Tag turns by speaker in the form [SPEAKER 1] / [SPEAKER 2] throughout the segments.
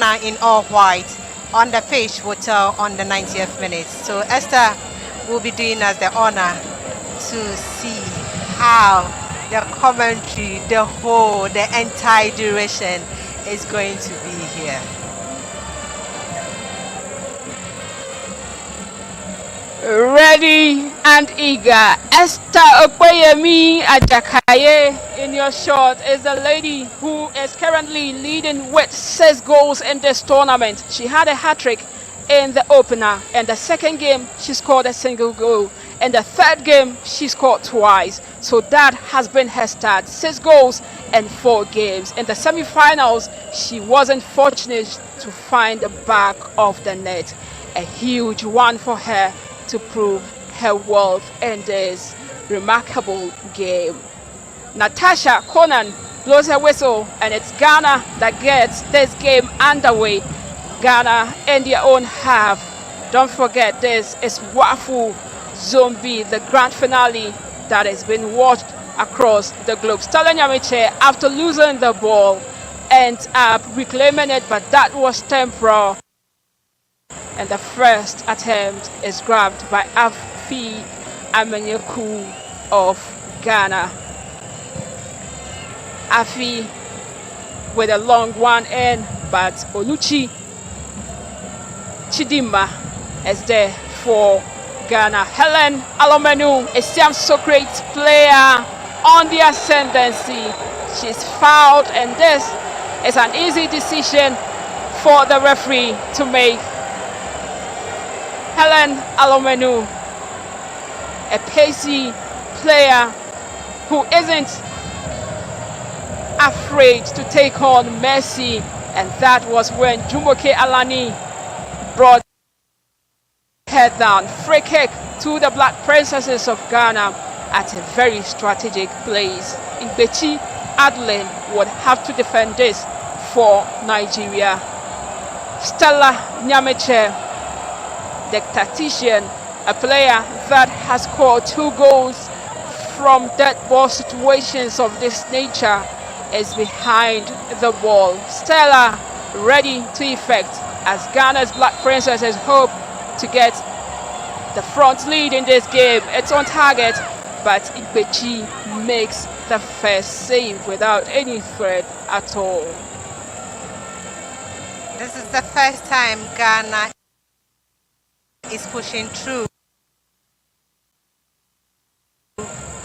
[SPEAKER 1] Ghana in all white on the pitch will tell on the 90th minute. So Esther will be doing us the honor to see how the commentary, the entire duration is going to be here.
[SPEAKER 2] Ready and eager. Esther Okoyemi Ajakaye in your shot is the lady who is currently leading with 6 goals in this tournament. She had a hat-trick in the opener, and the second game she scored a single goal. In the third game she scored twice. So that has been her start. 6 goals and 4 games. In the semi-finals she wasn't fortunate to find the back of the net. A huge one for her to prove her worth in this remarkable game. Natasha Conan blows her whistle, and it's Ghana that gets this game underway. Ghana in their own half. Don't forget, this is Wafu Zombie, the grand finale that has been watched across the globe. Stella Nyamiche, after losing the ball, ends up reclaiming it, but that was temporal. And the first attempt is grabbed by Afi Amenyeku of Ghana. Afi with a long one in, but Oluchi Chidima is there for Ghana. Helen Alomenu, a Siam Socrates player on the ascendancy. She's fouled, and this is an easy decision for the referee to make. Helen Alomenu, a pacey player who isn't afraid to take on Mercy, and that was when Jumoke Alani brought her down. Free kick to the Black Princesses of Ghana at a very strategic place. Igbechi Adeline would have to defend this for Nigeria. Stella Nyameche, the tactician, a player that has scored 2 goals from dead ball situations of this nature, is behind the ball. Stella ready to effect as Ghana's Black Princesses hope to get the front lead in this game. It's on target, but Igbechi makes the first save without any threat at all.
[SPEAKER 1] This is the first time Ghana is pushing through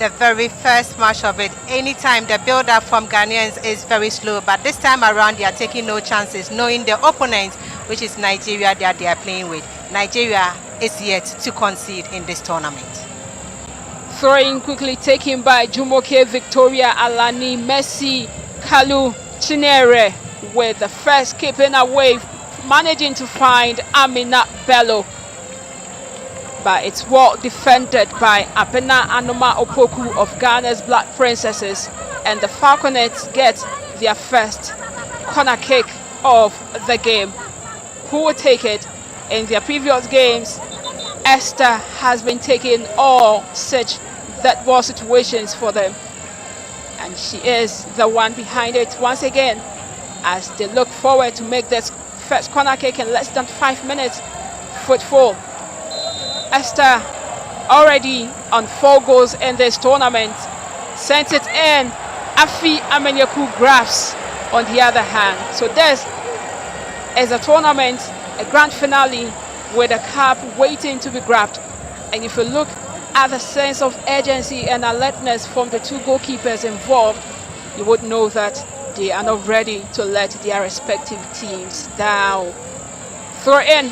[SPEAKER 1] the very first match of it. Anytime the build-up from Ghanaians is very slow, but this time around they are taking no chances, knowing the opponent, which is Nigeria, that they are playing with. Nigeria is yet to concede in this tournament.
[SPEAKER 2] Throwing quickly taken by Jumoke Victoria Alani. Messi Kalu Chinere with the first keeping away, managing to find Amina Bello, but it's well defended by Apena Anoma Opoku of Ghana's Black Princesses, and the Falconets get their first corner kick of the game. Who will take it? In their previous games, Esther has been taking all such dead ball situations for them, and she is the one behind it once again as they look forward to make this first corner kick in less than 5 minutes. Footfall. Esther already on 4 goals in this tournament. Sent it in. Afi Amenyeku grabs on the other hand. So this is a tournament, a grand finale with a cup waiting to be grabbed. And if you look at the sense of urgency and alertness from the 2 goalkeepers involved, you would know that they are not ready to let their respective teams down. Throw in.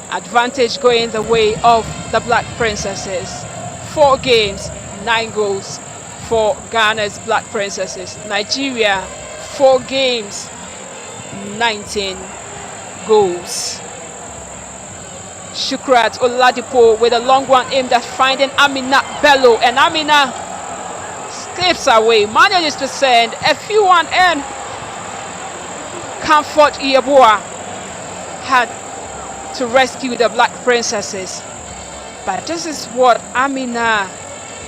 [SPEAKER 2] Advantage going the way of the Black Princesses. 4 games, 9 goals for Ghana's Black Princesses. Nigeria, 4 games, 19 goals. Shukrat Oladipo with a long one aimed at finding Amina Bello, and Amina skips away, manages to send a few one in. Comfort Iyabua had to rescue the Black Princesses, but this is what Amina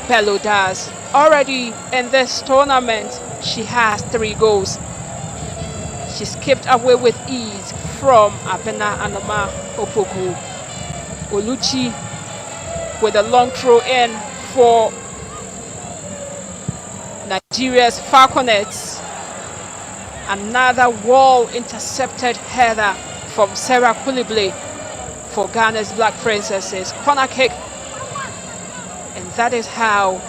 [SPEAKER 2] Bello does. Already in this tournament, she has 3 goals. She skipped away with ease from Abena Anoma Opoku. Oluchi with a long throw in for Nigeria's Falconets. Another wall intercepted header from Sarah Koulibaly for Ghana's Black Princesses. Corner kick. And that is how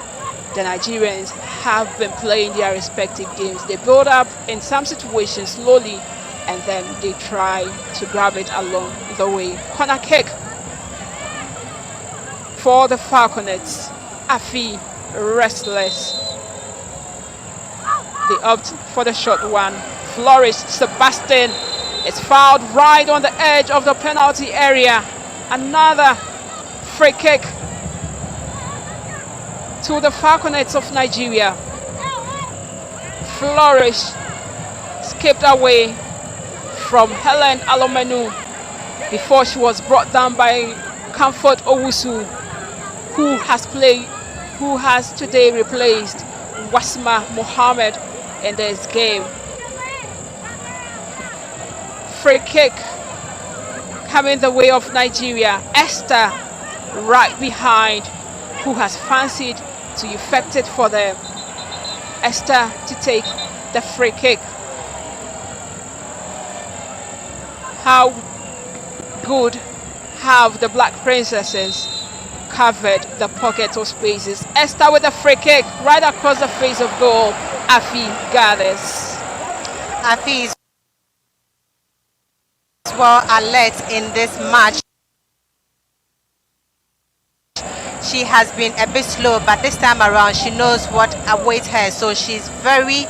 [SPEAKER 2] the Nigerians have been playing their respective games. They build up in some situations slowly and then they try to grab it along the way. Corner kick for the Falconets. Afi restless. They opt for the short one. Flourish. Sebastian is fouled right on the edge of the penalty area. Another free kick to the Falconets of Nigeria. Flourish skipped away from Helen Alomenu before she was brought down by Comfort Owusu, who has today replaced Wasma Mohammed in this game. Free kick coming the way of Nigeria. Esther right behind, who has fancied to effect it for them. Esther to take the free kick. How good have the Black Princesses covered the pocket of spaces. Esther with a free kick right across the face of goal. Afi gathers.
[SPEAKER 1] Afi is well alert in this match. She has been a bit slow, but this time around she knows what awaits her, so she's very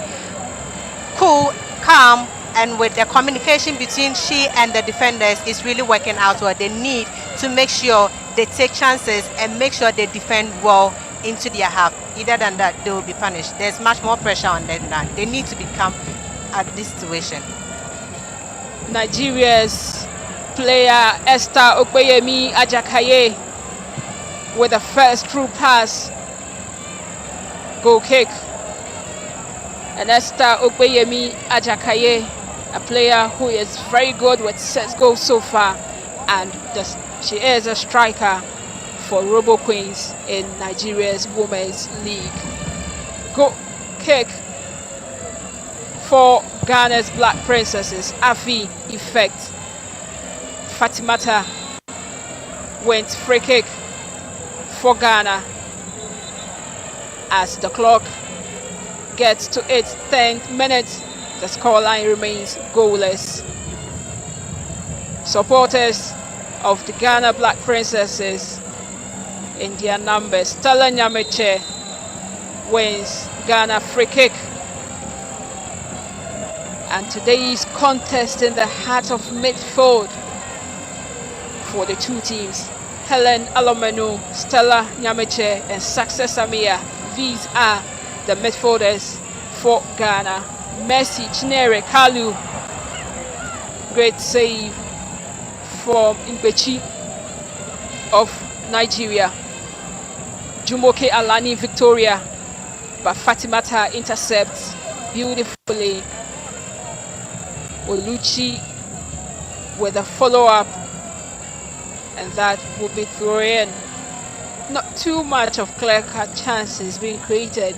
[SPEAKER 1] cool, calm, and with the communication between she and the defenders is really working out well. They need to make sure they take chances and make sure they defend well into their half. Either than that, they will be punished. There's much more pressure on them now. They need to be calm at this situation.
[SPEAKER 2] Nigeria's player Esther Okpeyemi Ajakaye with the first through pass. Goal kick. And Esther Okpeyemi Ajakaye, a player who is very good with 6 goals so far, and she is a striker for Robo Queens in Nigeria's Women's League. Goal kick for Ghana's Black Princesses. Afi effect. Fatimata went free kick for Ghana as the clock gets to its 10th minute. The scoreline remains goalless. Supporters of the Ghana Black Princesses in their numbers. Stella Nyameche wins Ghana free kick. And today's contest in the heart of midfield for the two teams. Helen Alomenu, Stella Nyameche, and Success Amia. These are the midfielders for Ghana. Mercy Chinere Kalu. Great save from Ingbechi of Nigeria. Jumoke Alani Victoria, but Fatimata intercepts beautifully. Oluchi with a follow-up, and that will be thrown in. Not too much of clear-cut chances being created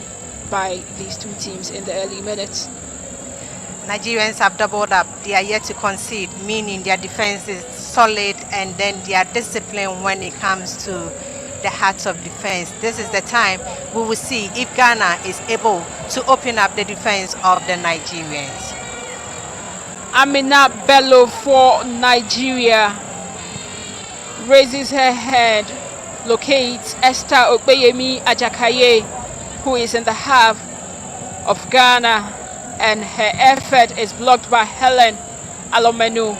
[SPEAKER 2] by these two teams in the early minutes.
[SPEAKER 1] Nigerians have doubled up. They are yet to concede, meaning their defense is solid, and then their discipline when it comes to the heart of defense. This is the time we will see if Ghana is able to open up the defense of the Nigerians.
[SPEAKER 2] Amina Bello for Nigeria raises her head, locates Esther Okpeyemi Ajakaye, who is in the half of Ghana, and her effort is blocked by Helen Alomenu.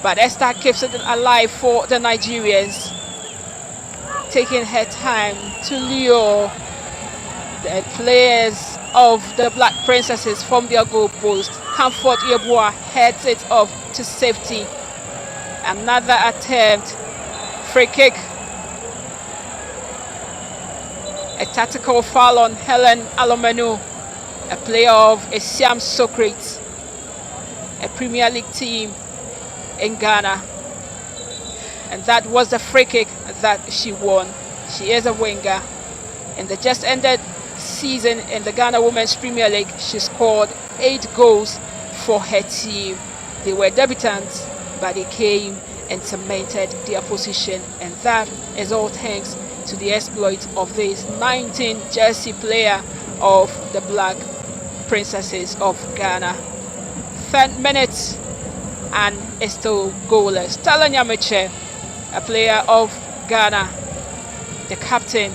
[SPEAKER 2] But Esther keeps it alive for the Nigerians, taking her time to lure the players of the Black Princesses from their goal post. Comfort Yeboah heads it off to safety. Another attempt. Free kick. A tactical foul on Helen Alomenu, a player of Esiam Socrates. a Premier League team in Ghana. And that was the free kick that she won. She is a winger. In the just ended season in the Ghana Women's Premier League, she scored 8 goals for her team. They were debutants, but they came and cemented their position, and that is all thanks to the exploit of this 19 jersey player of the Black Princesses of Ghana. 10 minutes and it's still goalless. Stella Nyamache, a player of Ghana, the captain,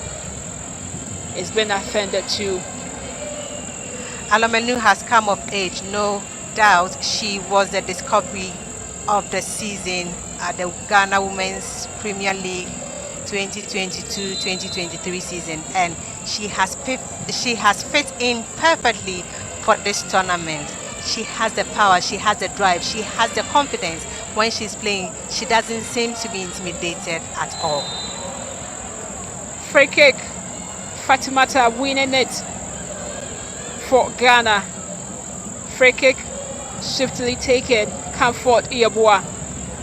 [SPEAKER 2] is being offended too.
[SPEAKER 1] Alomenu has come of age, no doubt. She was the discovery of the season at the Ghana Women's Premier League 2022-2023 season, and she has fit in perfectly for this tournament. She has the power, she has the drive, she has the confidence. When she's playing, she doesn't seem to be intimidated at all.
[SPEAKER 2] Free kick, Fatimata winning it for Ghana. Free kick swiftly taken, Comfort Iabua.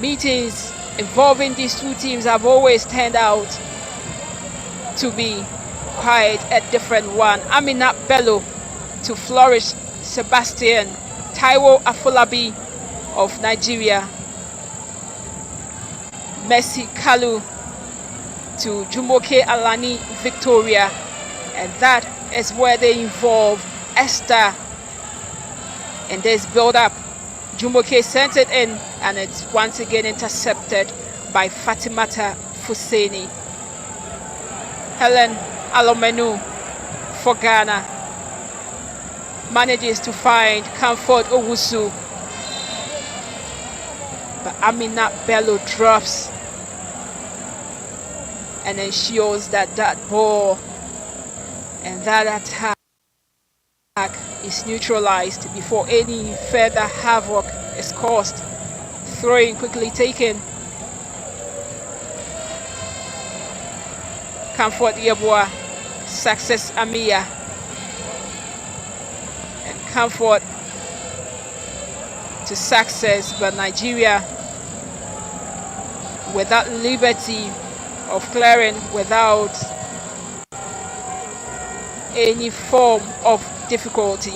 [SPEAKER 2] Meetings involving these two teams have always turned out to be quite a different one. Aminat Bello to Flourish Sebastian. Taiwo Afolabi of Nigeria. Mercy Kalu to Jumoke Alani Victoria. And that is where they involve Esther in this build-up. Jumoke sent it in, and it's once again intercepted by Fatimata Fuseni. Helen Alomenu for Ghana manages to find Comfort Owusu, but Aminat Bello drops and ensures that that ball and that attack is neutralized before any further havoc is caused. Throwing quickly taken. Comfort Yeboah, Success Amia, and Comfort to Success, but Nigeria with that liberty of clearing without any form of difficulty.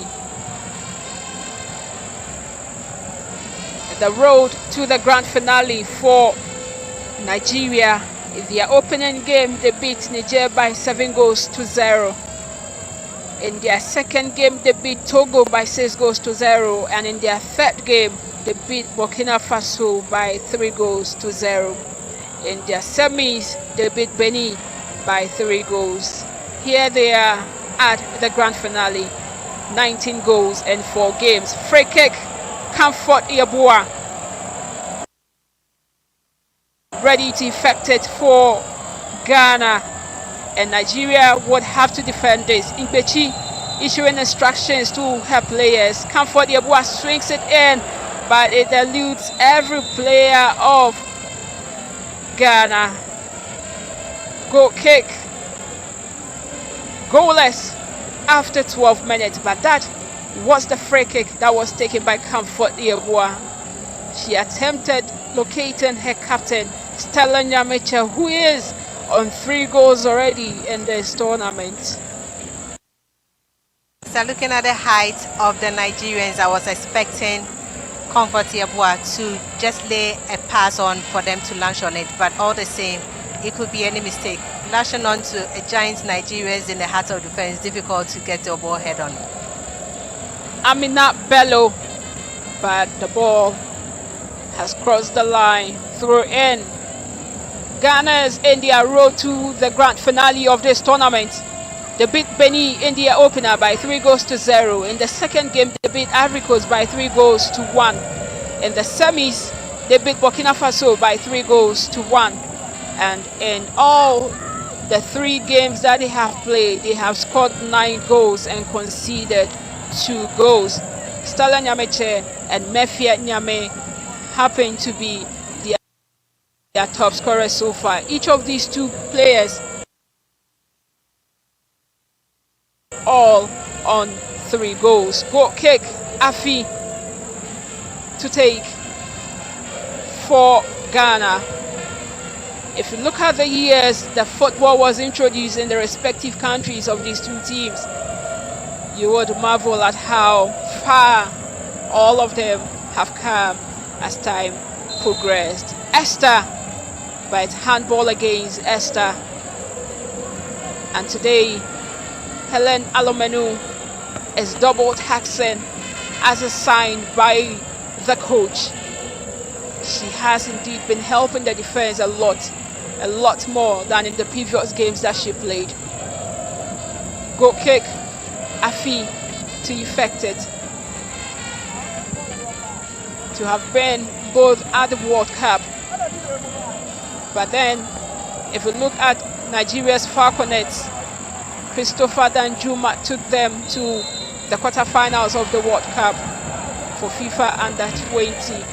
[SPEAKER 2] The road to the grand finale for Nigeria. In their opening game, they beat Niger by 7-0. In their second game, they beat Togo by 6-0. And in their third game, they beat Burkina Faso by 3-0. In their semis, they beat Benin by 3 goals. Here they are at the grand finale, 19 goals in 4 games. Free kick, Comfort Yeboah, ready to effect it for Ghana, and Nigeria would have to defend this. Impechi issuing instructions to her players. Comfort Yeboah swings it in, but it eludes every player of Ghana. Goal kick, goalless after 12 minutes, but that was the free kick that was taken by Comfort Yeboah. She attempted locating her captain, Stella Nyamache, who is on 3 goals already in this tournament.
[SPEAKER 1] So looking at the height of the Nigerians, I was expecting Comfort Yeboah to just lay a pass on for them to launch on it, but all the same, it could be any mistake. Lashing on to a giant Nigerians in the heart of defense, difficult to get the ball head on.
[SPEAKER 2] Aminat Bello, but the ball has crossed the line. Throw in. Ghana is in their road to the grand finale of this tournament. They beat Benin in their opener by 3-0. In the second game, they beat Ivory Coast by 3-1. In the semis, they beat Burkina Faso by 3-1. And in all the 3 games that they have played, they have scored 9 goals and conceded 2 goals. Stella Nyamache and Mefia Nyame happen to be their top scorers so far. Each of these 2 players all on 3 goals. Goal kick, Afi to to take for Ghana. If you look at the years that football was introduced in the respective countries of these two teams, you would marvel at how far all of them have come as time progressed. Esther, but it's handball against Esther. And today, Helen Alomenu is double taxing as assigned by the coach. She has indeed been helping the defense a lot more than in the previous games that she played. Goal kick, Afi to effect it. To have been both at the World Cup. But then, if we look at Nigeria's Falconets, Christopher Danjuma took them to the quarterfinals of the World Cup for FIFA Under-20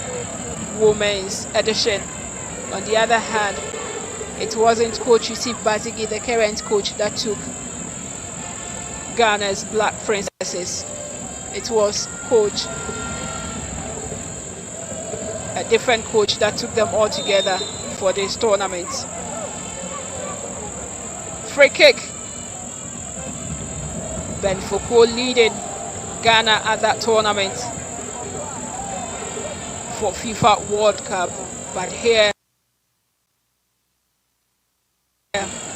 [SPEAKER 2] Women's Edition. On the other hand, it wasn't Coach Yusuf Bazigi, the current coach, that took Ghana's Black Princesses. It was a different coach that took them all together for this tournament. Free kick. Ben Foucault leading Ghana at that tournament for FIFA World Cup. But here,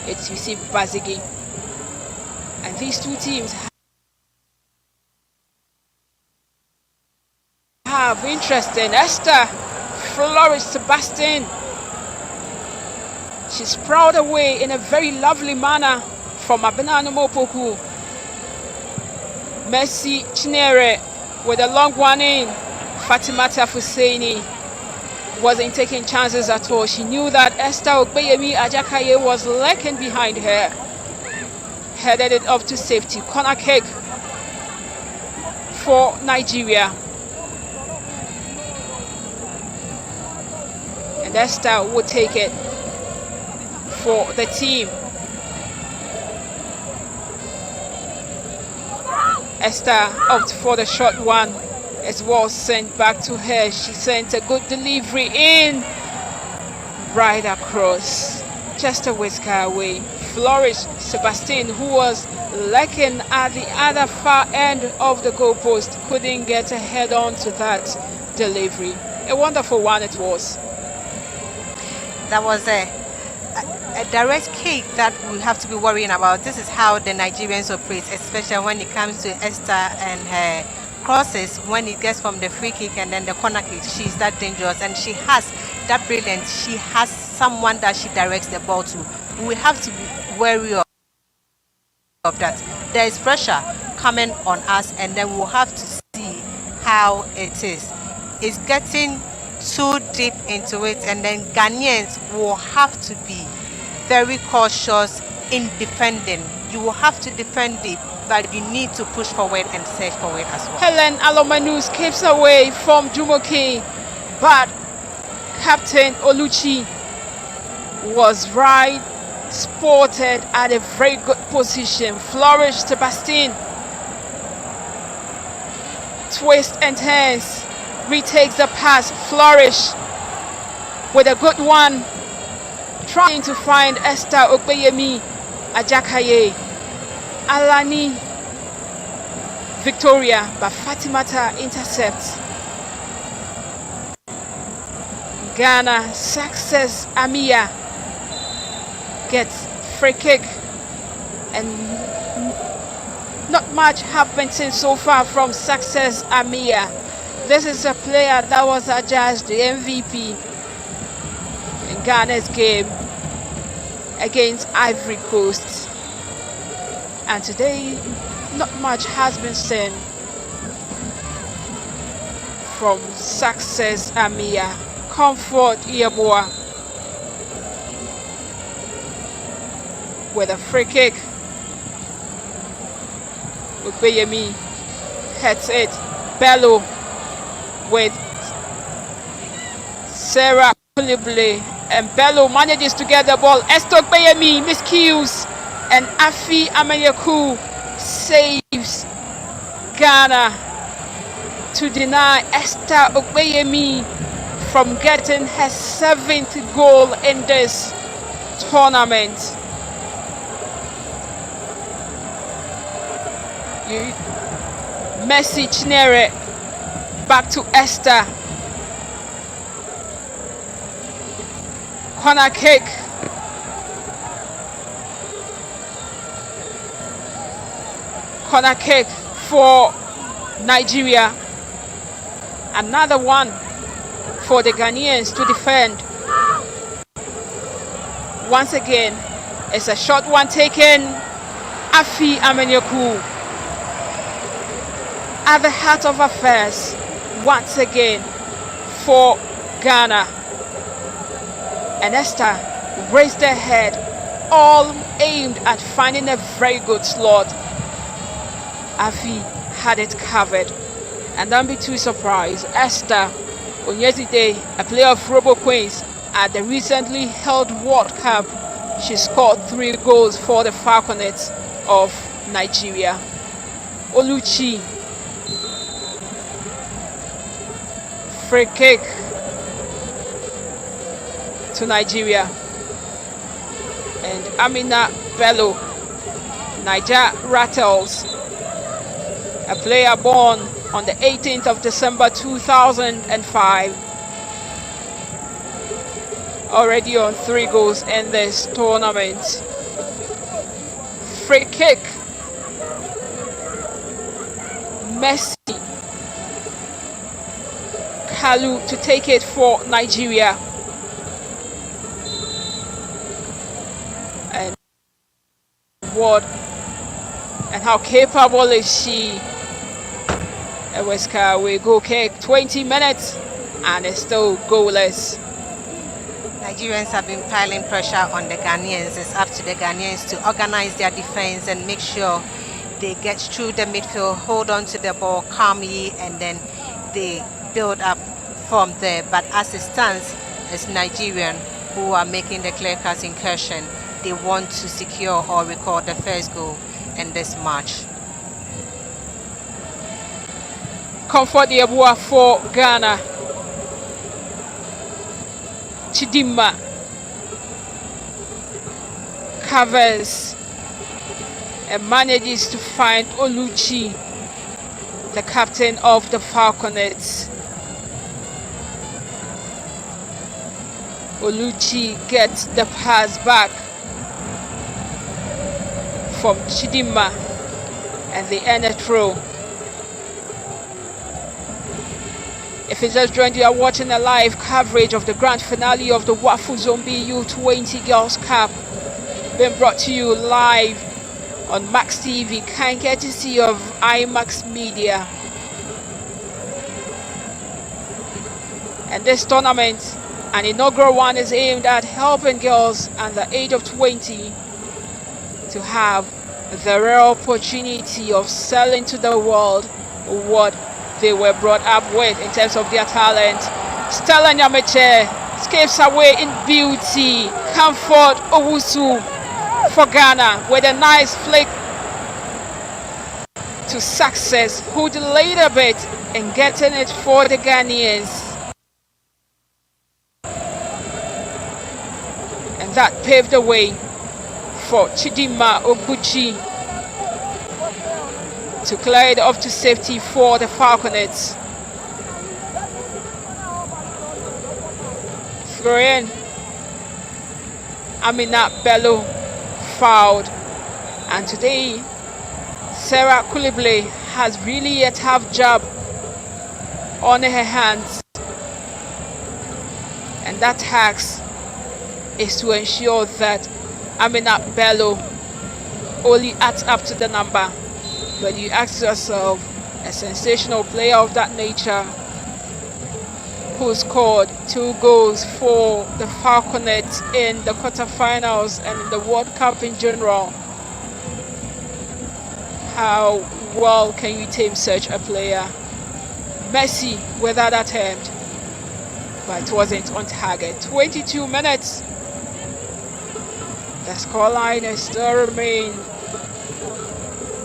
[SPEAKER 2] it's Yusuf Bazigi. And these two teams have interesting. Esther Flores Sebastian. She's proud away in a very lovely manner from Abenano Mopoku. Messi Chinere with a long one in. Fatimata Husseini wasn't taking chances at all. She knew that Esther Ogbeyemi Ajakaye was lurking behind her. Headed it up to safety. Corner kick for Nigeria. And Esther would take it for the team. Esther opted for the short one. As well sent back to her. She sent a good delivery in. Right across. Just a whisker away. Flourish Sebastian, who was lurking at the other far end of the goalpost, couldn't get a head on to that delivery. A wonderful one it was.
[SPEAKER 1] That was a direct kick that we have to be worrying about. This is how the Nigerians operate, especially when it comes to Esther and her crosses. When it gets from the free kick and then the corner kick, she's that dangerous, and she has that brilliant. She has someone that she directs the ball to. We have to be wary of that. There is pressure coming on us, and then we'll have to see how it is. It's getting too deep into it, and then Ghanaians will have to be very cautious in defending. You will have to defend deep, but you need to push forward and search forward as well.
[SPEAKER 2] Helen Alomanu escapes away from Jumoke, but Captain Oluchi was right, spotted at a very good position. Flourish Sebastian. Twist and turns. Retakes the pass. Flourish with a good one. Trying to find Esther Ogbeyemi Ajakaye. Alani Victoria, but Fatimata intercepts. Ghana Success Amia gets free kick, and not much happened so far from Success Amia. This is a player that was adjudged the MVP in Ghana's game against Ivory Coast. And today, not much has been seen from Success Amia. Comfort Iyaboa with a free kick. Ogbeyemi heads it. Bello with Sarah Koulibaly, and Bello manages to get the ball. Esther Ogbeyemi miscues, and Afi Amayaku saves Ghana to deny Esther Ogbeyemi from getting her 7th goal in this tournament. Mercy Chinere back to Esther. Corner kick. Corner kick for Nigeria. Another one for the Ghanaians to defend. Once again, it's a short one taken. Afi Amenyoku at the heart of affairs once again for Ghana. And Esther raised her head, all aimed at finding a very good slot. Afi had it covered. And don't be too surprised, Esther Onyezide, a player of Robo Queens at the recently held World Cup, she scored 3 goals for the Falconets of Nigeria. Oluchi, free kick to Nigeria. And Amina Bello, Niger Rattles, a player born on the 18th of December 2005, already on 3 goals in this tournament. Free kick. Messi Kalu to take it for Nigeria. And what and how capable is she? Eweska will go kick 20 minutes and it's still goalless.
[SPEAKER 1] Nigerians have been piling pressure on the Ghanaians. It's up to the Ghanaians to organize their defense and make sure they get through the midfield, hold on to the ball calmly, and then they build up from there. But as it stands, it's Nigerian who are making the clear-cut incursion. They want to secure or record the first goal in this match.
[SPEAKER 2] Comfort the Abua for Ghana. Chidimma covers and manages to find Oluchi, the captain of the Falconets. Oluchi gets the pass back from Chidimma and the end a throw. If you just joined, you are watching a live coverage of the grand finale of the Wafu Zombie U20 Girls Cup, being brought to you live on Max TV, kind courtesy of IMAX Media. And this tournament, an inaugural one, is aimed at helping girls under the age of 20 to have the rare opportunity of selling to the world what they were brought up with in terms of their talent. Stella Nyameche escapes away in beauty. Comfort Owusu for Ghana with a nice flick to success, who delayed a bit in getting it for the Ghanaians. And that paved the way for Chidimma Oguchi to clear it off to safety for the Falconets. Throw in. Amina Bello fouled. And today, Sarah Koulibaly has really a tough job on her hands. And that task is to ensure that Amina Bello only adds up to the number. But you ask yourself, a sensational player of that nature who scored 2 goals for the Falconets in the quarterfinals and in the World Cup in general, how well can you tame such a player? Messi with that attempt, but it wasn't on target. 22 minutes. The scoreline is still remain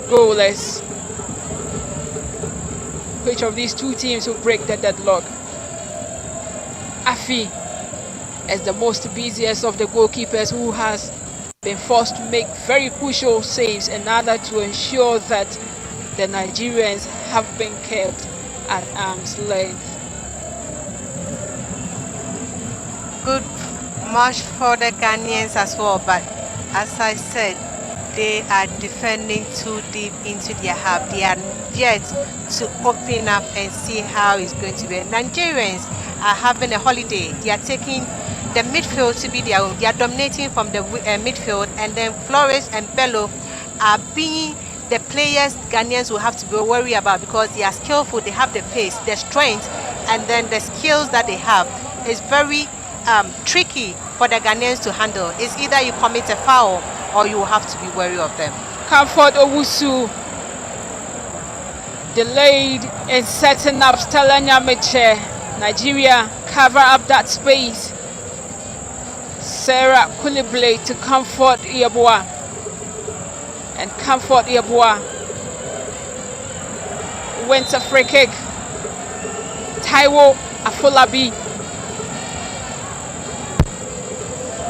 [SPEAKER 2] goalless. which of these two teams will break the deadlock. Afi is the most busiest of the goalkeepers, who has been forced to make very crucial saves in order to ensure that the Nigerians have been kept at arm's length.
[SPEAKER 1] Good match for the Ghanaians as well, but as I said, they are defending too deep into their half. They are yet to open up and see how it's going to be. Nigerians are having a holiday. They are taking the midfield to be their own. They are dominating from the midfield, and then Flores and Bello are being the players Ghanaians will have to be worried about, because they are skillful, they have the pace, the strength, and then the skills that they have is very tricky for the Ghanaians to handle. It's either you commit a foul or you will have to be wary of them.
[SPEAKER 2] Comfort Owusu delayed in setting up Stella Nyamiche. Nigeria cover up that space. Sarah Koulibaly to Comfort Yeboah. And Comfort Yeboah wins a free kick. Taiwo Afolabi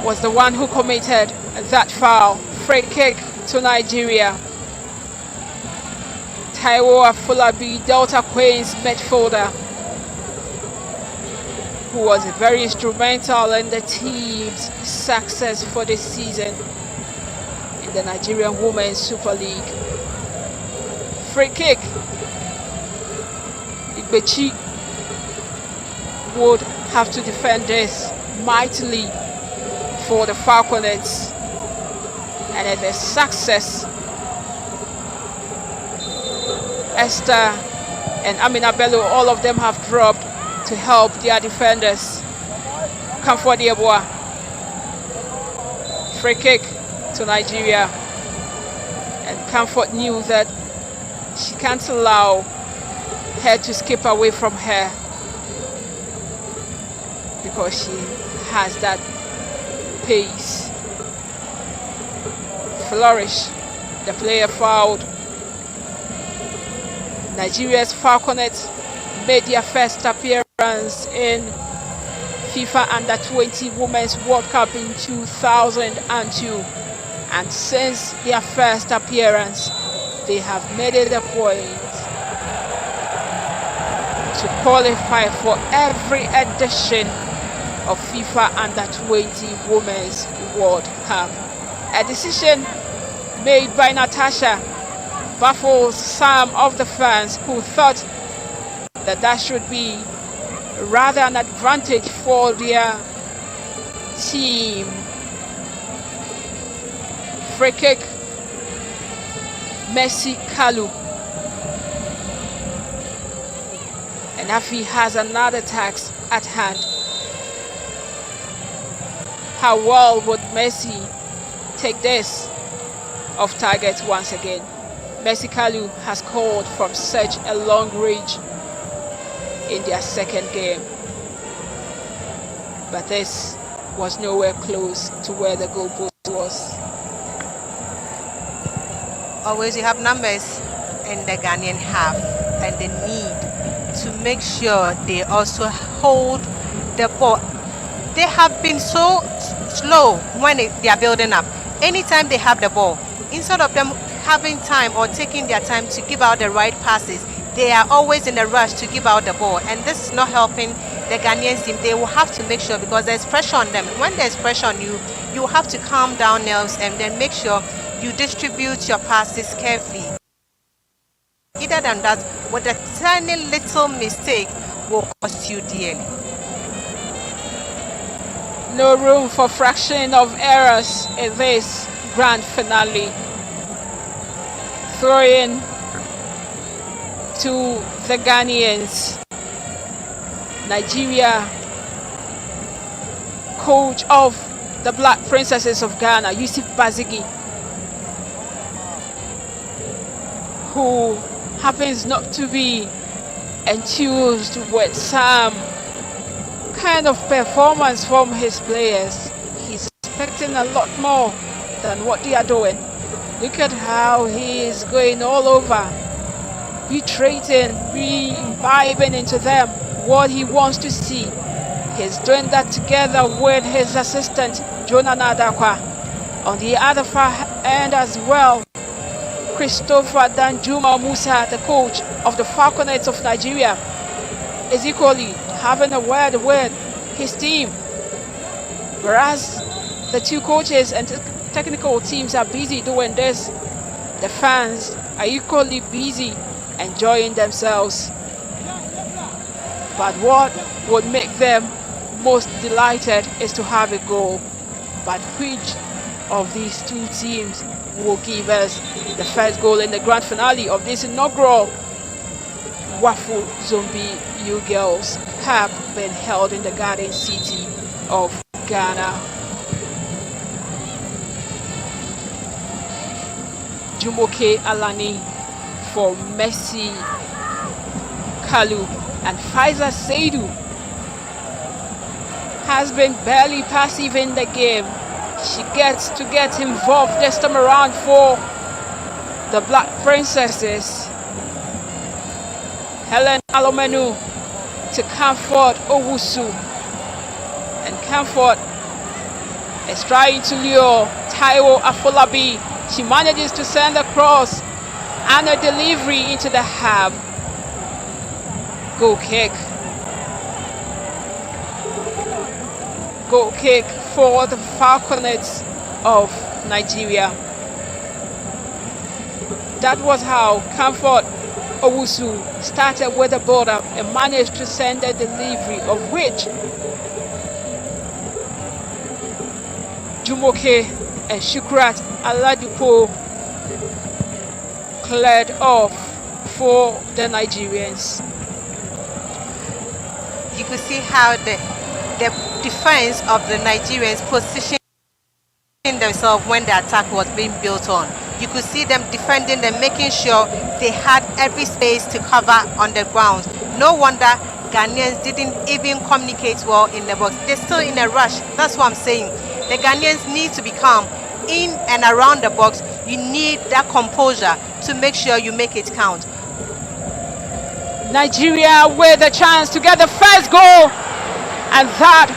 [SPEAKER 2] was the one who committed that foul. Free kick to Nigeria. Taiwo Afolabi, Delta Queens midfielder, who was very instrumental in the team's success for this season in the Nigerian Women's Super League. Free kick. Igbechi would have to defend this mightily for the Falconets, and it is success. Esther and Amina Bello, all of them have dropped to help their defenders. Comfort Yeboah. Free kick to Nigeria, and Comfort knew that she can't allow her to skip away from her, because she has that pace. Flourish, the player fouled. Nigeria's Falconets made their first appearance in FIFA Under-20 Women's World Cup in 2002, and since their first appearance they have made it a point to qualify for every edition of FIFA Under-20 Women's World Cup. A decision made by Natasha baffles some of the fans who thought that should be rather an advantage for their team. Free kick, Mercy Kalu. And Afi has another task at hand. How well would Mercy take this off target once again? Mercy Kalu has scored from such a long range in their second game, but this was nowhere close to where the goalpost was.
[SPEAKER 1] Always you have numbers in the Ghanaian half, and the need to make sure they also hold the ball. They have been so slow when they are building up. Anytime they have the ball, instead of them having time or taking their time to give out the right passes, they are always in a rush to give out the ball, and this is not helping the Ghanaian team. They will have to make sure, because there's pressure on them. When there's pressure on you, you have to calm down nerves and then make sure you distribute your passes carefully. Either than that, with a tiny little mistake will cost you dearly.
[SPEAKER 2] No room for fraction of errors in this grand finale. Throw in to the Ghanaians. Nigeria, coach of the Black Princesses of Ghana, Yusuf Bazigi, who happens not to be enthused with some kind of performance from his players. He's expecting a lot more than what they are doing. Look at how he is going all over reiterating, re-imbibing into them what he wants to see. He's doing that together with his assistant, Jonah Nadakwa. On the other far end as well, Christopher Danjuma Musa, the coach of the Falconets of Nigeria, is equally having a word with his team. Whereas the two coaches and technical teams are busy doing this, the fans are equally busy enjoying themselves. But what would make them most delighted is to have a goal. But which of these two teams will give us the first goal in the grand finale of this inaugural Wafu Zombie U Girls Cup being held in the Garden City of Ghana? Jumoke Alani for Messi Kalu, and Faiza Seidu has been barely passive in the game. She gets to get involved this time around for the Black Princesses. Helen Alomenu to Comfort Owusu, and Comfort is trying to lure Taiwo Afolabi. She manages to send a cross and a delivery into the hub. Goal kick. Goal kick for the Falconets of Nigeria. That was how Comfort Owusu started with a build-up and managed to send a delivery, of which Jumoke and Shukrat Aladipo cleared off for the Nigerians.
[SPEAKER 1] You could see how the defense of the Nigerians positioned themselves when the attack was being built on. You could see them defending and making sure they had every space to cover on the ground. No wonder Ghanaians didn't even communicate well in the box. They're still in a rush. That's what I'm saying. The Ghanaians need to be calm. In and around the box, you need that composure to make sure you make it count.
[SPEAKER 2] Nigeria with a chance to get the first goal, and that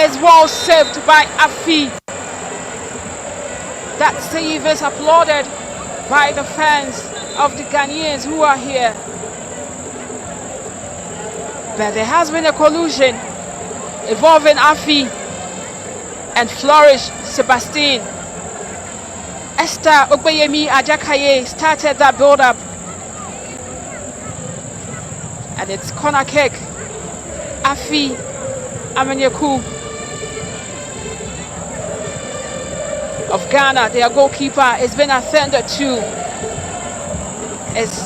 [SPEAKER 2] is well saved by Afi. That save is applauded by the fans of the Ghanaians who are here. But there has been a collusion involving Afi and Flourish Sebastian. Esther Ogbeyemi Ajakaye started that build-up. And it's corner kick. Afi Amenyeku of Ghana, their goalkeeper, has been attended to. It's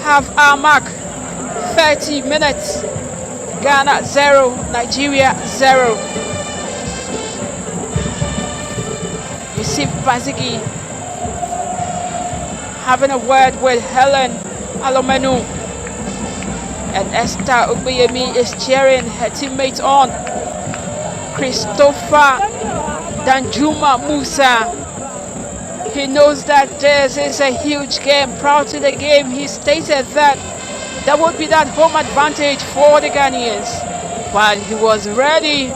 [SPEAKER 2] half-hour mark, 30 minutes. Ghana 0, Nigeria 0. Yusuf Bazigi having a word with Helen Alomenu, and Esther Ogbeyemi is cheering her teammate on. Christopher Danjuma Musa, he knows that this is a huge game. Proud to the game, he stated that there would be that home advantage for the Ghanaians, but he was ready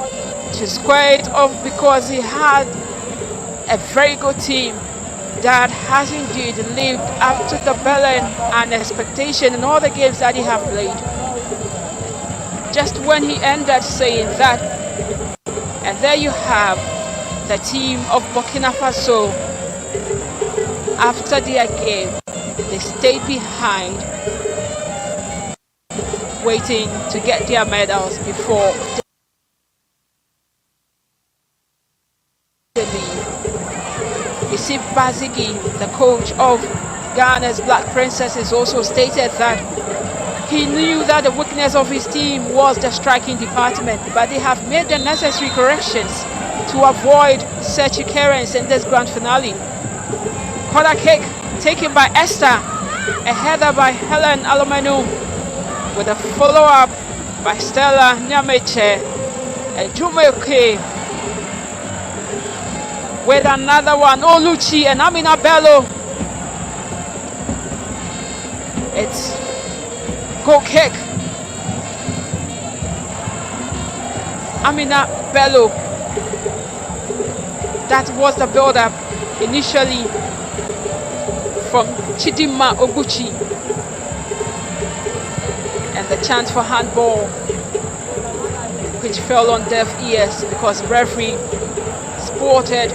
[SPEAKER 2] to square it off because he had a very good team that has indeed lived up to the billing and expectation in all the games that he have played. Just when he ended saying that, and there you have the team of Burkina Faso. After their game, they stayed behind, waiting to get their medals before they leave. Yusuf Bazigi, the coach of Ghana's Black Princesses, also stated that he knew that the weakness of his team was the striking department, but they have made the necessary corrections to avoid such occurrence in this grand finale. Corner kick taken by Esther, a header by Helen Alomenu, with a follow-up by Stella Nyameche, and Jumoke with another one. Oluchi and Amina Bello It's goal kick. Amina Bello. That was the build-up initially from Chidima Oguchi. And the chance for handball, which fell on deaf ears because the referee spotted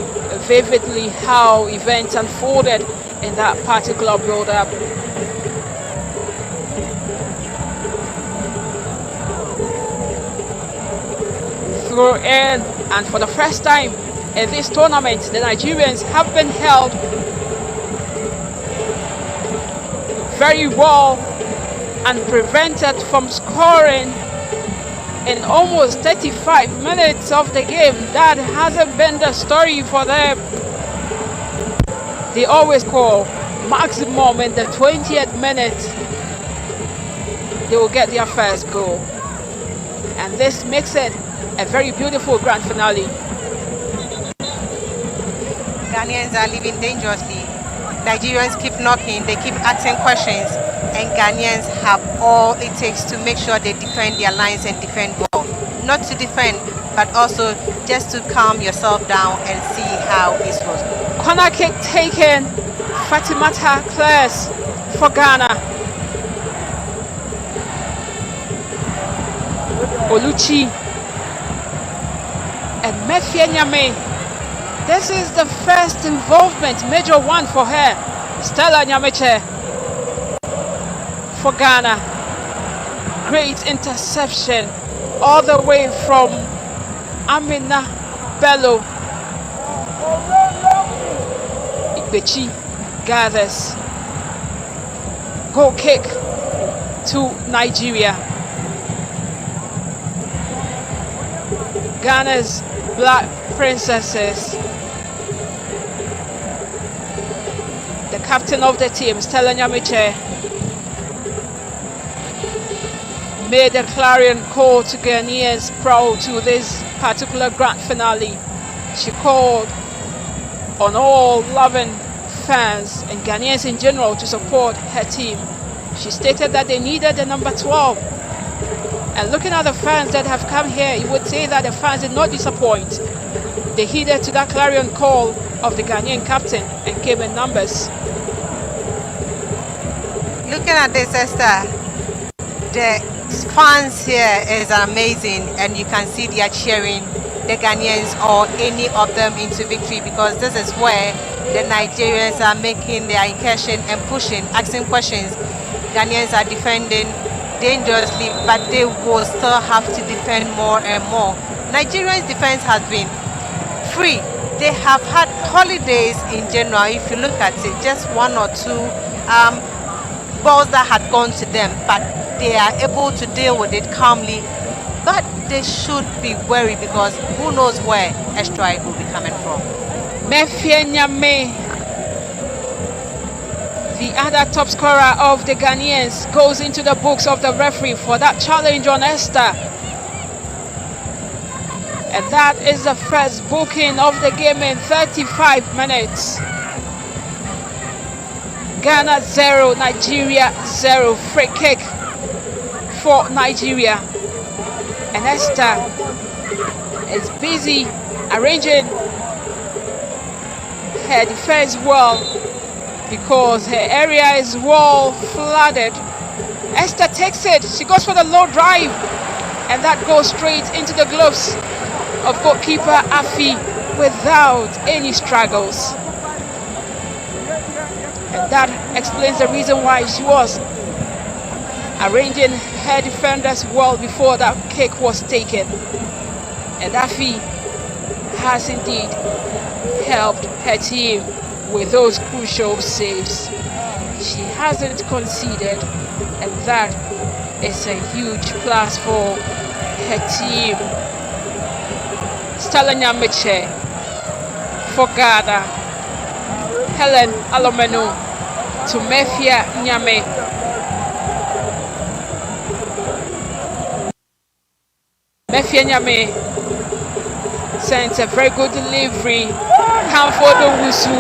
[SPEAKER 2] vividly how events unfolded in that particular build-up. Throw in, and for the first time in this tournament, the Nigerians have been held very well and prevented from scoring in almost 35 minutes of the game. That hasn't been the story for them. They always score maximum in the 20th minute. They will get their first goal. And this makes it a very beautiful grand finale.
[SPEAKER 1] Ghanaians are living dangerously. Nigerians keep knocking, they keep asking questions, and Ghanaians have all it takes to make sure they defend their lines and defend well. Not to defend, but also just to calm yourself down and see how this goes.
[SPEAKER 2] Corner kick taken. Fatimata clears for Ghana. Oluchi and Mefie Nyame. This is the first involvement, major one for her. Stella Nyameche for Ghana. Great interception all the way from Amina Bello. Ikpechi gathers. Goal kick to Nigeria. Ghana's Black Princesses. The captain of the team, Stella Nyameche, made a clarion call to Ghanaians prior to this particular grand finale. She called on all loving fans and Ghanaians in general to support her team. She stated that they needed the number 12. And looking at the fans that have come here, you would say that the fans did not disappoint. They heeded to that clarion call of the Ghanaian captain and came in numbers.
[SPEAKER 1] Looking at this, Esther, the fans here is amazing, and you can see they are cheering the Ghanaians or any of them into victory, because this is where the Nigerians are making their incursion and pushing, asking questions. Ghanaians are defending dangerously, but they will still have to defend more and more. Nigerians' defense has been free. They have had holidays in general. If you look at it, just one or two balls that had gone to them, but they are able to deal with it calmly. But they should be wary, because who knows where a strike will be coming from.
[SPEAKER 2] Mefie Nyame, the other top scorer of the Ghanaians, goes into the books of the referee for that challenge on Esther. And that is the first booking of the game in 35 minutes. Ghana 0, Nigeria 0. Free kick for Nigeria. And Esther is busy arranging her defense well, because her area is well flooded. Esther takes it. She goes for the low drive, and that goes straight into the gloves of goalkeeper Afi without any struggles. And that explains the reason why she was arranging her defenders well before that kick was taken. And Afi has indeed helped her team with those crucial saves. She hasn't conceded, and that is a huge plus for her team. Stella Nyameche for Ghana. Helen Alomenu to Mefie Nyame. Mefie Nyame sends a very good delivery. Kamfodo Wusu.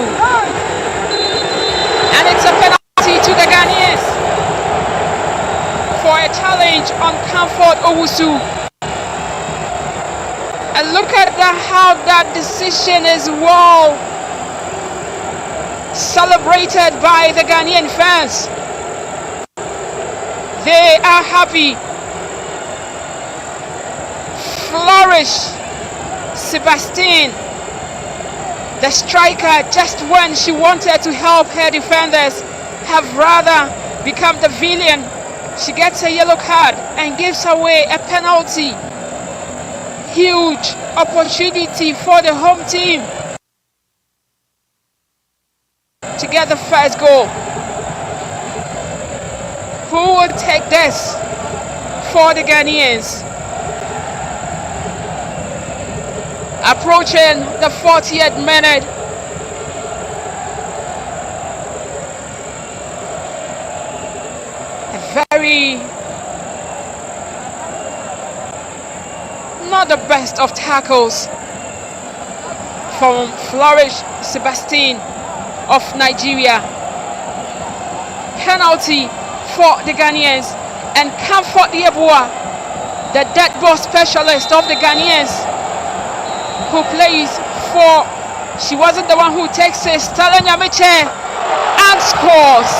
[SPEAKER 2] And it's a penalty to the Ghanaians. a challenge on Comfort Owusu. And look at how that decision is well celebrated by the Ghanaian fans. They are happy. Flourish Sebastine, the striker, just when she wanted to help her defenders, have rather become the villain. She gets a yellow card and gives away a penalty. Huge opportunity for the home team to get the first goal. Who will take this for the Ghanaians? Approaching the 40th minute. A very not the best of tackles from Flourish Sebastine of Nigeria. Penalty for the Ghanaians, and Comfort Yeboah, the dead ball specialist of the Ghanaians, who plays for, she wasn't the one who takes it, Stella Nyamiche, and scores.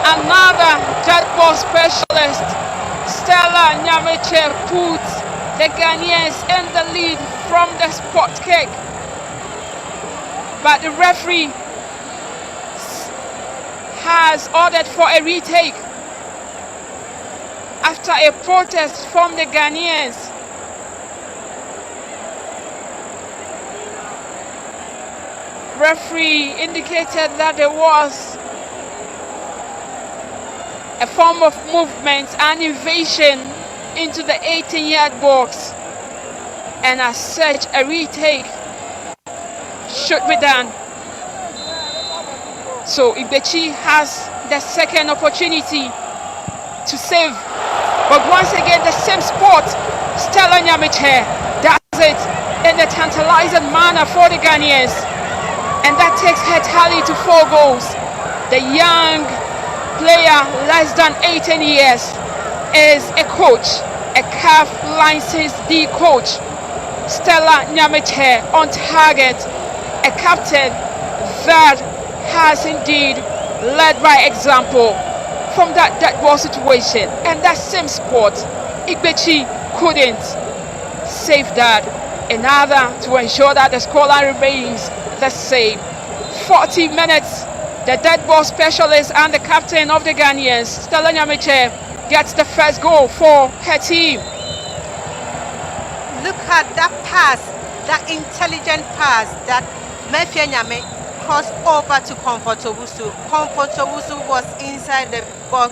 [SPEAKER 2] Another dead ball specialist, Stella Nyamiche, puts the Ghanaians in the lead from the spot kick. But the referee has ordered for a retake after a protest from the Ghanaians. Referee indicated that there was a form of movement and invasion into the 18-yard box, and as such a retake should be done. So Igbechi has the second opportunity to save, but once again the same spot, Stella Nyamiche does it in a tantalizing manner for the Ghanaians, and that takes her tally to 4 goals. The young player, less than 18 years, is a coach, a CAF licensed D coach. Stella Nyamiche on target, a captain that has indeed led by example from that dead ball situation, and that same spot, Igbechi couldn't save that in order to ensure that the scoreline remains the same. 40 minutes, the dead ball specialist and the captain of the Ghanaians, Stella Nyamiche, gets the first goal for her team.
[SPEAKER 1] Look at that pass, that intelligent pass that Mefia Nyame crossed over to Comfort Owusu. Comfort Owusu was inside the box,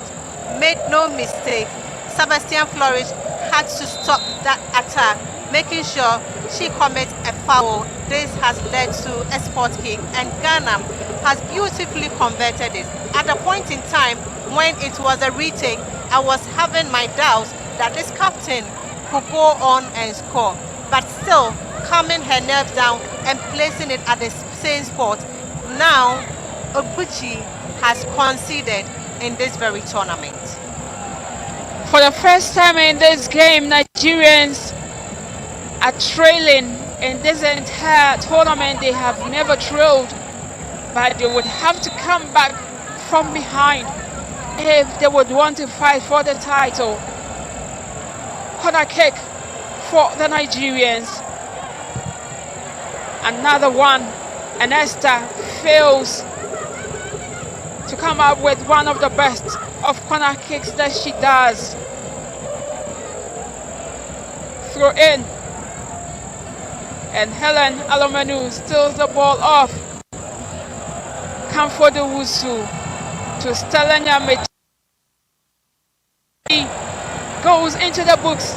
[SPEAKER 1] made no mistake. Sebastian Flourish had to stop that attack, making sure she commits a foul. This has led to a spot kick, and Ghana has beautifully converted it. At the point in time when it was a retake, I was having my doubts that this captain could go on and score, but still calming her nerves down and placing it at the same spot. Now Obuchi has conceded in this very tournament.
[SPEAKER 2] For the first time in this game, Nigerians are trailing in this entire tournament. They have never trailed, but they would have to come back from behind if they would want to fight for the title. Corner kick for the Nigerians. Another one, and Esther fails to come up with one of the best of corner kicks that she does. Throw in, and Helen Alomenu steals the ball off. Comfort Owusu to Stella Nyamiche. Goes into the books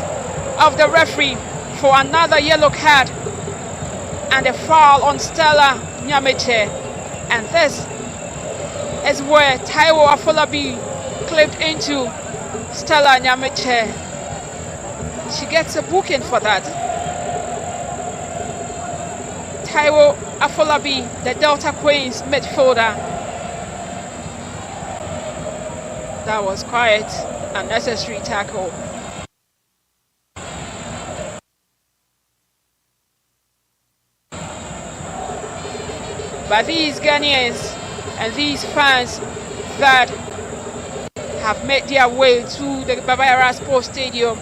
[SPEAKER 2] of the referee for another yellow card and a foul on Stella Nyamiche. And this is where Taiwo Afolabi clipped into Stella Nyamiche. She gets a booking for that. Taiwo Afolabi, the Delta Queens midfielder. That was quiet. Unnecessary tackle. But these Ghanaians and these fans that have made their way to the Baba Yara Sports Stadium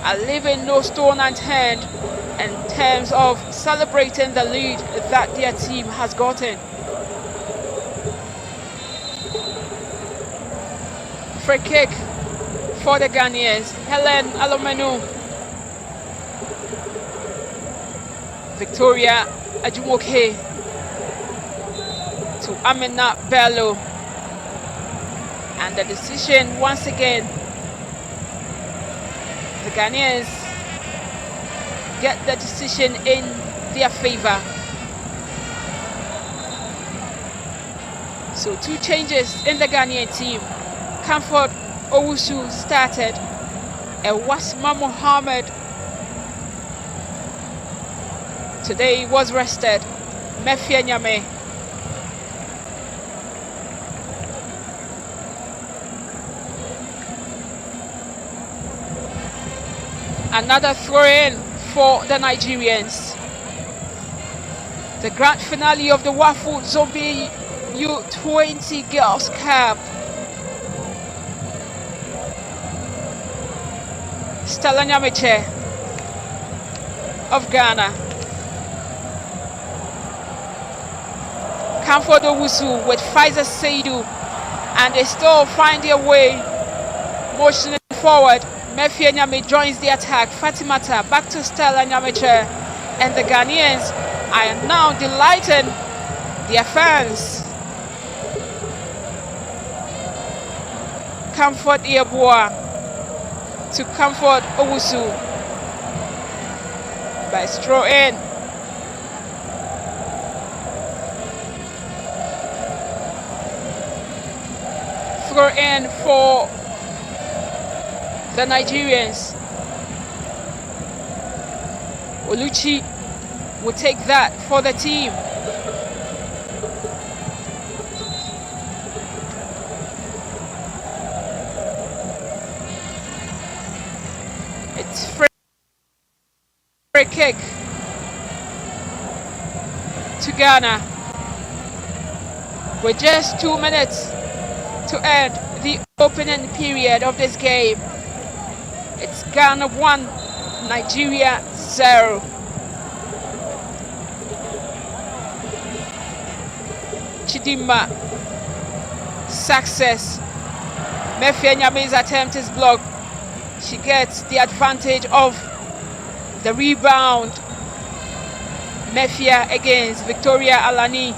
[SPEAKER 2] are leaving no stone unturned in terms of celebrating the lead that their team has gotten. Free kick for the Ghanaians. Helen Alomenu. Victoria Ajumoke to Amina Bello. And the decision once again, the Ghanaians get the decision in their favor. So 2 changes in the Ghanaian team. Comfort Owusu started, and Wasma Mohammed today was rested. Mefia Nyame. Another throw-in for the Nigerians. The grand finale of the Wafu Zombie U20 Girls Cup. Stella Nyamiche of Ghana. Comfort Owusu with Pfizer Seidu, and they still find their way motioning forward. Mefia Nyame joins the attack. Fatimata back to Stella Nyamiche, and the Ghanaians are now delighting their fans. Comfort Iabua to Comfort Owusu by throw in. Throw in for the Nigerians. Oluchi will take that for the team. It's free kick to Ghana with just 2 minutes to end the opening period of this game. It's Ghana 1, Nigeria 0. Chidima, success. Mefia Nyame's attempt is blocked. She gets the advantage of the rebound. Mefia against Victoria Alani.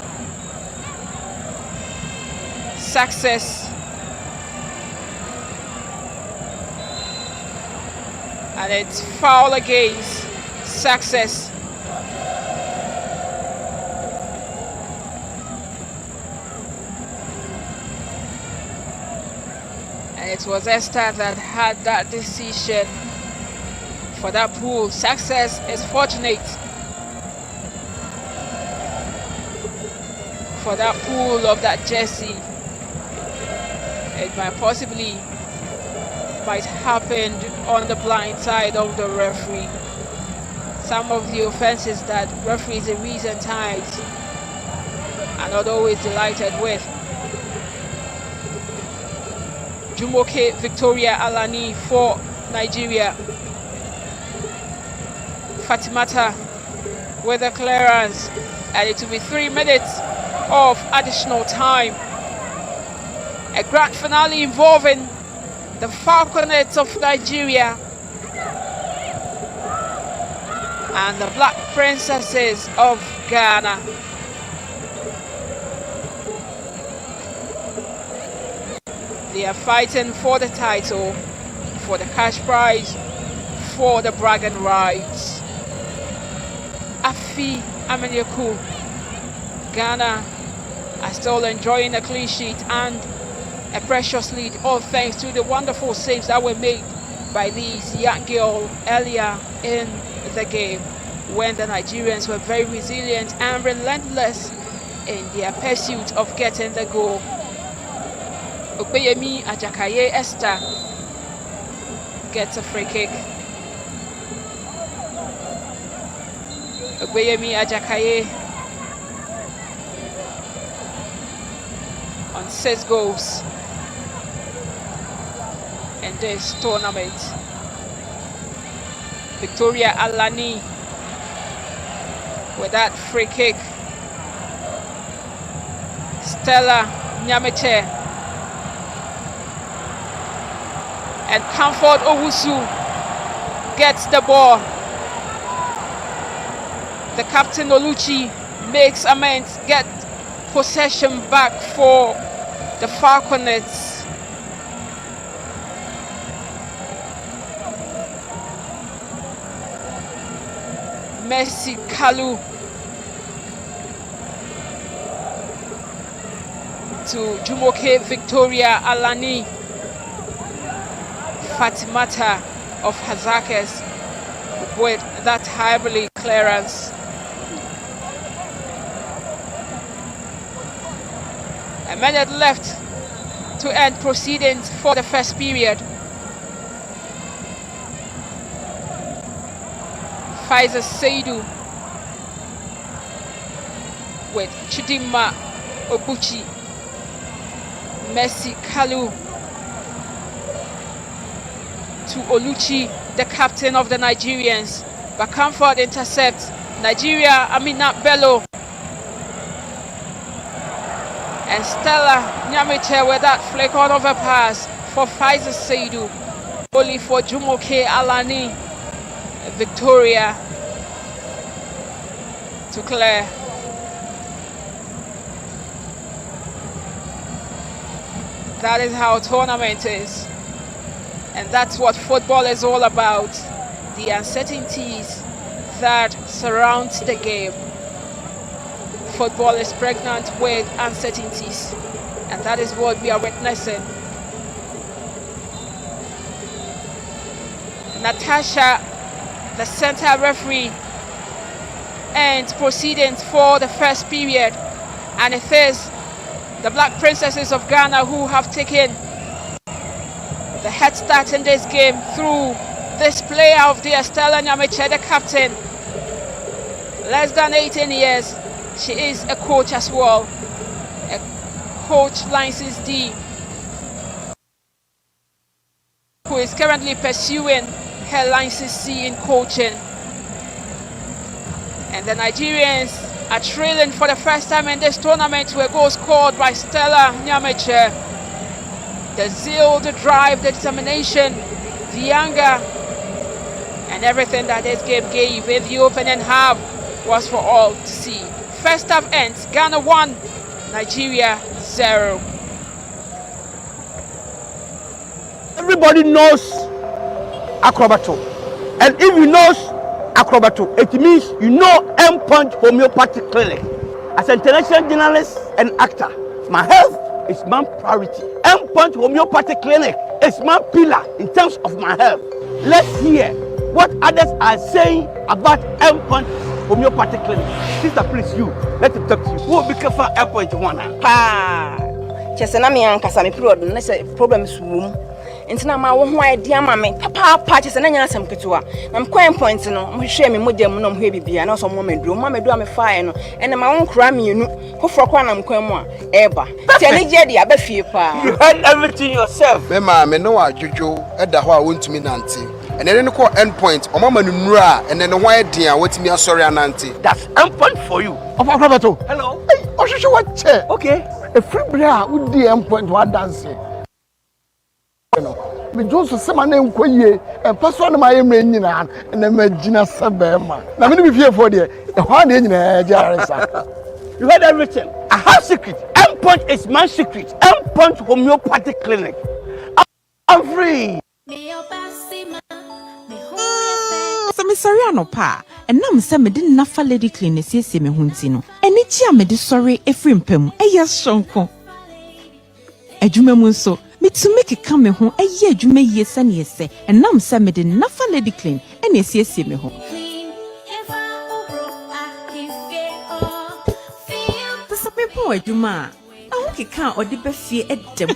[SPEAKER 2] Success. And it's foul against Success. And it was Esther that had that decision for that pool. Success is fortunate for that pool of that jersey. It might happen on the blind side of the referee. Some of the offenses that referees in recent times are not always delighted with. Jumoke Victoria Alani for Nigeria. Fatimata with a clearance, and it will be 3 minutes of additional time. A grand finale involving the Falconets of Nigeria and the Black Princesses of Ghana. They are fighting for the title, for the cash prize, for the bragging rights. Afi Amenyaku, Ghana are still enjoying a clean sheet and a precious lead, all thanks to the wonderful saves that were made by these young girls earlier in the game, when the Nigerians were very resilient and relentless in their pursuit of getting the goal. Okpeyemi Ajakaye Esther gets a free kick. Ogbeyemi Ajakaye on 6 goals in this tournament. Victoria Alani with that free kick. Stella Nyameche and Comfort Owusu gets the ball. The captain Oluchi makes amends, get possession back for the Falconets. Mercy Kalu to Jumoke Victoria Alani. Fatimata of Hazakes with that high clearance. A minute left to end proceedings for the first period. Faiza Seidu with Chidima Obuchi. Mercy Kalu to Oluchi, the captain of the Nigerians. But Comfort intercepts. Nigeria, Amina Bello. And Stella Nyamiche with that flick on of a pass for Faiza Seidu. Only for Jumoke Alani. Victoria to Claire. That is how a tournament is. And that's what football is all about. The uncertainties that surround the game. Football is pregnant with uncertainties. And that is what we are witnessing. Natasha, the center referee, ends proceedings for the first period. And it is the Black Princesses of Ghana who have taken the head start in this game through this player of the Stella Nyamiche, the captain. Less than 18 years. She is a coach as well. A coach license D who is currently pursuing her license C in coaching. And the Nigerians are trailing for the first time in this tournament with goals scored by Stella Nyamiche. The zeal, the drive, the determination, the anger, and everything that this game gave in the opening half was for all to see. First half ends, Ghana 1, Nigeria 0.
[SPEAKER 3] Everybody knows Acrobato. And if you know Acrobato, it means you know M-Punch Homeopathic Clinic. As an international journalist and actor, my health is my priority. M-Punch Homeopathic Clinic is my pillar in terms of my health. Let's hear what others are saying about M-Punch Homeopathic Clinic. Sister, please, you. Let him talk to you. Who will be careful M-Punch one?
[SPEAKER 4] Chesena mi ankasa me period na se problem is wom. Ntina ma wo ho idea ma me papa chesena nya asem ketewa. Na me coin point no mo hwe me modem no mo hwe bibia na so mo meduro me fae no ene ma won kra mienu hofro kwa na mkwan mu a eba ti ani je dia ba fie pa.
[SPEAKER 3] You heard everything yourself.
[SPEAKER 5] Me ma me no adwojo eda ho a wontumi nante. And then call endpoint or mama nura and then why dear what me sorry ananti.
[SPEAKER 3] That's M-Punch for you. Of Acrobato. Hello. Hey, Osho what chair? Okay. A free bra would the M-Punch one dancing. You know, me just say my name Koye and pass one of my name and then my Gina Sabema. Now me be here for the one in You heard everything. I have secret. M-Punch is my secret. M-Punch Homeopathic Clinic. I'm free.
[SPEAKER 6] Me sorry anopa enam se me din nafa lady clean siesie me hunti no eni chi a me de sorry efrim pam eya sonko adwuma mu nso me to make come me ho eya adwuma yie sane yese enam se me din nafa lady clean eni siesie me ho so me po adwuma ahunki kan odi be fie edem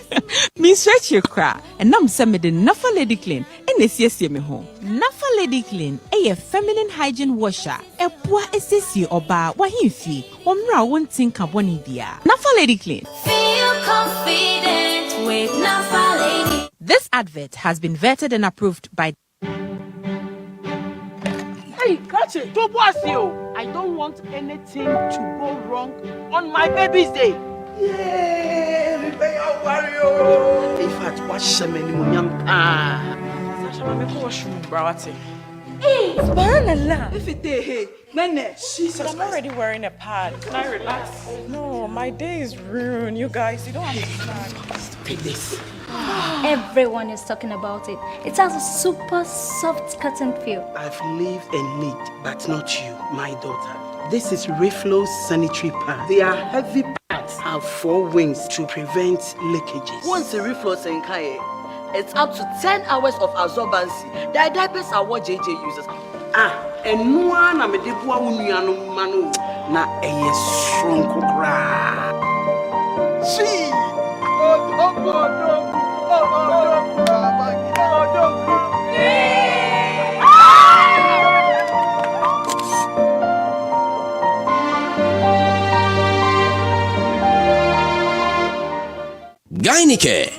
[SPEAKER 6] me stretch you kra enam se me din nafa lady clean na esiesie me ho. Nafa Lady Clean a feminine hygiene washer. Eboa esiesie oba wa himfi. Omra wontin carboni bia. Nafa Lady Clean.
[SPEAKER 7] Feel confident with Nafa Lady.
[SPEAKER 6] This advert has been vetted and approved by.
[SPEAKER 3] Hey, catch it. Don't pass you. I don't want anything to go wrong on my baby's day. Yeah, warrior. In fact, what shaman munyam ah. Sasha mame ko shuru brawati.
[SPEAKER 4] Hey, subhanallah. If it hey, nene.
[SPEAKER 8] I'm already wearing a pad. Can I relax? No, my day is ruined. You guys, you don't understand.
[SPEAKER 3] Take this.
[SPEAKER 9] Everyone is talking about it. It has a super soft cotton feel.
[SPEAKER 10] I've lived and lived, but not you, my daughter. This is Reflow sanitary pads. They are heavy pads, have 4 wings to prevent leakages.
[SPEAKER 11] Once the Reflow Senkai, it's up to 10 hours of absorbency. The diapers are what JJ uses.
[SPEAKER 10] And no one am a debua uniano manu na a strong cra.
[SPEAKER 3] See.
[SPEAKER 12] Gainike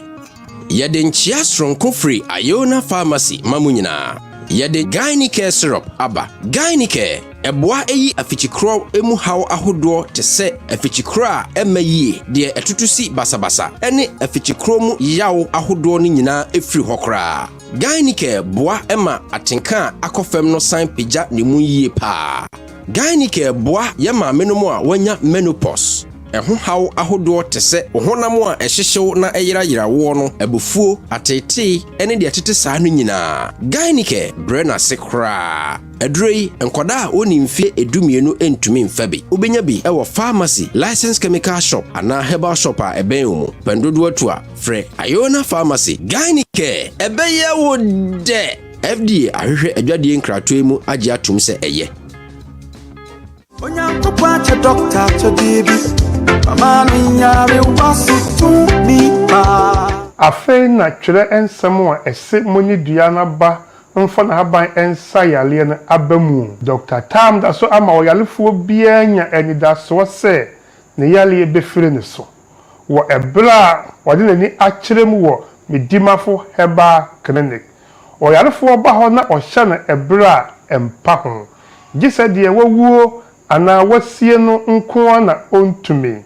[SPEAKER 12] yɛde nkyia soronko free Iona Pharmacy mamunyina yɛde Gainike syrup aba Gainike eboa eyi afichikro emu haw ahodoɔ te sɛ afichikro a emayi de etutusi basabasa ene afichikro mu yaw ahodoɔ no nyina efiri hokra Gainike boa ema atenka akɔfam no san pagya ne mu yie pa Gainike boa yema menomu a wanya menopause Eho haw ahodoɔ te sɛ ohonam a ɛhyehyew na ɛyerayera wo no abufuo atete ene de atete saa no nyinaa Gainike brena sekra adurei enkoda a oni mfie edumienu entumi mfabi obenya bi ɛwɔ pharmacy licensed chemical shop ana herbal shop a ɛbɛn mu pendodo atu a frɛ Iona Pharmacy Gainike ɛbɛyɛ wo de FDA ahwehwɛ adwadie nkratoe mu agye atum sɛ ɛyɛ
[SPEAKER 13] Onyanko pacha doctor to baby Mama minyare wasu to me pa
[SPEAKER 14] Afei na twere ensem a ese moni dua na ba mfa na haban ensa yale na abamu Dr. Tam da so ama oyalefo bia nya enida so se ne yale befire ne so wo ebra wode nani akyerem wo medimafo heba clinic oyalefo ba ho na ohye na ebra empa ho gise de wawuo ana wasie no nko na ontumi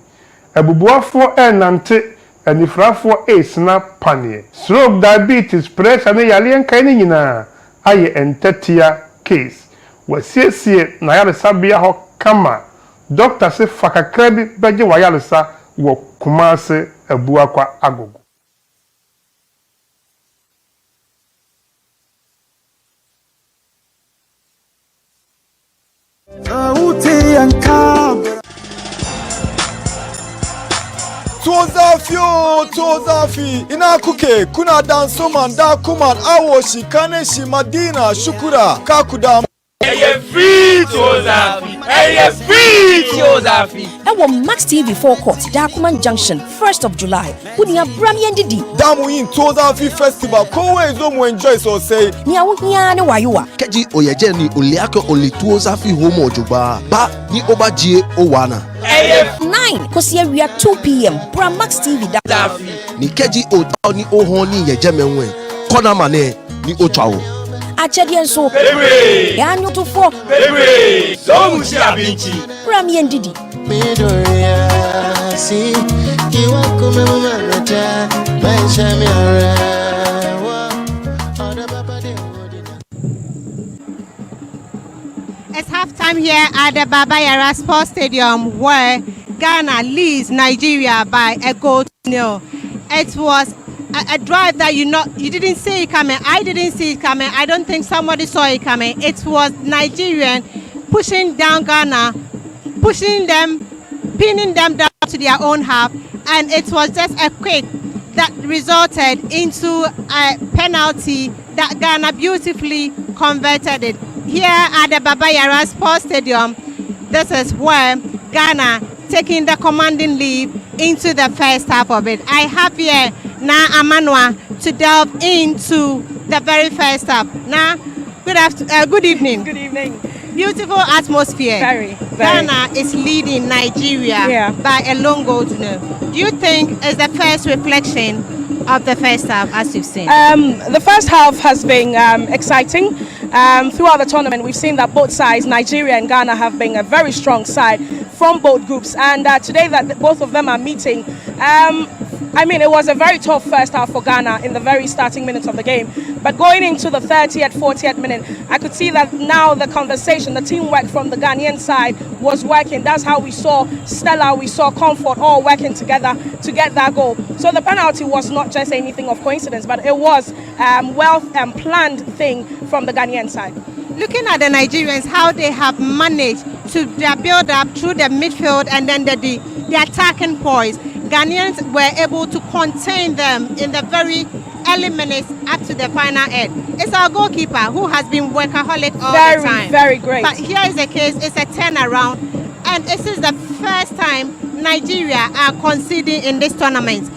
[SPEAKER 14] abubuafo enante anifrafo esna panie stroke diabetes pressure ne yale enkai ne nyina aye entatia case wasiesie na yale sabia ho kama doctor se fakakra bi beje wa yale sa wo Kumase abuakwa agogo
[SPEAKER 15] Tozafi ina kuke kuna dansoman da kuman awoshi kaneshi madina shukura kakuda
[SPEAKER 16] free Tozafi
[SPEAKER 17] Ewo Max TV 4 Court Dakuman Junction 1st of July Unia Brami Ndidi
[SPEAKER 15] Damu in Tozafi Festival Kowe zomu enjoy so say
[SPEAKER 17] Nia wuhia ne wayuwa
[SPEAKER 18] Keji oyeje ni oliako oli Tozafi homo ojuba ba ni obajie owana
[SPEAKER 17] 9 kosia wia 2 p.m. Bra Max TV
[SPEAKER 18] Dafi ni keji o ni ohon ni yeje menwe kona mane ni ochawo
[SPEAKER 17] Achedi nso ya nyotofo
[SPEAKER 16] so mushi abinchi
[SPEAKER 17] Brami Ndidi
[SPEAKER 13] si kiwa kumemata maisha miara
[SPEAKER 1] It's halftime here at the Baba Yara Sports Stadium where Ghana leads Nigeria by a goal to 0. It was a drive that you didn't see it coming. I didn't see it coming. I don't think somebody saw it coming. It was Nigerian pushing down Ghana, pushing them, pinning them down to their own half, and it was just a quick that resulted into a penalty that Ghana beautifully converted it. Here at the Baba Yara Sports Stadium, this is where Ghana taking the commanding lead into the first half of it. I have here Na Amanwa to delve into the very first half. Now, good evening.
[SPEAKER 19] Good evening.
[SPEAKER 1] Beautiful atmosphere.
[SPEAKER 19] Very.
[SPEAKER 1] Ghana is leading Nigeria by a long goal to nil. Do you think it's the first reflection of the first half, as you've seen?
[SPEAKER 19] The first half has been exciting. Throughout the tournament, we've seen that both sides, Nigeria and Ghana, have been a very strong side from both groups. And today that both of them are meeting, I mean, it was a very tough first half for Ghana in the very starting minutes of the game. But going into the 30th, 40th minute, I could see that now the conversation, the teamwork from the Ghanaian side was working. That's how we saw Stella, we saw Comfort all working together to get that goal. So the penalty was not just anything of coincidence, but it was well planned thing from the Ghanaian side.
[SPEAKER 1] Looking at the Nigerians, how they have managed to build up through the midfield and then the attacking poise, Ghanaians were able to contain them in the very early minutes up to the final end. It's our goalkeeper who has been workaholic all the time.
[SPEAKER 19] Very great.
[SPEAKER 1] But here is the case, it's a turnaround, and this is the first time Nigeria are conceding in this tournament.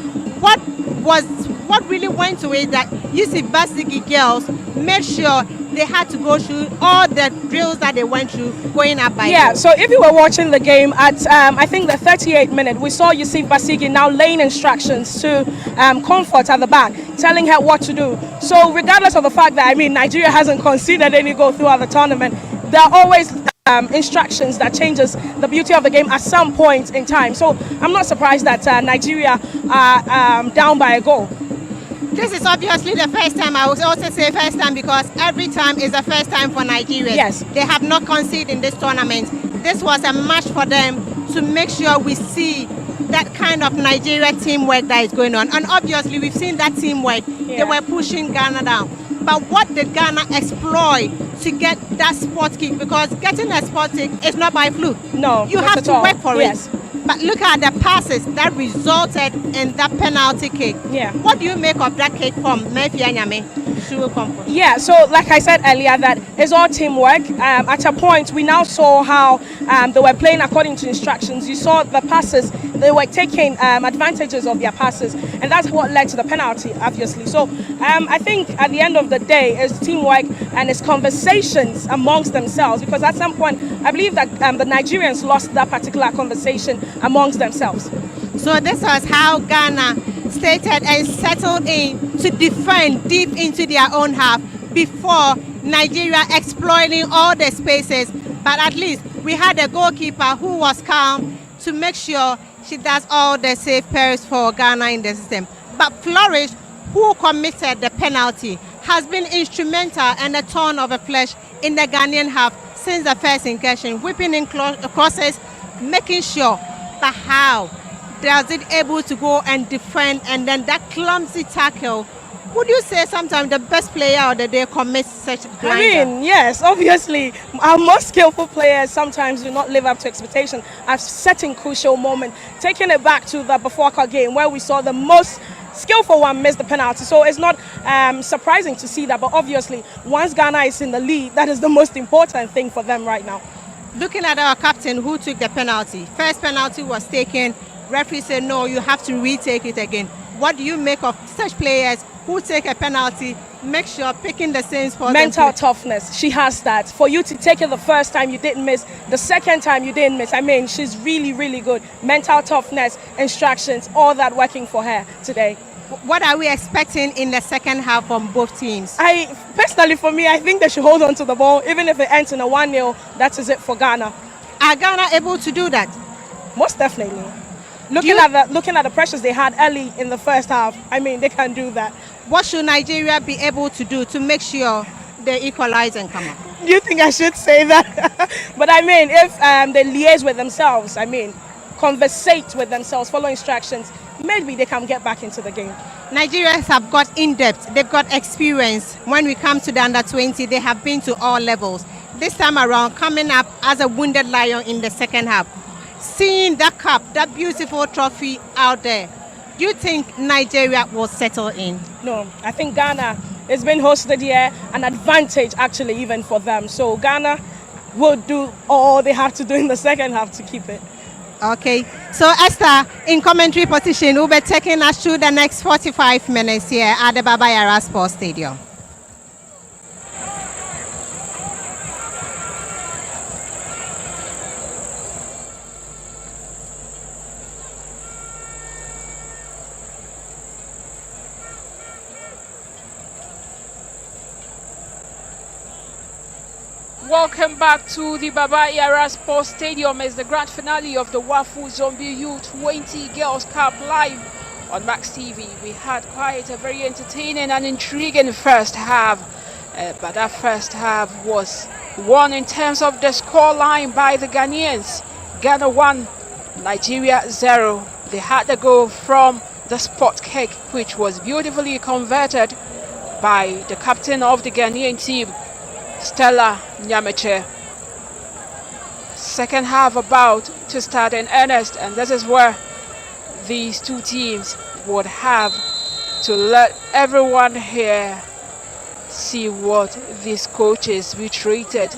[SPEAKER 1] What really went to it that Yusuf Basigi girls made sure they had to go through all the drills that they went through going up by goal.
[SPEAKER 19] So if you were watching the game at I think the 38th minute, we saw Yusuf Basigi now laying instructions to Comfort at the back, telling her what to do. So regardless of the fact that, I mean, Nigeria hasn't conceded any goal throughout the tournament, there are always instructions that changes the beauty of the game at some point in time. So I'm not surprised that Nigeria are down by a goal.
[SPEAKER 1] This is obviously the first time. I would also say first time because every time is the first time for Nigeria.
[SPEAKER 19] Yes.
[SPEAKER 1] They have not conceded in this tournament. This was a match for them to make sure we see that kind of Nigeria teamwork that is going on. And obviously we've seen that teamwork. They were pushing Ghana down. But what did Ghana exploit to get that spot kick? Because getting a spot kick is not by fluke.
[SPEAKER 19] No,
[SPEAKER 1] you have to work for it. But look at the passes that resulted in that penalty kick.
[SPEAKER 19] Yeah.
[SPEAKER 1] What do you make of that kick from Murphy Anyame?
[SPEAKER 19] Yeah, so like I said earlier, that is all teamwork. At a point, we now saw how they were playing according to instructions. You saw the passes, they were taking advantages of their passes, and that's what led to the penalty, obviously. So I think at the end of the day, it's teamwork and it's conversations amongst themselves, because at some point, I believe that the Nigerians lost that particular conversation amongst themselves.
[SPEAKER 1] So this was how Ghana stated and settled in to defend deep into their own half before Nigeria exploiting all the spaces. But at least we had a goalkeeper who was calm to make sure she does all the safe pairs for Ghana in the system. But Flourish, who committed the penalty, has been instrumental and a thorn of a flesh in the Ghanaian half since the first incursion, whipping in crosses, making sure. But how does it able to go and defend, and then that clumsy tackle? Would you say sometimes the best player of the day commits such blinder?
[SPEAKER 19] I mean, yes, obviously, our most skillful players sometimes do not live up to expectation at certain crucial moment. Taking it back to the Bafoaka game where we saw the most skillful one miss the penalty. So it's not surprising to see that, but obviously, once Ghana is in the lead, that is the most important thing for them right now.
[SPEAKER 1] Looking at our captain who took the penalty, first penalty was taken, referee said no, you have to retake it again. What do you make of such players who take a penalty, make sure picking the same spot?
[SPEAKER 19] Mental toughness, she has that. For you to take it the first time you didn't miss, the second time you didn't miss, I mean, she's really, really good. Mental toughness, instructions, all that working for her today.
[SPEAKER 1] What are we expecting in the second half from both teams?
[SPEAKER 19] Personally, for me, I think they should hold on to the ball. Even if it ends in a 1-0, that is it for Ghana.
[SPEAKER 1] Are Ghana able to do that?
[SPEAKER 19] Most definitely. Looking at the pressures they had early in the first half, I mean, they can do that.
[SPEAKER 1] What should Nigeria be able to do to make sure they equalize and come up?
[SPEAKER 19] Do you think I should say that? But I mean, if they liaise with themselves, I mean, conversate with themselves, follow instructions, maybe they can get back into the game.
[SPEAKER 1] Nigerians have got in-depth, they've got experience. When we come to the under-20, they have been to all levels. This time around, coming up as a wounded lion in the second half. Seeing that cup, that beautiful trophy out there, do you think Nigeria will settle in?
[SPEAKER 19] No, I think Ghana is being hosted here, an advantage actually even for them. So Ghana will do all they have to do in the second half to keep it.
[SPEAKER 1] Okay, so Esther, in commentary position, will be taking us through the next 45 minutes here at the Baba Yara Sports Stadium.
[SPEAKER 2] Welcome back to the Baba Yara Sports Stadium as the grand finale of the Wafu Zombie U20 Girls Cup live on Max TV. We had quite a very entertaining and intriguing first half, but that first half was won in terms of the score line by the Ghanaians. Ghana 1, Nigeria 0. They had the goal from the spot kick, which was beautifully converted by the captain of the Ghanaian team, Stella Nyameche. Second half about to start in earnest, and this is where these two teams would have to let everyone here see what these coaches retreated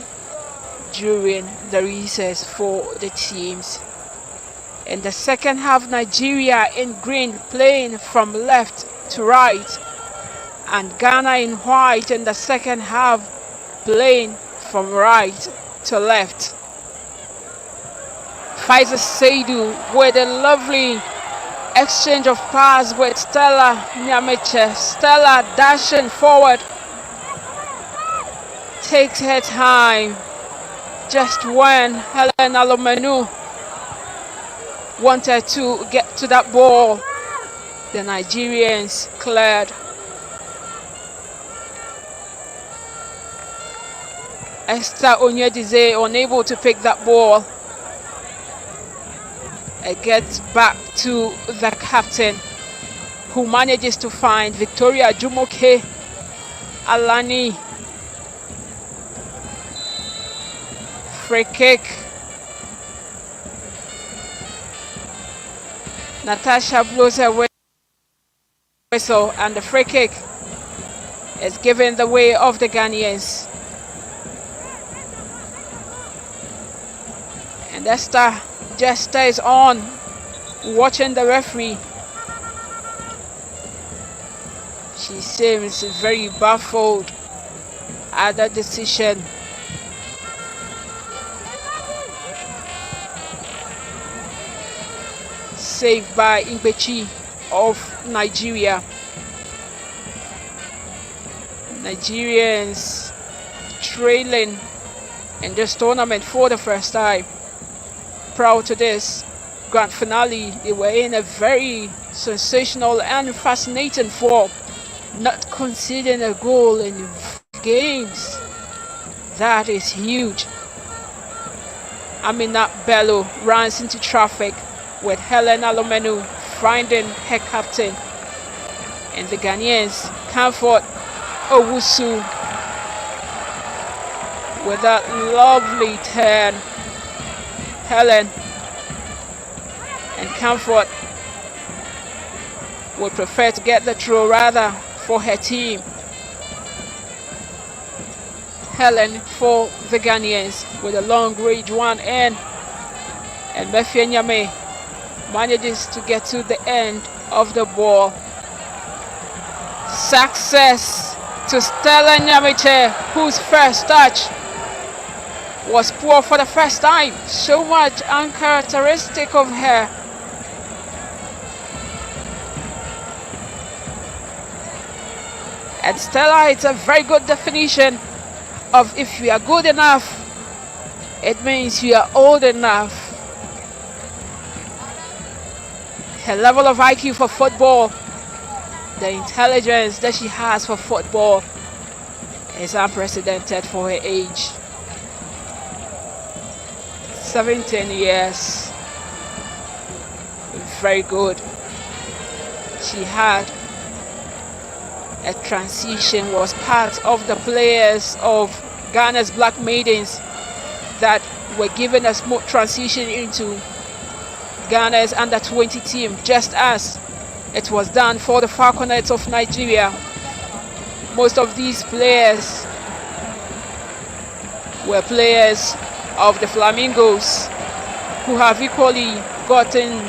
[SPEAKER 2] during the recess for the teams. In the second half, Nigeria in green playing from left to right, and Ghana in white in the second half playing from right to left. Faiza Seidu with a lovely exchange of pass with Stella Nyameche. Stella dashing forward, takes her time just when Helen Alomenu wanted to get to that ball. The Nigerians cleared. Esther Onyedize unable to pick that ball. It gets back to the captain, who manages to find Victoria Jumoke Alani. Free kick. Natasha blows her whistle, and the free kick is given the way of the Ghanaians. And Esther just stays on, watching the referee. She seems very baffled at the decision. Saved by Ingbechi of Nigeria. Nigerians trailing in this tournament for the first time. Proud to this grand finale, they were in a very sensational and fascinating form, not conceding a goal in games. That is huge. Amina Bello runs into traffic with Helen Alomenu finding her captain, and the Ghanaians, Comfort Owusu with that lovely turn. Helen and Comfort would prefer to get the throw rather for her team. Helen for the Ghanaians with a long range one in, and Mefia Nyame manages to get to the end of the ball. Success to Stella Nyameche, whose first touch was poor for the first time. So much uncharacteristic of her. And Stella, it's a very good definition of if you are good enough, it means you are old enough. Her level of IQ for football, the intelligence that she has for football is unprecedented for her age. 17 years. Very good. She had a transition, was part of the players of Ghana's Black Maidens that were given a smooth transition into Ghana's under-20 team, just as it was done for the Falconets of Nigeria. Most of these players were players of the Flamingos, who have equally gotten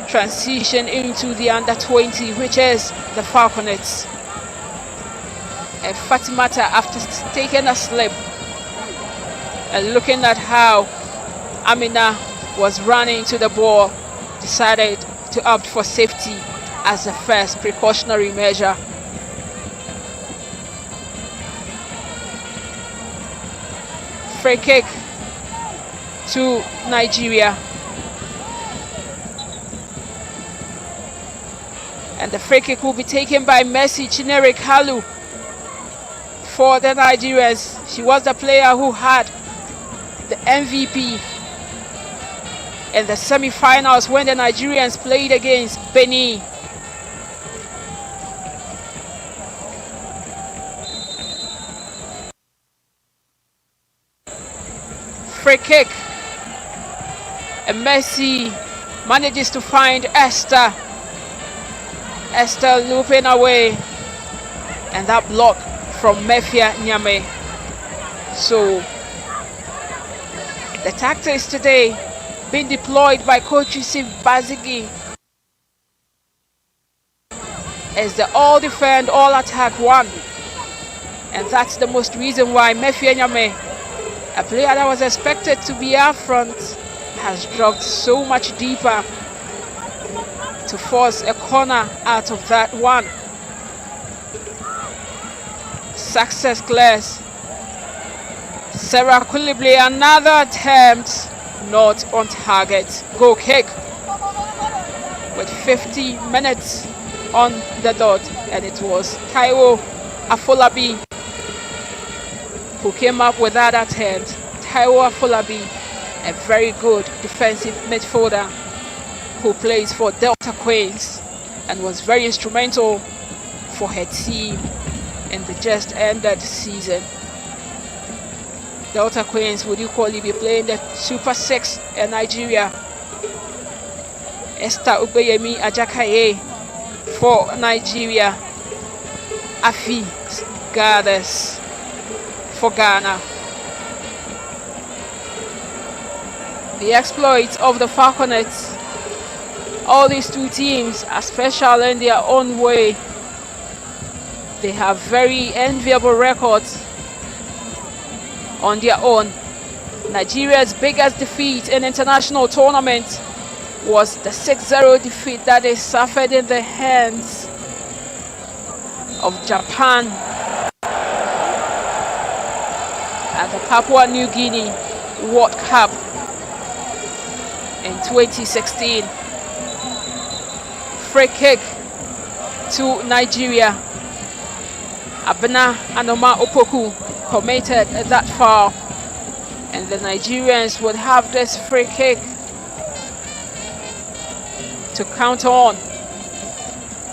[SPEAKER 2] transition into the under-20, which is the Falconets. And Fatimata, after taking a slip and looking at how Amina was running to the ball, decided to opt for safety as the first precautionary measure. Free kick to Nigeria. And the free kick will be taken by Mercy Chinere Kalu for the Nigerians. She was the player who had the MVP in the semi-finals when the Nigerians played against Benin. Free kick, and Messi manages to find Esther looping away, and that block from Mefia Nyame. So the tactics today being deployed by Coach Yusuf Bazigi is the all defend, all attack one, and that's the most reason why Mefia Nyame, a player that was expected to be up front, has dropped so much deeper to force a corner out of that one. Success glass. Sarah Kulibli, another attempt, not on target. Goal kick with 50 minutes on the dot, and it was Taiwo Afolabi who came up with that attempt. Taiwo Afolabi, a very good defensive midfielder who plays for Delta Queens and was very instrumental for her team in the just ended season. Delta Queens would equally be playing the Super 6 in Nigeria. Esther Ubeyemi Ajakaye for Nigeria. Afi Goddess for Ghana. The exploits of the Falconets. All these two teams are special in their own way. They have very enviable records on their own. Nigeria's biggest defeat in international tournament was the 6-0 defeat that they suffered in the hands of Japan at the Papua New Guinea World Cup in 2016. Free kick to Nigeria. Abena Anoma Opoku committed that foul, and the Nigerians would have this free kick to count on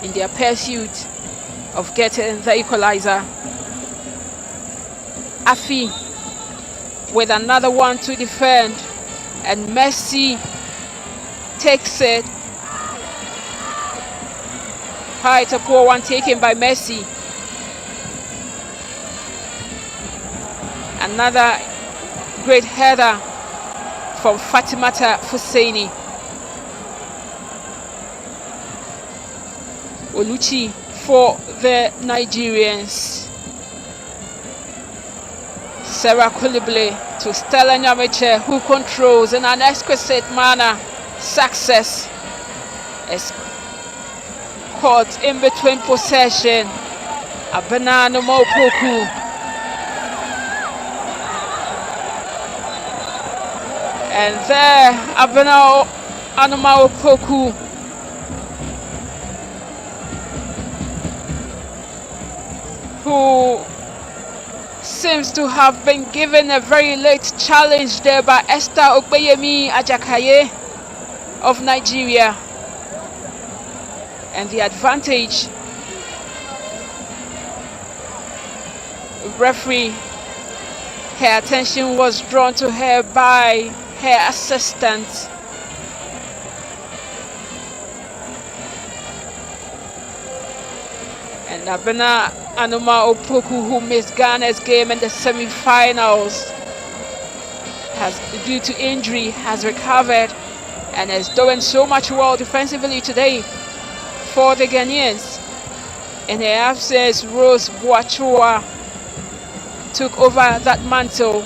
[SPEAKER 2] in their pursuit of getting the equalizer. Afi with another one to defend, and Messi takes it. It's a poor one taken by Messi. Another great header from Fatimata Husseini. Oluchi for the Nigerians. Sarah Kulibli to Stella Nyamiche, who controls in an exquisite manner. Success is caught in between possession. Abena Anoma Opoku. And there, Abena Anoma Opoku who seems to have been given a very late challenge there by Esther Ubeyemi Ajakaye of Nigeria. And the advantage, referee, her attention was drawn to her by her assistant. And Abena Anoma Opoku, who missed Ghana's game in the semi-finals, has, due to injury, has recovered and is doing so much well defensively today for the Ghanaians. In her absence, Rose Boachua took over that mantle.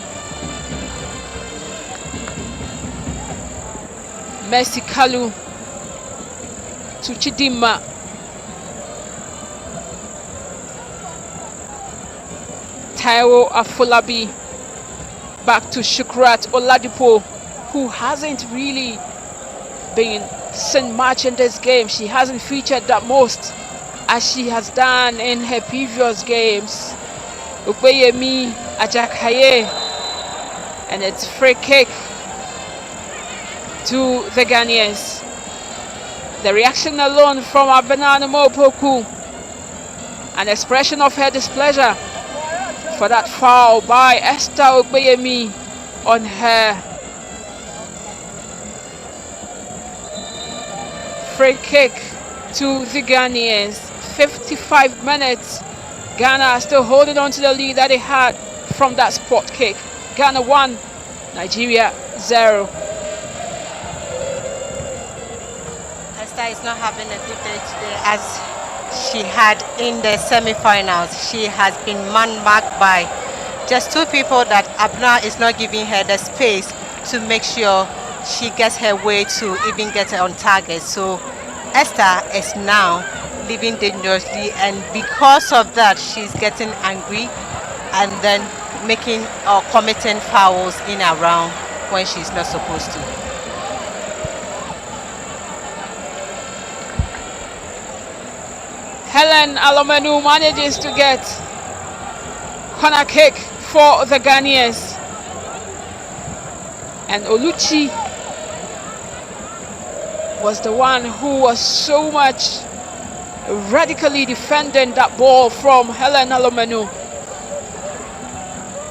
[SPEAKER 2] Mercy Kalu to Chidima. Taiwo Afolabi back to Shukrat Oladipo, who hasn't really been seen much in this game. She hasn't featured that most as she has done in her previous games. Upeyemi Ajakaye, and it's free kick to the Ghanaians. The reaction alone from Abenano Opoku, an expression of her displeasure for that foul by Esther Upeyemi on her. Free kick to the Ghanaians. 55 minutes. Ghana still holding on to the lead that they had from that spot kick. Ghana 1, Nigeria 0.
[SPEAKER 1] Esther is not having a good day today as she had in the semi-finals. She has been man-marked by just two people that Abna is not giving her the space to make sure she gets her way to even get her on target. So Esther is now living dangerously, and because of that she's getting angry and then making or committing fouls in a round when she's not supposed to.
[SPEAKER 2] Helen Alomenu manages to get corner kick for the Ghanaians, and Oluchi was the one who was so much radically defending that ball from Helen Alomenu.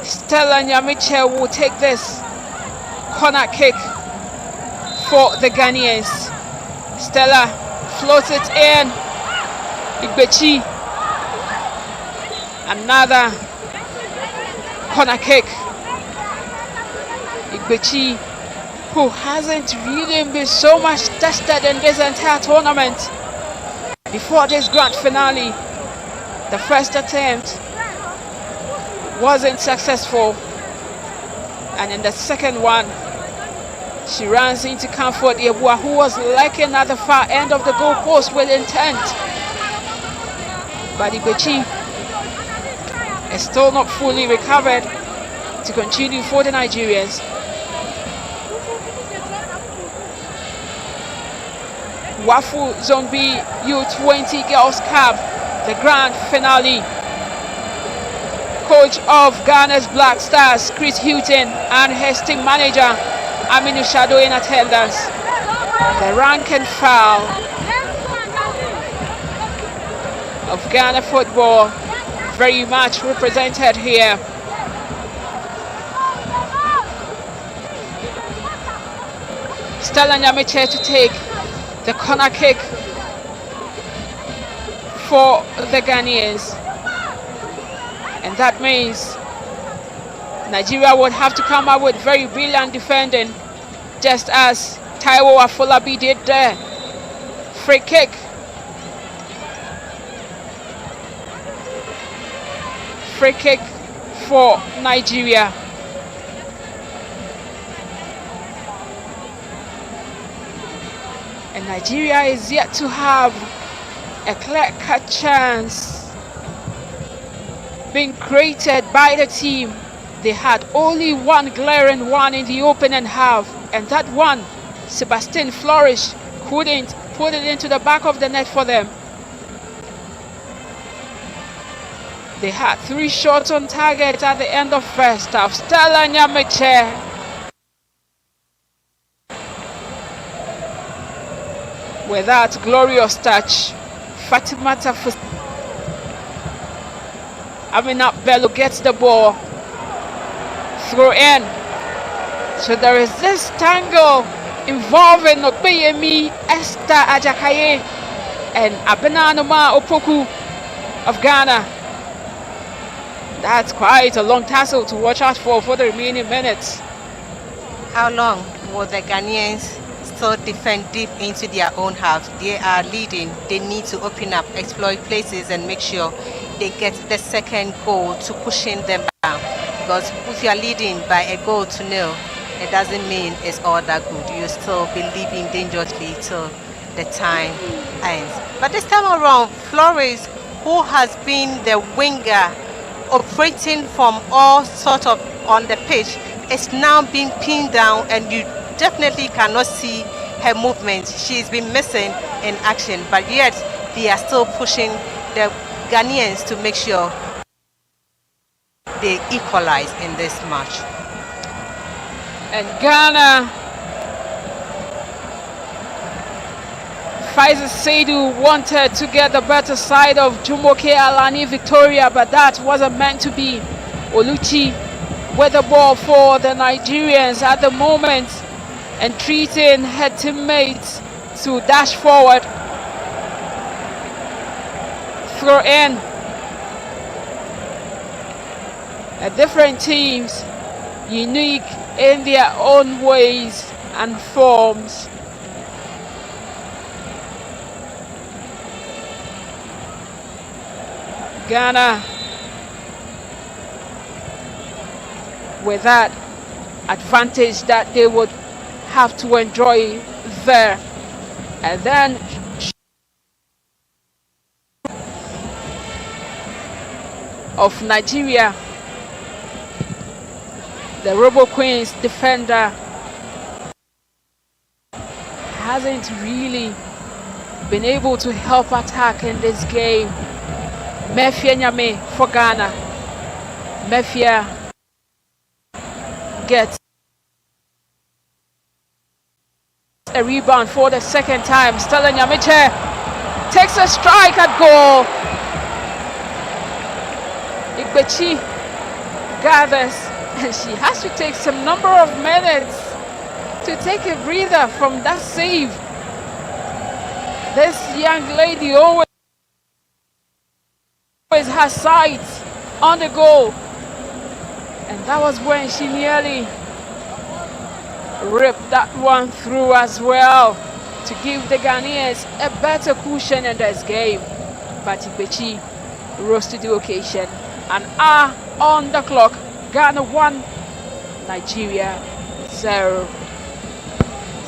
[SPEAKER 2] Stella Nyamiche will take this corner kick for the Ghanaians. Stella floats it in. Igbechi, another corner kick. Igbechi, who hasn't really been so much tested in this entire tournament. Before this grand finale, the first attempt wasn't successful, and in the second one she runs into Comfort Yebua, who was lurking at the far end of the goalpost with intent. But Igbechi is still not fully recovered to continue for the Nigerians. Wafu Zone B U20 Girls Cup, the grand finale. Coach of Ghana's Black Stars, Chris Houghton, and his team manager, Aminu Shado, in attendance. The rank and file of Ghana football very much represented here. Stella Nyamiche to take the corner kick for the Ghanaians, and that means Nigeria would have to come up with very brilliant defending, just as Taiwo Afolabi did there. Free kick. Free kick for Nigeria. And Nigeria is yet to have a clear-cut chance being created by the team. They had only one glaring one in the opening half, and that one, Sebastian Flourish, couldn't put it into the back of the net for them. They had 3 shots on target at the end of first half. Stella Nyamiche with that glorious touch. Fatimata Aminat Bello gets the ball. Throw in. So there is this tangle involving Opeyemi, Esther Ajakaye, and Abenanoma Opoku of Ghana. That's quite a long tussle to watch out for the remaining minutes.
[SPEAKER 1] How long will the Ghanaians still defend deep into their own half? They are leading. They need to open up, exploit places, and make sure they get the second goal to pushing them down. Because if you are leading by a goal to nil, it doesn't mean it's all that good. You still be leaving dangerously till the time ends. But this time around, Flores, who has been the winger operating from all sort of on the pitch is now being pinned down, and you definitely cannot see her movement. She's been missing in action, but yet they are still pushing the Ghanaians to make sure they equalize in this match.
[SPEAKER 2] And Ghana, Faiza Saidu wanted to get the better side of Jumoke Alani Victoria, but that wasn't meant to be. Oluchi with the ball for the Nigerians at the moment, entreating her teammates to dash forward. Throw in. Different teams, unique in their own ways and forms. Ghana with that advantage that they would have to enjoy there, and then of Nigeria, the Robo Queens defender hasn't really been able to help attack in this game. Mefia Nyame for Ghana. Mefia gets a rebound for the second time. Stella Nyamiche takes a strike at goal. Igbechi gathers, and she has to take some number of minutes to take a breather from that save. This young lady always has sights on the goal, and that was when she nearly ripped that one through as well to give the Ghanaians a better cushion in this game. But Igbechi rose to the occasion. An hour on the clock. Ghana 1, Nigeria 0.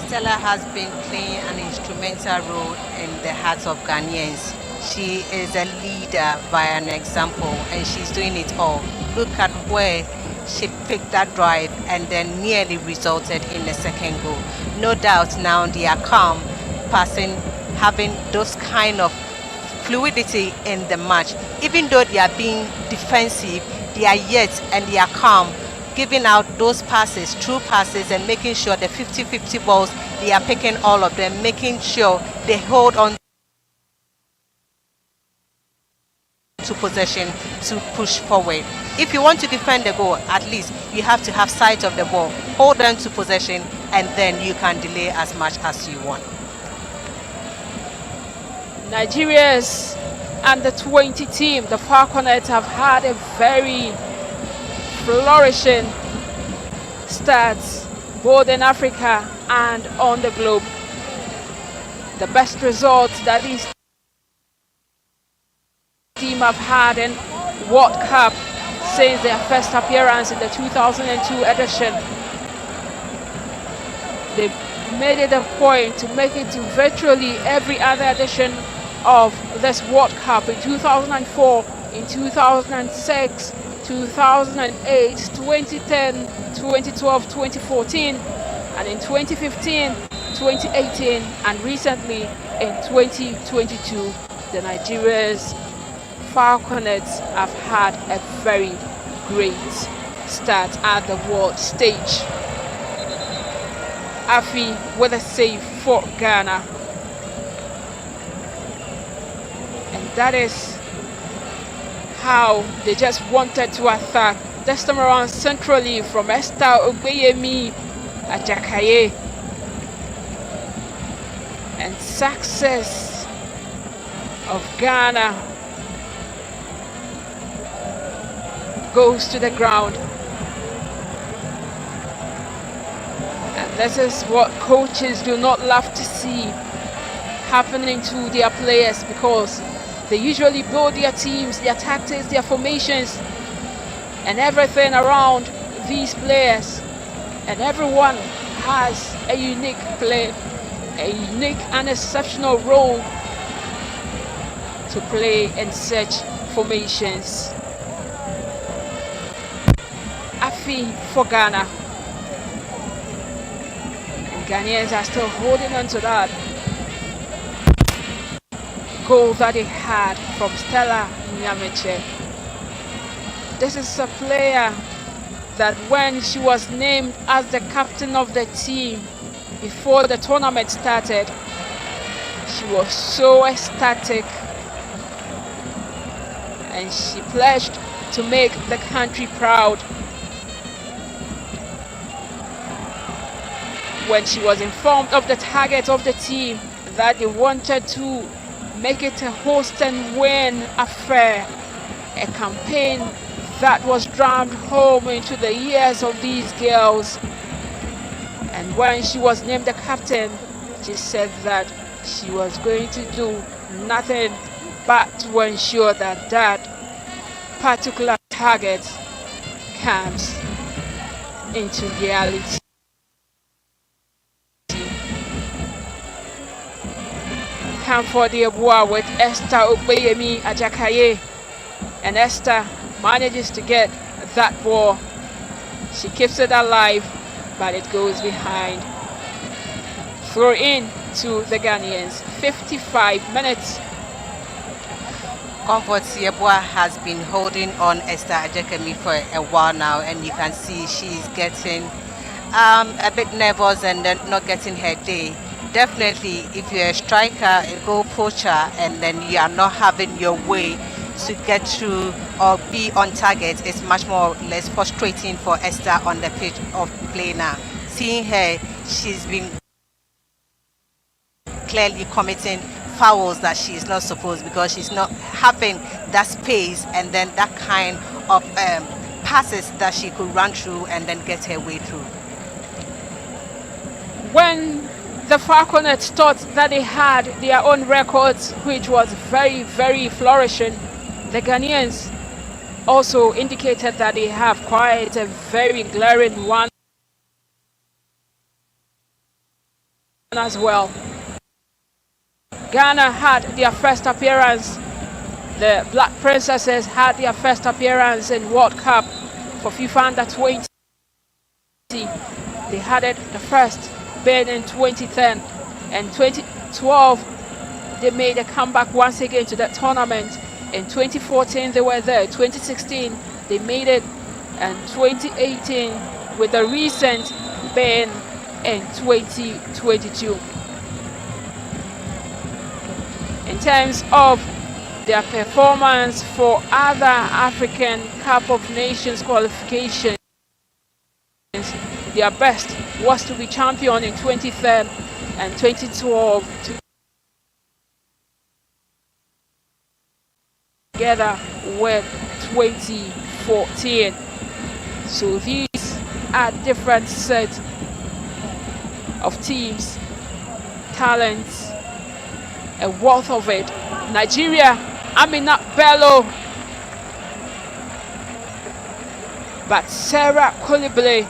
[SPEAKER 1] Stella has been playing an instrumental role in the hearts of Ghanaians. She is a leader by an example, and she's doing it all. Look at where she picked that drive and then nearly resulted in the second goal. No doubt now they are calm, passing, having those kind of fluidity in the match. Even though they are being defensive, they are yet and they are calm, giving out those passes, true passes, and making sure the 50-50 balls, they are picking all of them, making sure they hold on to possession to push forward. If you want to defend the goal, at least you have to have sight of the ball, hold on to possession, and then you can delay as much as you want.
[SPEAKER 2] Nigeria's under 20 team, the Falconets, have had a very flourishing start both in Africa and on the globe. The best results that these team have had in World Cup since their first appearance in the 2002 edition. They've made it a point to make it to virtually every other edition of this World Cup in 2004, in 2006, 2008, 2010, 2012, 2014, and in 2015, 2018, and recently in 2022. The Nigeria's Falconets have had a very great start at the world stage. Afi with a save for Ghana. And that is how they just wanted to attack. This time around centrally from Esther Ogbeyemi Ajakaye. And success of Ghana goes to the ground. And this is what coaches do not love to see happening to their players, because they usually build their teams, their tactics, their formations, and everything around these players. And everyone has a unique play, a unique and exceptional role to play in such formations. trophy for Ghana. And Ghanaians are still holding on to that goal that they had from Stella Nyameche. This is a player that when she was named as the captain of the team before the tournament started, she was so ecstatic and she pledged to make the country proud. When she was informed of the target of the team, that they wanted to make it a host and win affair, a campaign that was drummed home into the ears of these girls. And when she was named the captain, she said that she was going to do nothing but to ensure that that particular target comes into reality. Camford Yeboah with Esther Ogbeyemi Ajakaye, and Esther manages to get that ball. She keeps it alive, but it goes behind. Throw in to the Ghanaians. 55 minutes.
[SPEAKER 1] Comfort Yeboah has been holding on Esther Ajakaye for a while now, and you can see she's getting a bit nervous and then not getting her day. Definitely, if you're a striker, a goal poacher, and then you are not having your way to get through or be on target, it's much more less frustrating for Esther on the pitch of play now. Seeing her, she's been clearly committing fouls that she's not supposed, because she's not having that space and then that kind of passes that she could run through and then get her way through.
[SPEAKER 2] When the Falconets thought that they had their own records, which was very, very flourishing, the Ghanaians also indicated that they have quite a very glaring one as well. Ghana had their first appearance. The Black Princesses had their first appearance in World Cup for FIFA Under-20. They had it the first bid in 2010, and 2012 they made a comeback once again to that tournament. In 2014 they were there, 2016 they made it, and 2018 with the recent bid in 2022. In terms of their performance for other African Cup of Nations qualifications, their best was to be champion in 2010 and 2012 together with 2014. So these are different sets of teams, talents, a wealth of it. Nigeria, Amina Bello, but Sarah Koulibaly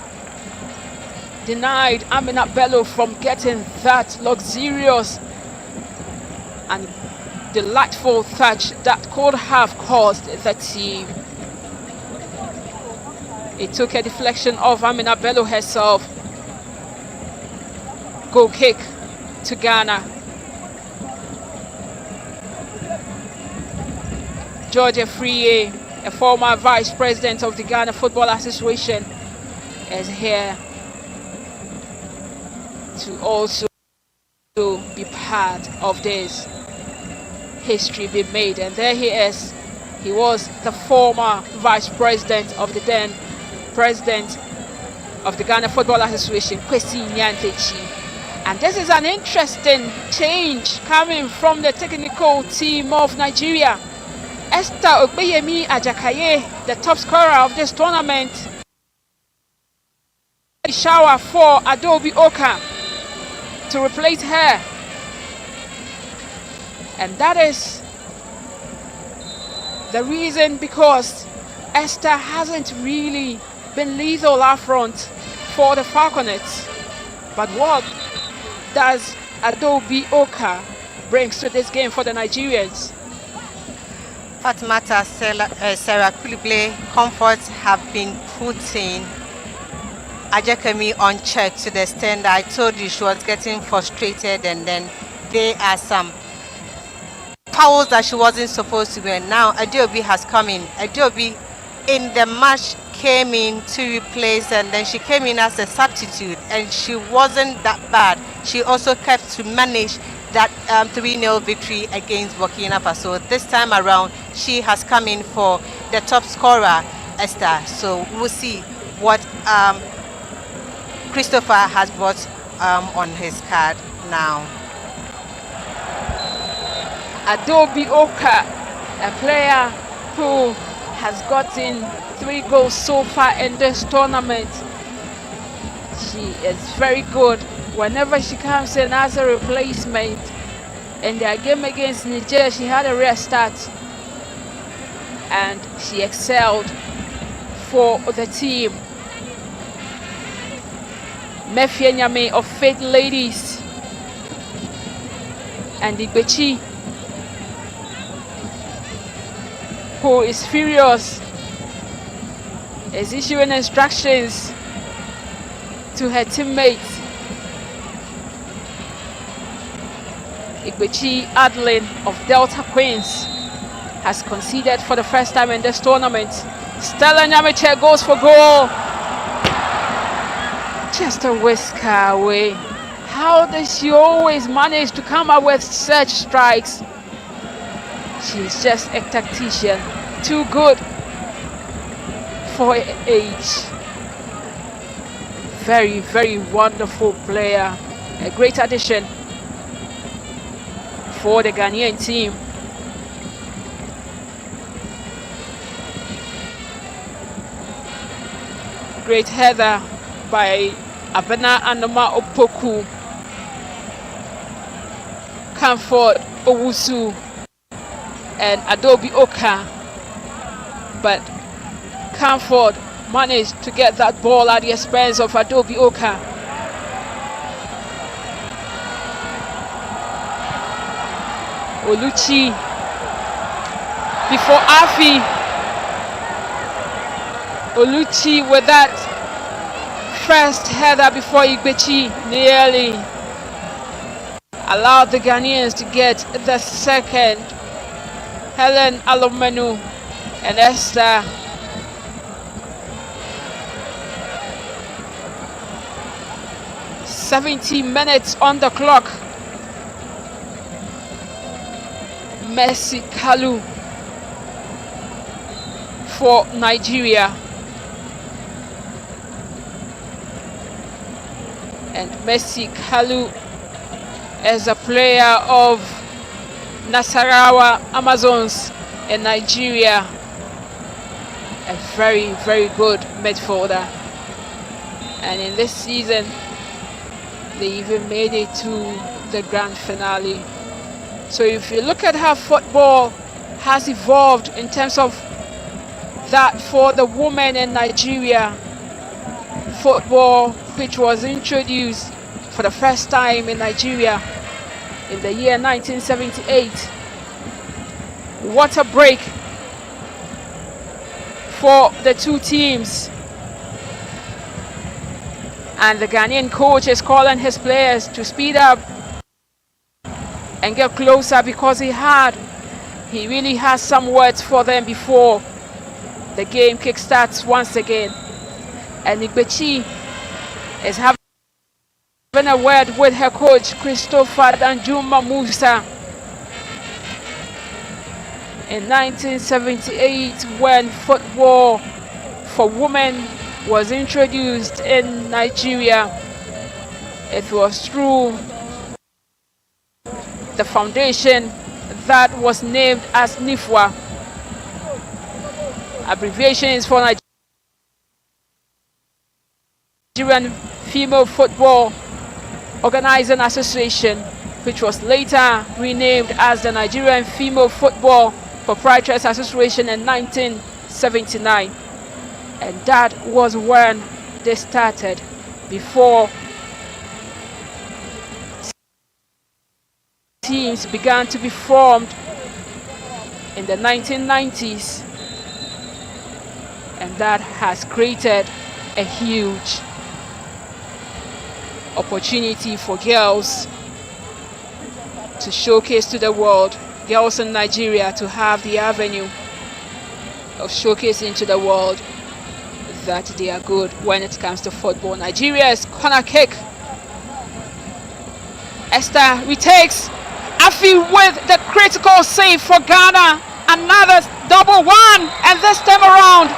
[SPEAKER 2] denied Amina Bello from getting that luxurious and delightful touch that could have caused the team. It took a deflection of Amina Bello herself. Goal kick to Ghana. George Afriyie, a former vice president of the Ghana Football Association, is here to also be part of this history being made. And there he is. He was the former vice president of the then president of the Ghana Football Association, Kwesi Nyantakyi. And this is an interesting change coming from the technical team of Nigeria. Esther Ogbeyemi Ajakaye, the top scorer of this tournament, shower for Adobe Oka to replace her. And that is the reason, because Esther hasn't really been lethal up front for the Falconets. But what does Adobe Oka brings to this game for the Nigerians?
[SPEAKER 1] Fatimata, Sarah Koulibaly, Comfort have been putting Ajakemi unchecked to the extent that I told you she was getting frustrated, and then there are some fouls that she wasn't supposed to be. And now Adeobi has come in. Adeobi in the match came in to replace, and then she came in as a substitute, and she wasn't that bad. She also kept to manage that 3-0 victory against Burkina Faso. This time around, she has come in for the top scorer, Esther. So we'll see what Christopher has brought on his card now.
[SPEAKER 2] Adobe Oka, a player who has gotten 3 goals so far in this tournament. She is very good whenever she comes in as a replacement. In their game against Niger, she had a rare start and she excelled for the team. Mefie Nyame of Faith Ladies and Igbechi, who is furious, is issuing instructions to her teammates. Igbechi Adeline of Delta Queens has conceded for the first time in this tournament. Stella Nyamiche goes for goal. Just a whisker away. How does she always manage to come up with such strikes? She's just a tactician, too good for her age. Very, very wonderful player. A great addition for the Ghanaian team. Great header by Abena Anoma Opoku. Comfort Owusu and Adobe Oka, but Comfort managed to get that ball at the expense of Adobe Oka. Oluchi before Afi. Oluchi with that first header before Igbechi nearly allowed the Ghanaians to get the second. Helen Alomenu and Esther "70 minutes on the clock. Mercy Kalu for Nigeria. And Mercy Kalu is a player of Nasarawa Amazons in Nigeria. A very, very good midfielder. And in this season, they even made it to the grand finale. So if you look at how football has evolved in terms of that for the women in Nigeria, football which was introduced for the first time in Nigeria in the year 1978. What a break for the two teams. And the Ghanaian coach is calling his players to speed up and get closer, because he really has some words for them before the game kickstarts once again. And Igbechi is having a word with her coach, Christopher Danjuma Musa. In 1978, when football for women was introduced in Nigeria, it was through the foundation that was named as NIFWA. Abbreviation is for Nigerian Female Football Organizing Association, which was later renamed as the Nigerian Female Football Proprietors Association in 1979. And that was when they started, before teams began to be formed in the 1990s. And that has created a huge opportunity for girls to showcase to the world, girls in Nigeria to have the avenue of showcasing to the world that they are good when it comes to football. Nigeria's corner kick. Esther retakes. Afi with the critical save for Ghana. Another double one, and this time around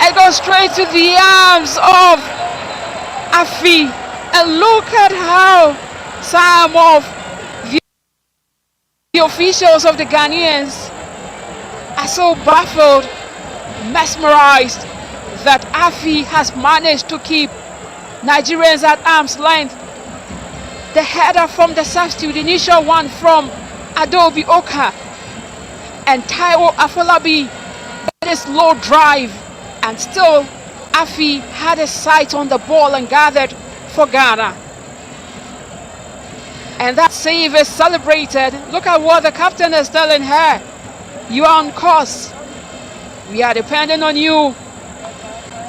[SPEAKER 2] it goes straight to the arms of Afi. And look at how some of the officials of the Ghanaians are so baffled, mesmerized that Afi has managed to keep Nigerians at arm's length. The header from the substitute, the initial one from Adobe Oka, and Taiwo Afolabi, that is low drive, and still Afi had his sight on the ball and gathered for Ghana. And that save is celebrated. Look at what the captain is telling her. You are on course. We are depending on you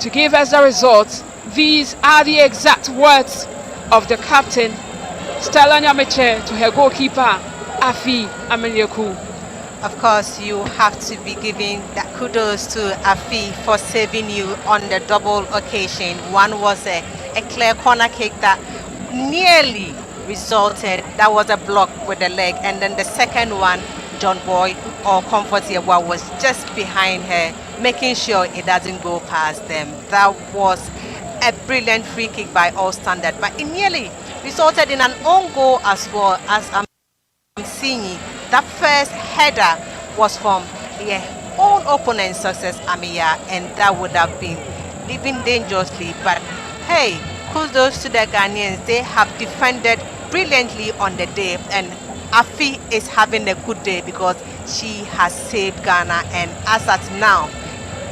[SPEAKER 2] to give us the results. These are the exact words of the captain, Stella Nyamiche, to her goalkeeper, Afi Amenyeku.
[SPEAKER 1] Of course, you have to be giving that kudos to Afi for saving you on the double occasion. One was a clear corner kick that nearly resulted, that was a block with the leg, and then the second one, John Boy or Comfort Yeboah was just behind her, making sure it doesn't go past them. That was a brilliant free kick by all standard, but it nearly resulted in an own goal as well. As I'm seeing, that first header was from their own opponent, Success Amia, and that would have been living dangerously. But hey, kudos to the Ghanaians. They have defended brilliantly on the day, and Afi is having a good day because she has saved Ghana, and as at now,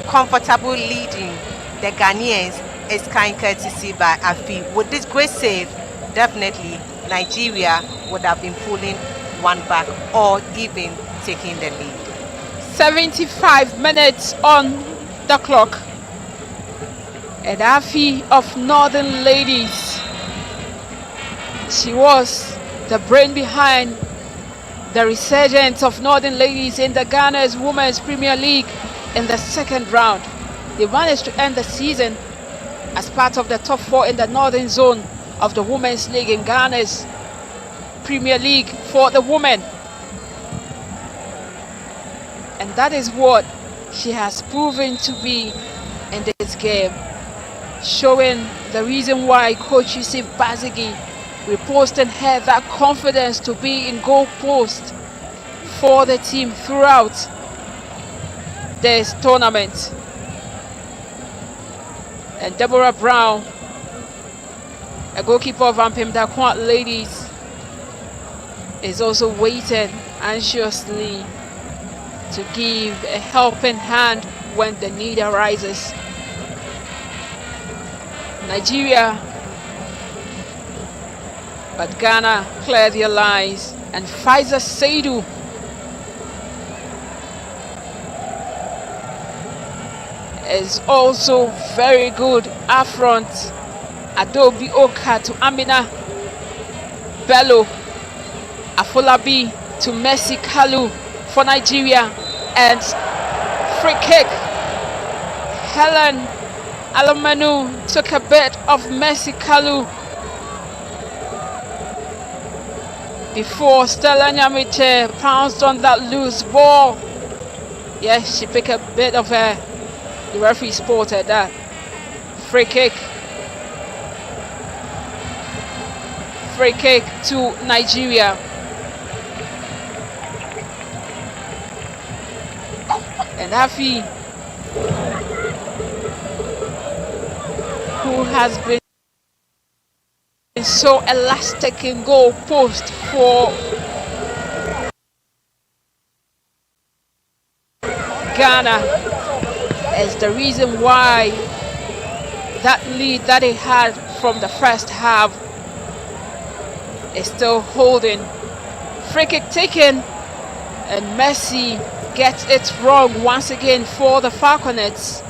[SPEAKER 1] comfortable leading the Ghanaians is kind courtesy by Afi. With this great save, definitely Nigeria would have been pulling one back or even taking the lead.
[SPEAKER 2] 75 minutes on the clock. And Afi of Northern Ladies, she was the brain behind the resurgence of Northern Ladies in the Ghana's Women's Premier League in the second round. They managed to end the season as part of the top four in the Northern Zone of the Women's League in Ghana's Premier League for the women. And that is what she has proven to be in this game, showing the reason why Coach Yusuf Bazigi reposted her that confidence to be in goal post for the team throughout this tournament. And Deborah Brown, a goalkeeper of Ampem Dakwant Ladies, is also waiting anxiously to give a helping hand when the need arises. Nigeria, but Ghana clear their lines, and Faiza Seidu is also very good up front. Adobe Oka to Amina Bello, Afolabi to Mercy Kalu for Nigeria, and free kick. Helen Alomanu took a bit of Mercy Kalu before Stella Nyamiche pounced on that loose ball. Yes, she picked a bit of her. The referee spotted that. Free kick. Free kick to Nigeria. And Afi, who has been so elastic in goal post for Ghana, is the reason why that lead that they had from the first half is still holding. Free kick taken, and Messi gets it wrong once again for the Falconets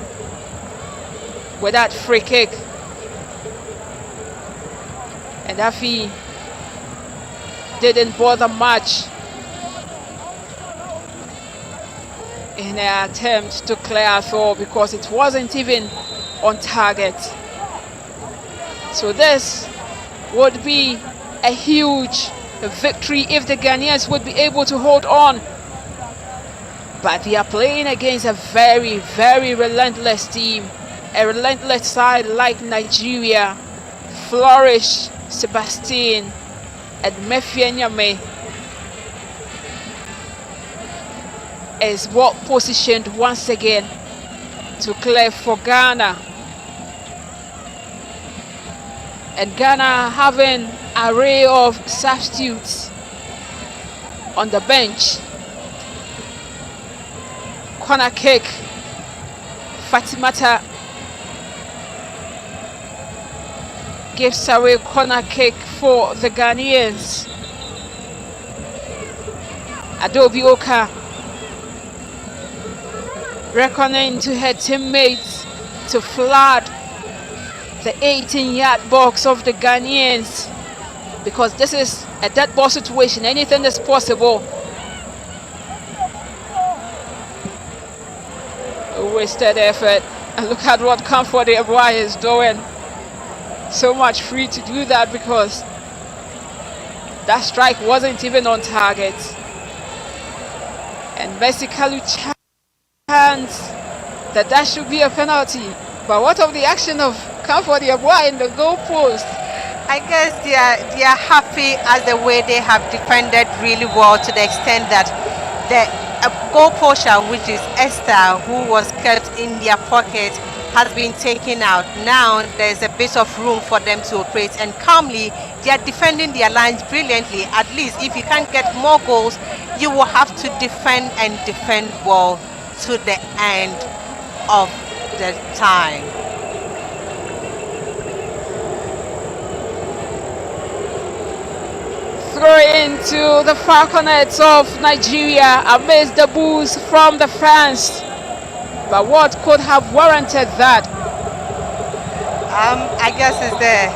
[SPEAKER 2] with that free kick. And Afi didn't bother much in an attempt to clear a throw because it wasn't even on target. So this would be a huge victory if the Ghanaians would be able to hold on. But they are playing against a very, very relentless team. A relentless side like Nigeria. Flourish, Sebastian, and Mefia Nyame is well positioned once again to clear for Ghana. And Ghana having an array of substitutes on the bench. Corner kick, Fatimata gives away corner kick for the Ghanaians. Adobe Oka reckoning to her teammates to flood the 18-yard box of the Ghanaians because this is a dead ball situation. Anything is possible. A wasted effort, and look at what Comfort Eboy is doing. So much free to do that because that strike wasn't even on target. And Messi Kalu chants that that should be a penalty. But what of the action of Comfort Eboy in the goal post?
[SPEAKER 1] I guess they are happy as the way they have defended really well, to the extent that the goal poacher, which is Esther, who was kept in their pocket, has been taken out. Now there's a bit of room for them to operate, and calmly they are defending their lines brilliantly. At least if you can't get more goals, you will have to defend and defend well to the end of the time.
[SPEAKER 2] Throw into the Falconets of Nigeria amidst the boos from the fans. But what could have warranted that?
[SPEAKER 1] I guess it's the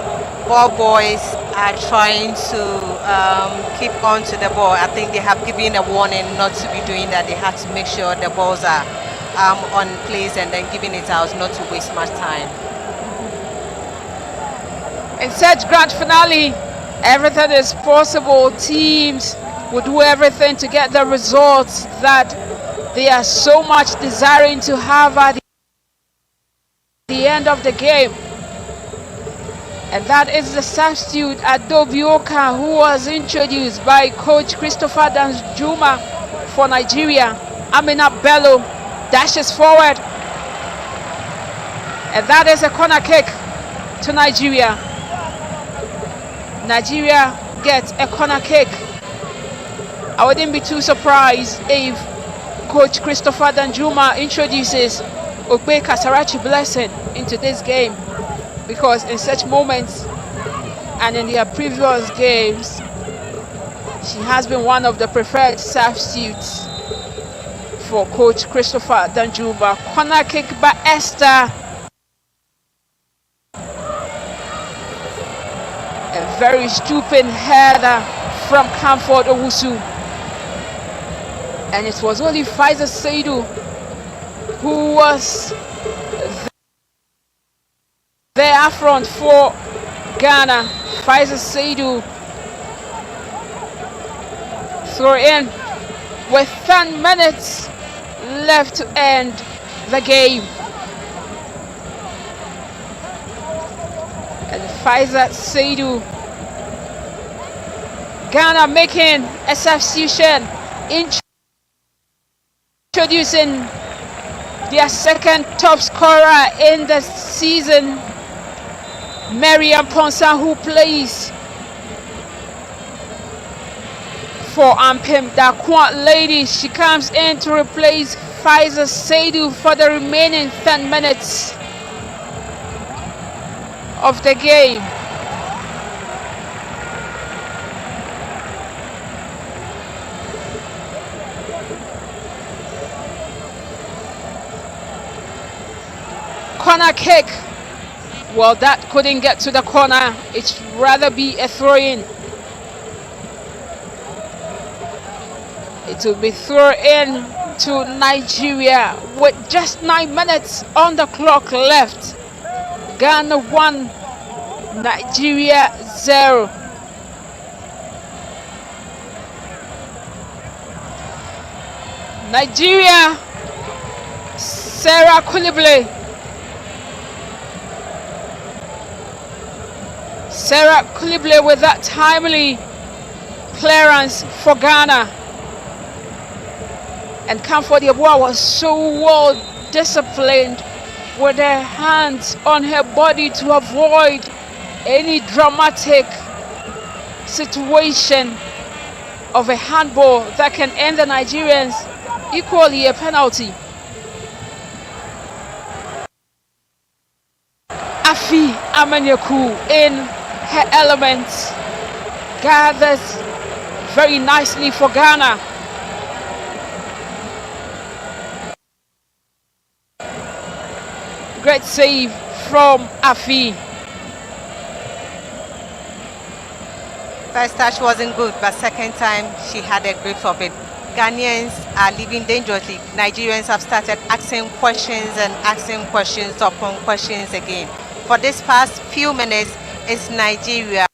[SPEAKER 1] ball boys are trying to keep on to the ball. I think they have given a warning not to be doing that. They have to make sure the balls are on place and then giving it out, not to waste much time.
[SPEAKER 2] In such grand finale, everything is possible. Teams will do everything to get the results that they are so much desiring to have at the end of the game. And that is the substitute Adobe Oka, who was introduced by coach Christopher Danjuma for Nigeria. Amina Bello dashes forward. And that is a corner kick to Nigeria. Nigeria gets a corner kick. I wouldn't be too surprised if coach Christopher Danjuma introduces Ogbe Kasarachi Blessing into this game, because in such moments and in their previous games, she has been one of the preferred substitutes for coach Christopher Danjuma. Corner kick by Esther. A very stupid header from Comfort Owusu. And it was only Faiza Saidu who was there up front for Ghana. Faiza Saidu throw in with 10 minutes left to end the game. And Faiza Saidu, Ghana making a substitution, introducing their second top scorer in the season, Mariam Ponsa, who plays for Ampem Dakwant Ladies. She comes in to replace Faiza Saidu for the remaining 10 minutes of the game. Corner kick Well, that couldn't get to the corner. It should rather be a throw-in. It will be thrown in to Nigeria with just 9 minutes on the clock left. Ghana 1, Nigeria 0. Nigeria, Sarah Koulibaly. Sarah Koulibaly with that timely clearance for Ghana. And Comfort Yeboah was so well disciplined with her hands on her body to avoid any dramatic situation of a handball that can end the Nigerians equally a penalty. Afi Amanyaku in her element gathers very nicely for Ghana. Great save from Afi.
[SPEAKER 1] First touch wasn't good, but second time she had a grip of it. Ghanaians are living dangerously. Nigerians have started asking questions and asking questions upon questions again. For this past few minutes, it's Nigeria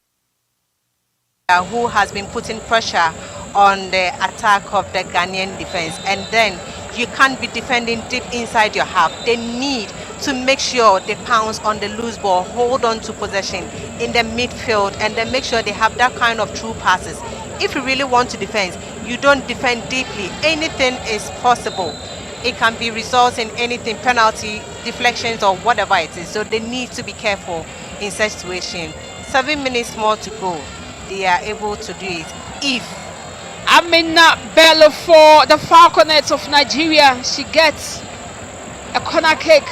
[SPEAKER 1] who has been putting pressure on the attack of the Ghanaian defense. And then you can't be defending deep inside your half. They need to make sure they pounce on the loose ball, hold on to possession in the midfield, and then make sure they have that kind of true passes. If you really want to defend, you don't defend deeply. Anything is possible. It can be results in anything, penalty, deflections, or whatever it is. So they need to be careful in such situation. 7 minutes more to go. They are able to do it. If
[SPEAKER 2] Amina Bello for the Falconets of Nigeria, she gets a corner kick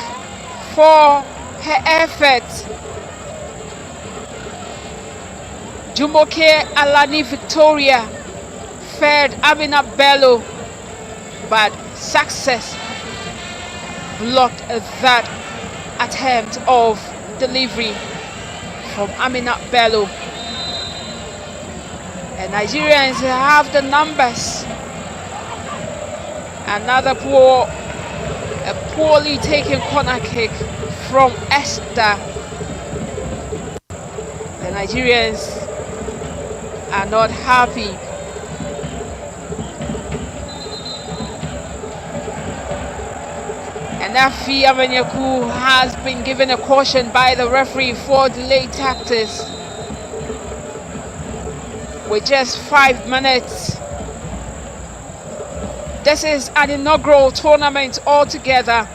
[SPEAKER 2] for her effort. Jumoke Alani Victoria fed Amina Bello, but success blocked that attempt of delivery from Amina Bello. And Nigerians have the numbers. Another poorly taken corner kick from Esther. The Nigerians are not happy. And Afi Amanyaku has been given a caution by the referee for delayed tactics. With just 5 minutes. This is an inaugural tournament altogether.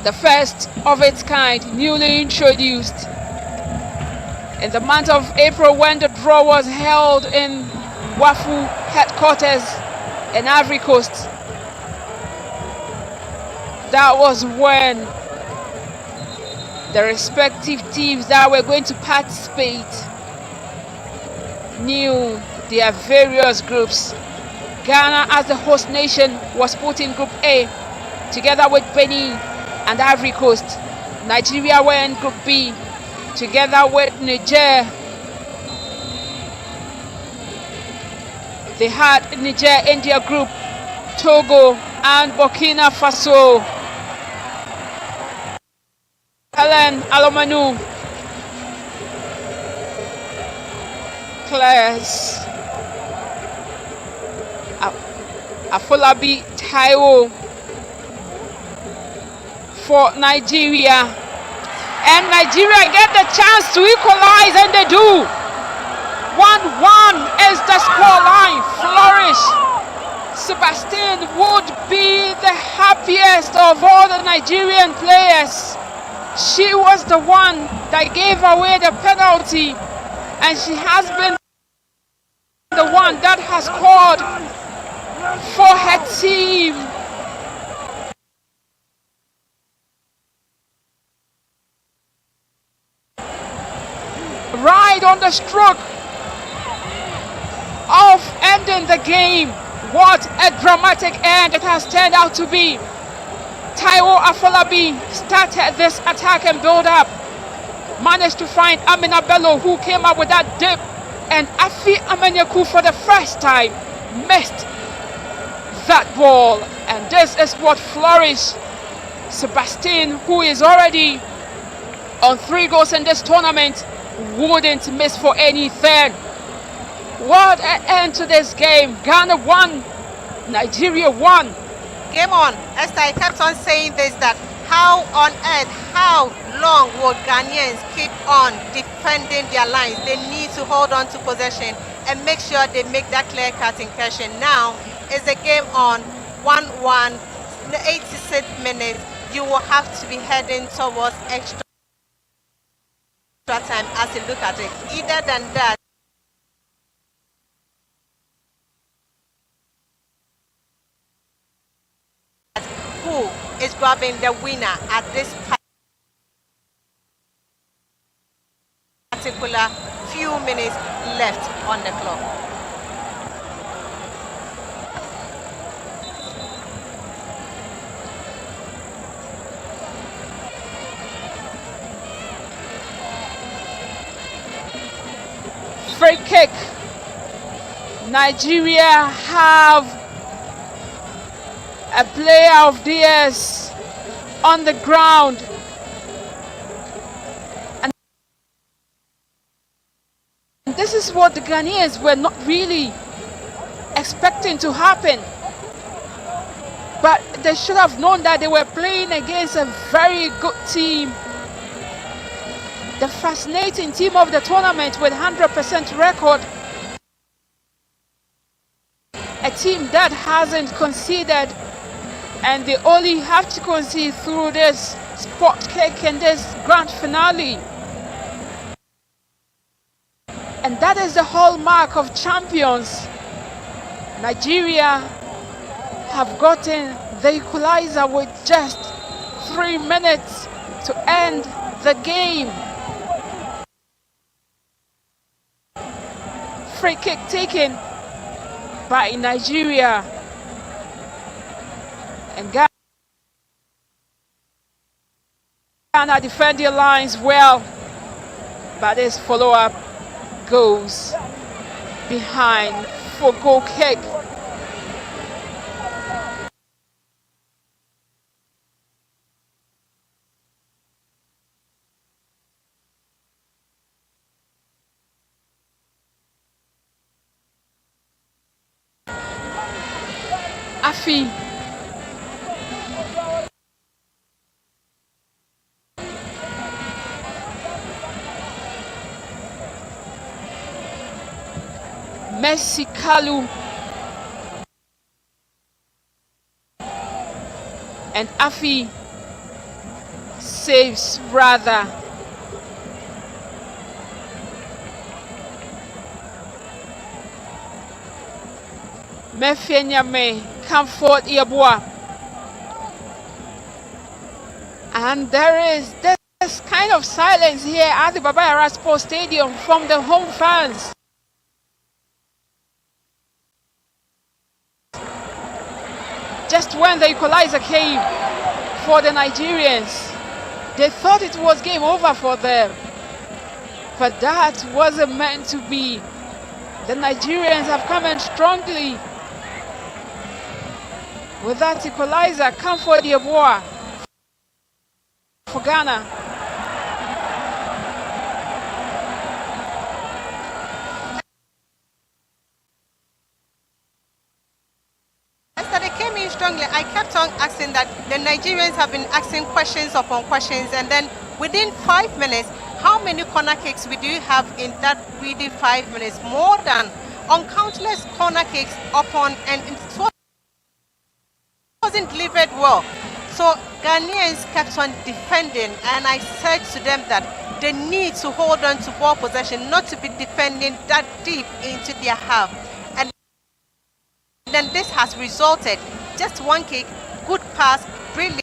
[SPEAKER 2] The first of its kind, newly introduced. In the month of April, when the draw was held in WAFU headquarters in Ivory Coast, that was when the respective teams that were going to participate knew their various groups. Ghana, as the host nation, was put in Group A together with Benin and Ivory Coast. Nigeria were in Group B together with Niger. They had Niger in their group, Togo and Burkina Faso. Helen Alomanu Clares Afolabi Taiwo for Nigeria, and Nigeria get the chance to equalize, and they do. 1-1 is the scoreline. Flourish. Sebastian would be the happiest of all the Nigerian players. She was the one that gave away the penalty, and she has been the one that has scored for her team. Right on the stroke of ending the game. What a dramatic end it has turned out to be. Taiwo Afolabi started this attack and build up. managed to find Amina Bello, who came up with that dip, and Afi Amanyaku for the first time missed that ball. And this is what Flourish Sebastian, who is already on 3 goals in this tournament, wouldn't miss for anything. What an end to this game. Ghana won, Nigeria won.
[SPEAKER 1] Game on. Esther, I kept on saying this, that how on earth, how long will Ghanaians keep on defending their lines? They need to hold on to possession and make sure they make that clear-cut incursion. Now is the game on, 1-1, the 86th minute. You will have to be heading towards extra time as you look at it. Either than that, who is grabbing the winner at this particular few minutes left on the clock.
[SPEAKER 2] Free kick. Nigeria have a player of theirs on the ground. And this is what the Ghanaians were not really expecting to happen. But they should have known that they were playing against a very good team. The fascinating team of the tournament with 100% record. A team that hasn't conceded, and they only have to concede through this spot kick and this grand finale. And that is the hallmark of champions. Nigeria have gotten the equalizer with just 3 minutes to end the game. Free kick taken by Nigeria, and Ghana defend their lines well, but this follow-up goes behind for goal kick. Afi Messi Kalu and Afi saves rather. Mefenyame Comfort Yabua. And there is this kind of silence here at the Baba Yara Sports Stadium from the home fans. Just when the equalizer came for the Nigerians, they thought it was game over for them. But that wasn't meant to be. The Nigerians have come in strongly with that equalizer. Comfort Yeboah for Ghana.
[SPEAKER 1] They came in strongly. I kept on asking that the Nigerians have been asking questions upon questions, and then within 5 minutes, how many corner kicks we do have in that within 5 minutes? More than on countless corner kicks upon, and it wasn't delivered well. So Ghanaians kept on defending, and I said to them that they need to hold on to ball possession, not to be defending that deep into their half. And then this has resulted just one kick, good pass, brilliant.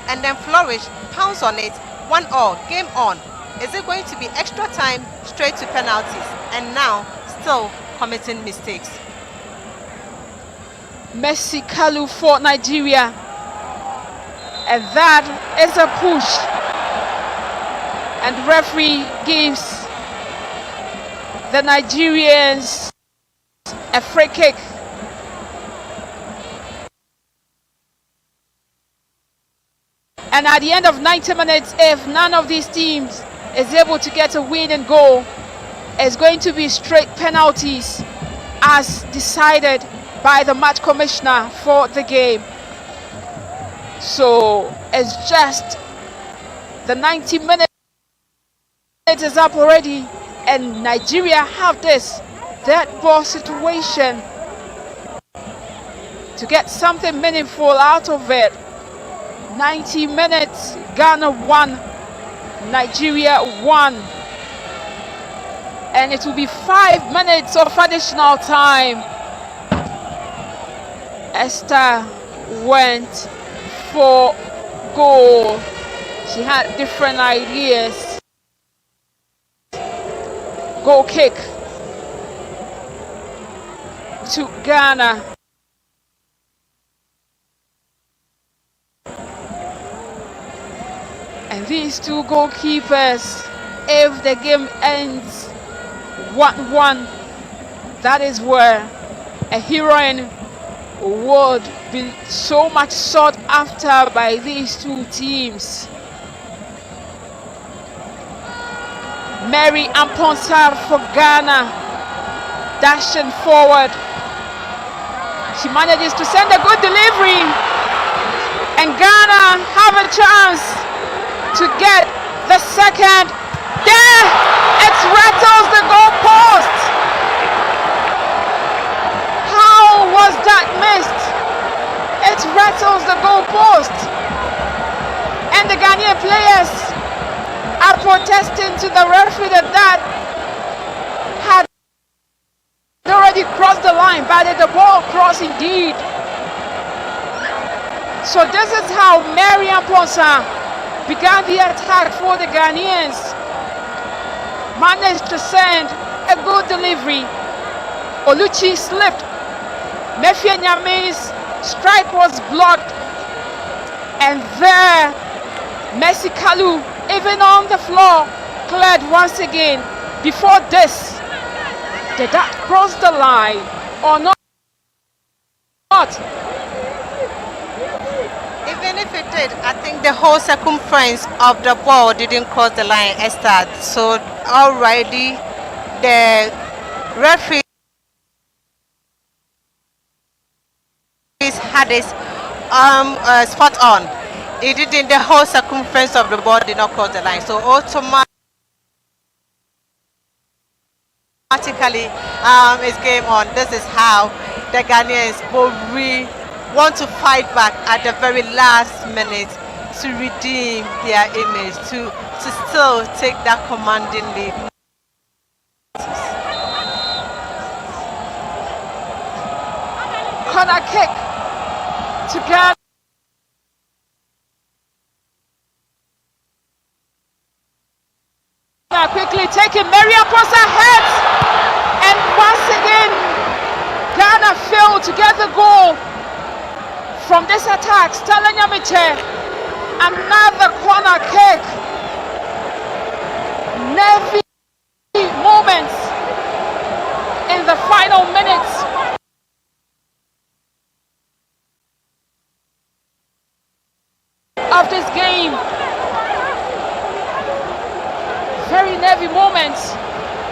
[SPEAKER 1] And then Flourish pounds on it. 1-1, game on. Is it going to be extra time, straight to penalties? And now still committing mistakes.
[SPEAKER 2] Messi Kalu for Nigeria. And that is a push. And referee gives the Nigerians a free kick. And at the end of 90 minutes, if none of these teams is able to get a winning goal, it's going to be straight penalties as decided by the match commissioner for the game. So it's just the 90 minutes is up already, and Nigeria have this dead ball situation to get something meaningful out of it. 90 minutes, Ghana 1, Nigeria 1. And it will be 5 minutes of additional time. Esther went for goal. She had different ideas. Goal kick to Ghana. And these two goalkeepers, if the game ends 1-1, that is where a heroine would be so much sought after by these two teams. Mary Amponsa for Ghana, dashing forward. She manages to send a good delivery, and Ghana have a chance to get the second. There, it rattles the goalpost. How was that missed? It rattles the goalpost, and the Ghanaian players are protesting to the referee that had already crossed the line, but the ball crossed indeed. So this is how Mary Amponsa began the attack for the Ghanaians. Managed to send a good delivery. Oluchi slipped. Mefia Nyame's strike was blocked. And there, Messi Kalu, even on the floor, cleared once again. Before this, did that cross the line or not?
[SPEAKER 1] Even if it did, I think the whole circumference of the ball didn't cross the line, Esther. So already the referee had his spot on. It didn't. The whole circumference of the ball did not cross the line. So automatically, it's game on. This is how the Ghanaians will want to fight back at the very last minute to redeem their image, to still take that commanding lead.
[SPEAKER 2] Corner kick to Ghana. Quickly taking Mary Amponsa heads, and once again Ghana failed to get the goal from this attack. Stella Nyamiche, another corner kick. Nervy moments in the final minutes. Of this game. Very nervy moments.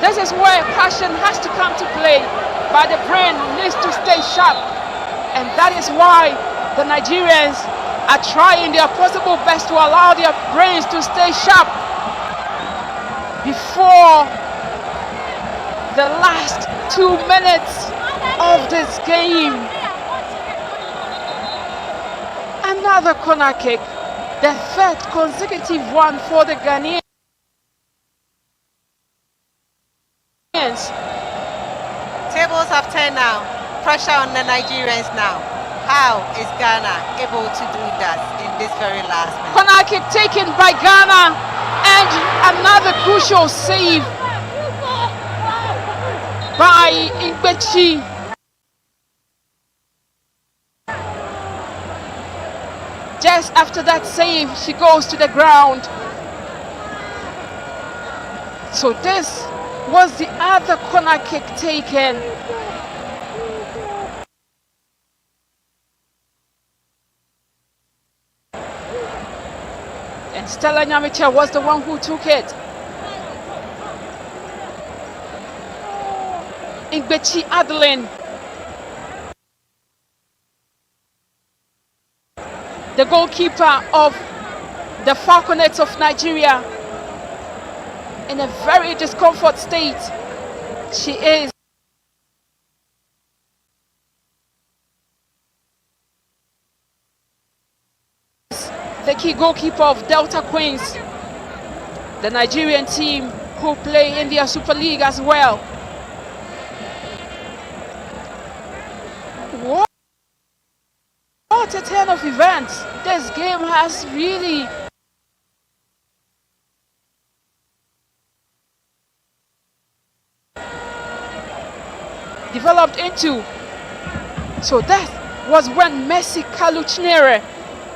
[SPEAKER 2] This is where passion has to come to play, but the brain needs to stay sharp, and that is why the Nigerians are trying their possible best to allow their brains to stay sharp before the last 2 minutes of this game. Another corner kick, the third consecutive one for the Ghanaians.
[SPEAKER 1] Tables have turned now. Pressure on the Nigerians now. How is Ghana able to do that in this very last minute?
[SPEAKER 2] Corner kick taken by Ghana, and another crucial save by Ingbechi. Just after that save, she goes to the ground. So this was the other corner kick taken. And Stella Nyamiche was the one who took it. Ingbechi Adeline, the goalkeeper of the Falconets of Nigeria, in a very discomfort state. She is the key goalkeeper of Delta Queens, the Nigerian team who play in their Super League as well. What a turn of events this game has really developed into. So that was when Mercy Kalu Chinyere,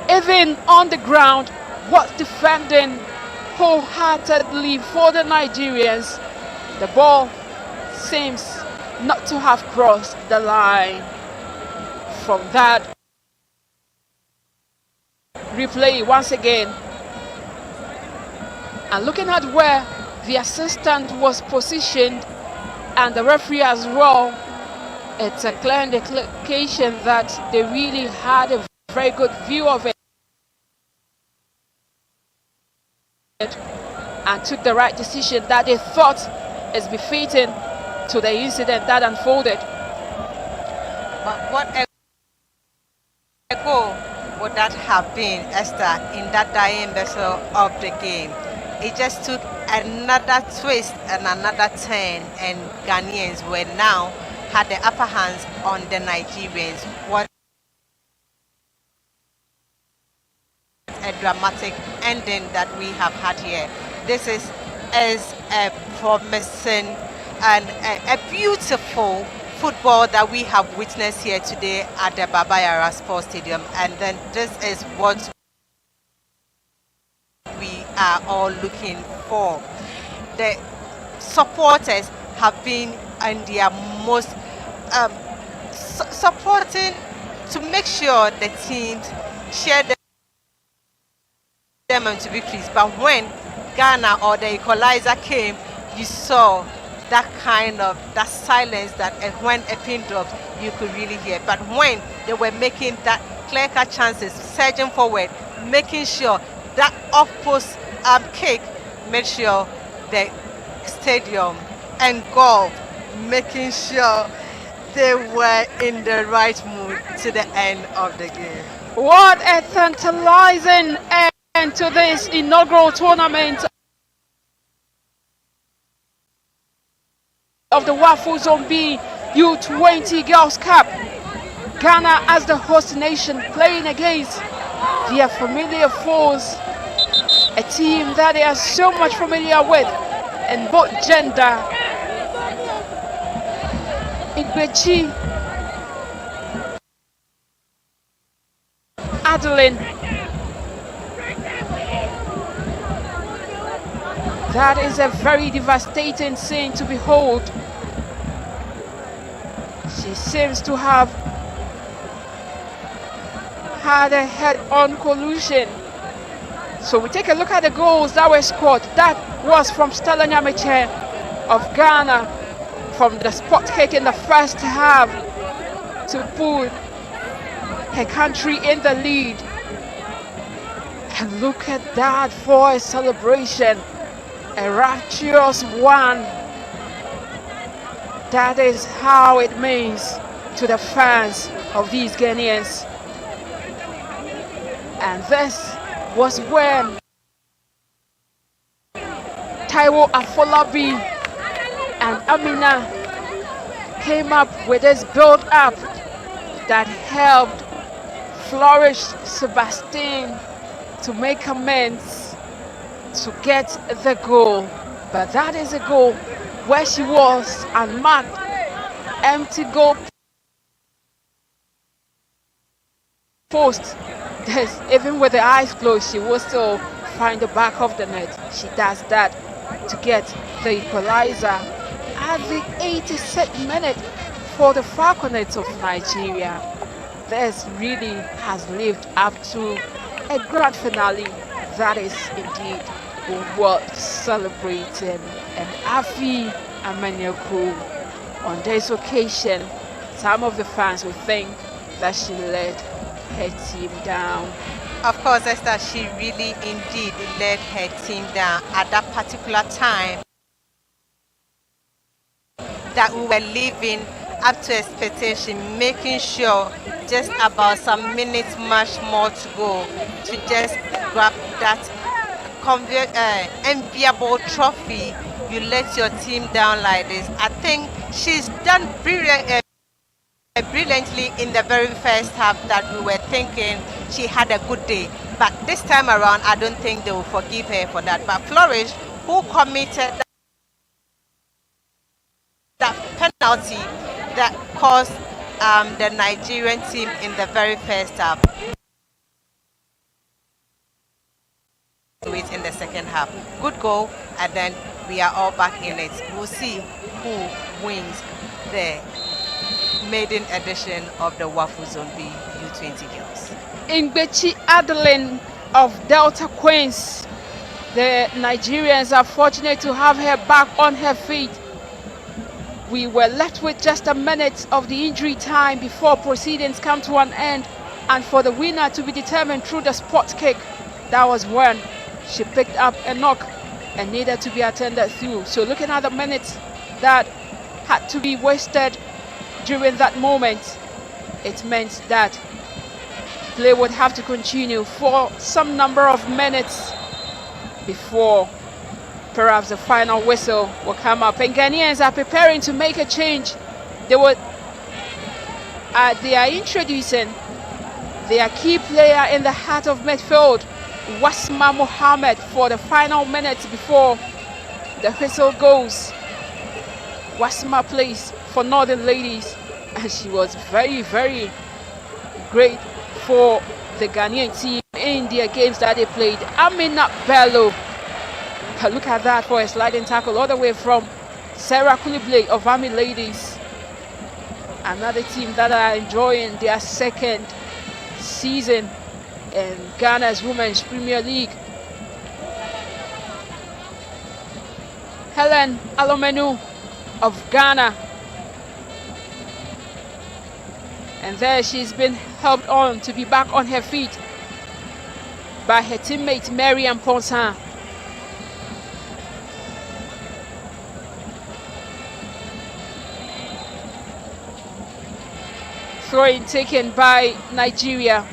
[SPEAKER 2] even on the ground, was defending wholeheartedly for the Nigerians. The ball seems not to have crossed the line. From that replay once again, and looking at where the assistant was positioned and the referee as well, it's a clear indication that they really had a very good view of it and took the right decision that they thought is befitting to the incident that unfolded.
[SPEAKER 1] But what a goal would that have been, Esther, in that dying vessel of the game? It just took another twist and another turn, and Ghanaians were now had the upper hands on the Nigerians. What a dramatic ending that we have had here. This is a promising and a beautiful football that we have witnessed here today at the Baba Yara Sports Stadium, and then this is what we are all looking for. The supporters have been in their most supporting to make sure the teams share them into victories. But when Ghana or the equalizer came, you saw that kind of that silence that when a pin drops you could really hear. But when they were making that clear-cut chances, surging forward, making sure that off-post kick made sure the stadium engulfed, making sure they were in the right mood to the end of the game.
[SPEAKER 2] What a tantalizing end to this inaugural tournament of the Wafu Zone B U20 Girls Cup. Ghana as the host nation playing against their familiar foes, a team that they are so much familiar with in both gender. Ingbechi Adeline, that is a very devastating scene to behold. She seems to have had a head-on collision. So we take a look at the goals that were scored. That was from Stella Nyamiche of Ghana, from the spot kick in the first half to put her country in the lead. And look at that for a celebration, a rapturous one. That is how it means to the fans of these Ghanaians. And this was when Taiwo Afolabi and Amina came up with this build-up that helped Flourish Sebastien to make amends to get the goal. But that is a goal where she was unmarked, empty goal post, Even with the eyes closed, she will still find the back of the net. She does that to get the equalizer at the 86th minute for the Falconets of Nigeria. This really has lived up to a grand finale that is indeed worth celebrating. And Afi Amanyaku, on this occasion, some of the fans will think that she let her team down.
[SPEAKER 1] Of course, Esther, she really indeed let her team down at that particular time that we were living up to expectation, making sure just about some minutes much more to go to just grab that enviable trophy. You let your team down like this. I think she's done brilliantly in the very first half that we were thinking she had a good day. But this time around, I don't think they will forgive her for that. But Flourish, who committed that penalty that cost the Nigerian team in the very first half, in the second half. Good goal, and then we are all back in it. We'll see who wins the maiden edition of the Wafu Zone B U20 girls.
[SPEAKER 2] Ingbechi Adeline of Delta Queens. The Nigerians are fortunate to have her back on her feet. We were left with just a minute of the injury time before proceedings come to an end, and for the winner to be determined through the spot kick. That was when she picked up a knock and needed to be attended through. So looking at the minutes that had to be wasted during that moment, it meant that play would have to continue for some number of minutes before perhaps the final whistle will come up. And Ghanaians are preparing to make a change. They are introducing their key player in the heart of midfield, Wasma Mohammed, for the final minutes before the whistle goes. Wasma plays for Northern Ladies, and she was very, very great for the Ghanaian team in their games that they played. Amina Bello, look at that for a sliding tackle all the way from Sarah Koulibaly of Army Ladies. Another team that are enjoying their second season in Ghana's Women's Premier League. Helen Alomenu of Ghana. And there she's been helped on to be back on her feet by her teammate Mariam Ponsan. Throw-in taken by Nigeria.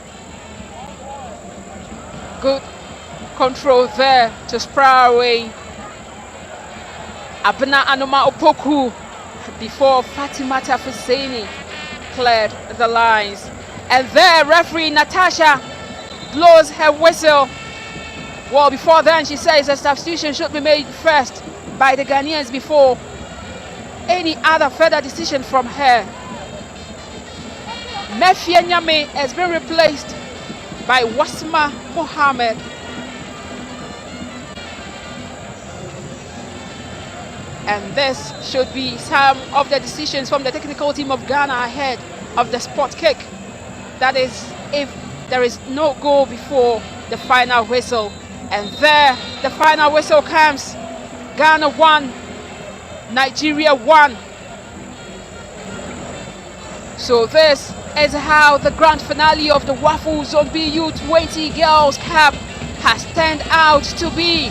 [SPEAKER 2] Good control there to sprawl away Abna Anoma Opoku before Fatimata Fuseni cleared the lines. And there referee Natasha blows her whistle. Well, before then she says a substitution should be made first by the Ghanaians before any other further decision from her. Mefia Nyame has been replaced by Wasma Mohammed. And this should be some of the decisions from the technical team of Ghana ahead of the spot kick. That is, if there is no goal before the final whistle. And there the final whistle comes. Ghana 1, Nigeria 1. So this is how the grand finale of the Wafu Zone B U20 Girls Cup has turned out to be.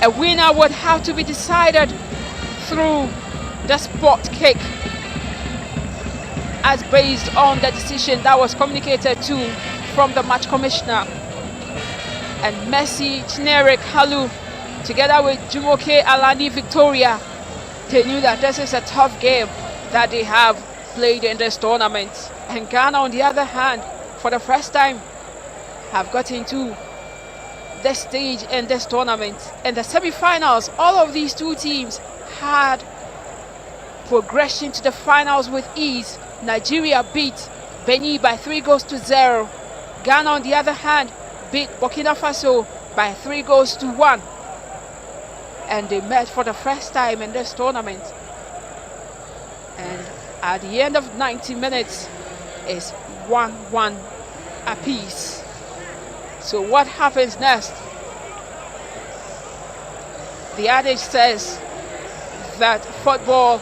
[SPEAKER 2] A winner would have to be decided through the spot kick, as based on the decision that was communicated to from the match commissioner. And Messi Chinere Kalu, together with Jumoke Alani Victoria, they knew that this is a tough game that they have played in this tournament. And Ghana, on the other hand, for the first time, have got into this stage in this tournament. In the semi-finals, all of these two teams had progression to the finals with ease. Nigeria beat Benin by 3-0. Ghana, on the other hand, beat Burkina Faso by 3-1. And they met for the first time in this tournament. And at the end of 90 minutes, it's 1-1 apiece. So what happens next? The adage says that football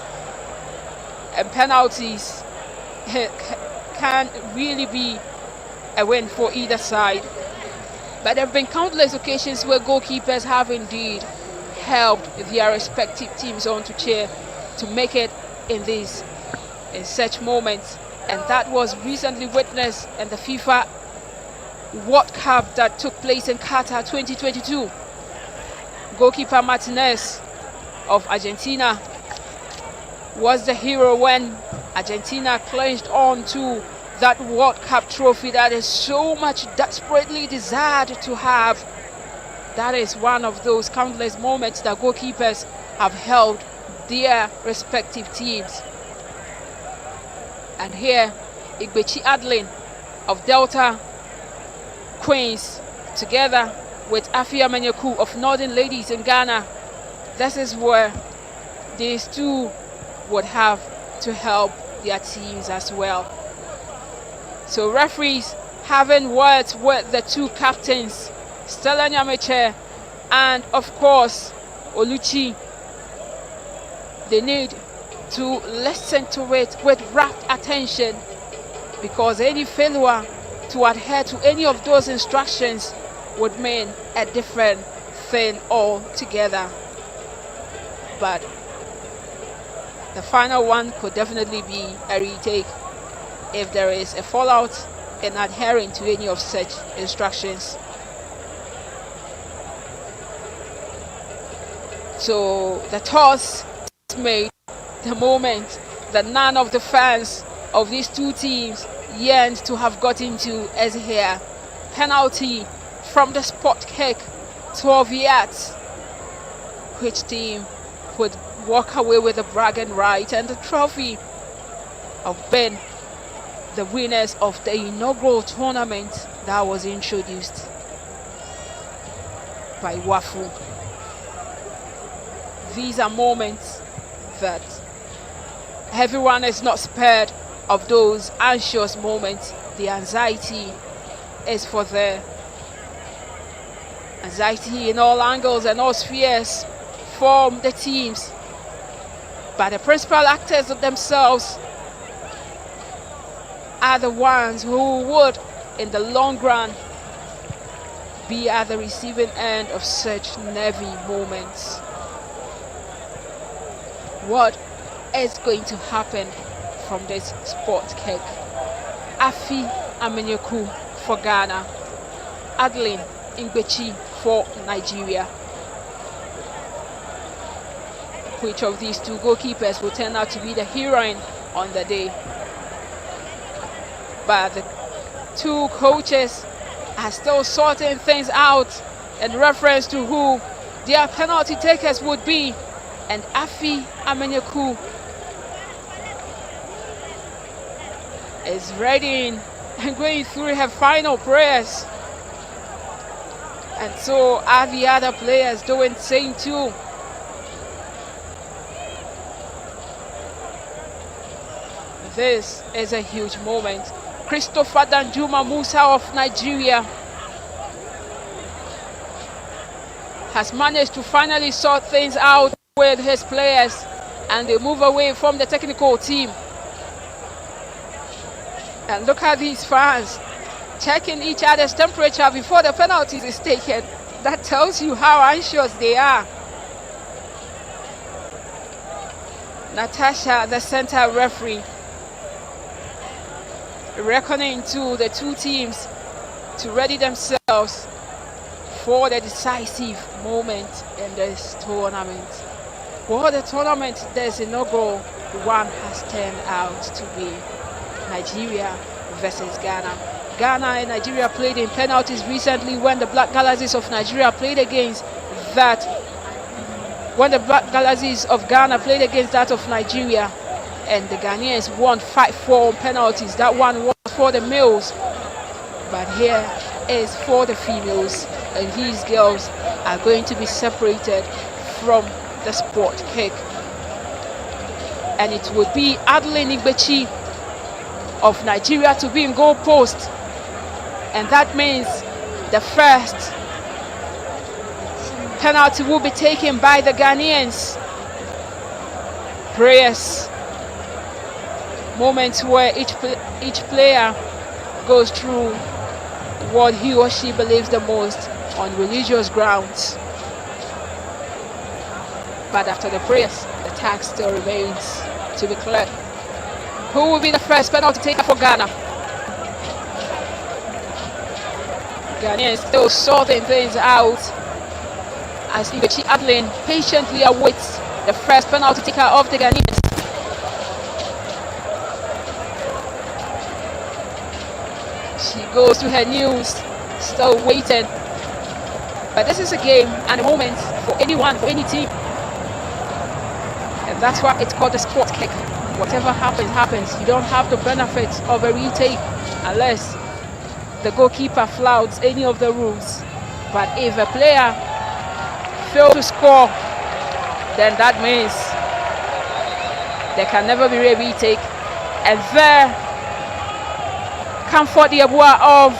[SPEAKER 2] and penalties can really be a win for either side. But there have been countless occasions where goalkeepers have indeed helped their respective teams on to cheer to make it in such moments. And that was recently witnessed in the FIFA World Cup that took place in Qatar 2022. Goalkeeper Martinez of Argentina was the hero when Argentina clinched on to that World Cup trophy that is so much desperately desired to have. That is one of those countless moments that goalkeepers have held their respective teams. And here, Igbechi Adeline of Delta Queens, together with Afia Menyaku of Northern Ladies in Ghana, this is where these two would have to help their teams as well. So referees having words with the two captains, Stella Nyameche and of course Oluchi, they need to listen to it with rapt attention, because any failure to adhere to any of those instructions would mean a different thing altogether. But the final one could definitely be a retake if there is a fallout in adhering to any of such instructions. So the toss is made the moment that none of the fans of these two teams yearned to have got into is here. Penalty from the spot kick, 12 yards. Which team would walk away with the bragging right and the trophy of being the winners of the inaugural tournament that was introduced by WAFU? These are moments that everyone is not spared of, those anxious moments. The anxiety is for the anxiety in all angles and all spheres from the teams, but the principal actors themselves are the ones who would in the long run be at the receiving end of such nervy moments. What is going to happen from this sport kick? Afi Amenyeku for Ghana, Adeline Igbechi for Nigeria. Which of these two goalkeepers will turn out to be the heroine on the day? But the two coaches are still sorting things out in reference to who their penalty takers would be. And Afi Amenyeku is ready and going through her final prayers. And so are the other players doing same too. This is a huge moment. Christopher Danjuma Musa of Nigeria has managed to finally sort things out with his players, and they move away from the technical team. And look at these fans checking each other's temperature before the penalty is taken. That tells you how anxious they are. Natasha, the center referee, reckoning to the two teams to ready themselves for the decisive moment in this tournament. For the tournament, this inaugural one has turned out to be Nigeria versus Ghana. Ghana and Nigeria played in penalties recently when the Black Galaxies of Nigeria played against that. When the Black Galaxies of Ghana played against that of Nigeria, and the Ghanaians won 5-4 penalties. That one was for the males. But here is for the females, and these girls are going to be separated from the sport kick. And it would be Adeline Igbechi of Nigeria to be in goal post. And that means the first penalty will be taken by the Ghanaians. Prayers. Moments where each player goes through what he or she believes the most on religious grounds. But after the prayers, the task still remains to be cleared. Who will be the first penalty taker for Ghana? Ghanaians still sorting things out as Igbechi Adeline patiently awaits the first penalty taker of the Ghanaians. She goes to her knees, still waiting. But this is a game and a moment for anyone, for any team. And that's why it's called the sport kick. Whatever happens, happens. You don't have the benefit of a retake unless the goalkeeper flouts any of the rules. But if a player fails to score, then that means there can never be a retake. And there, Comfort Yeboah of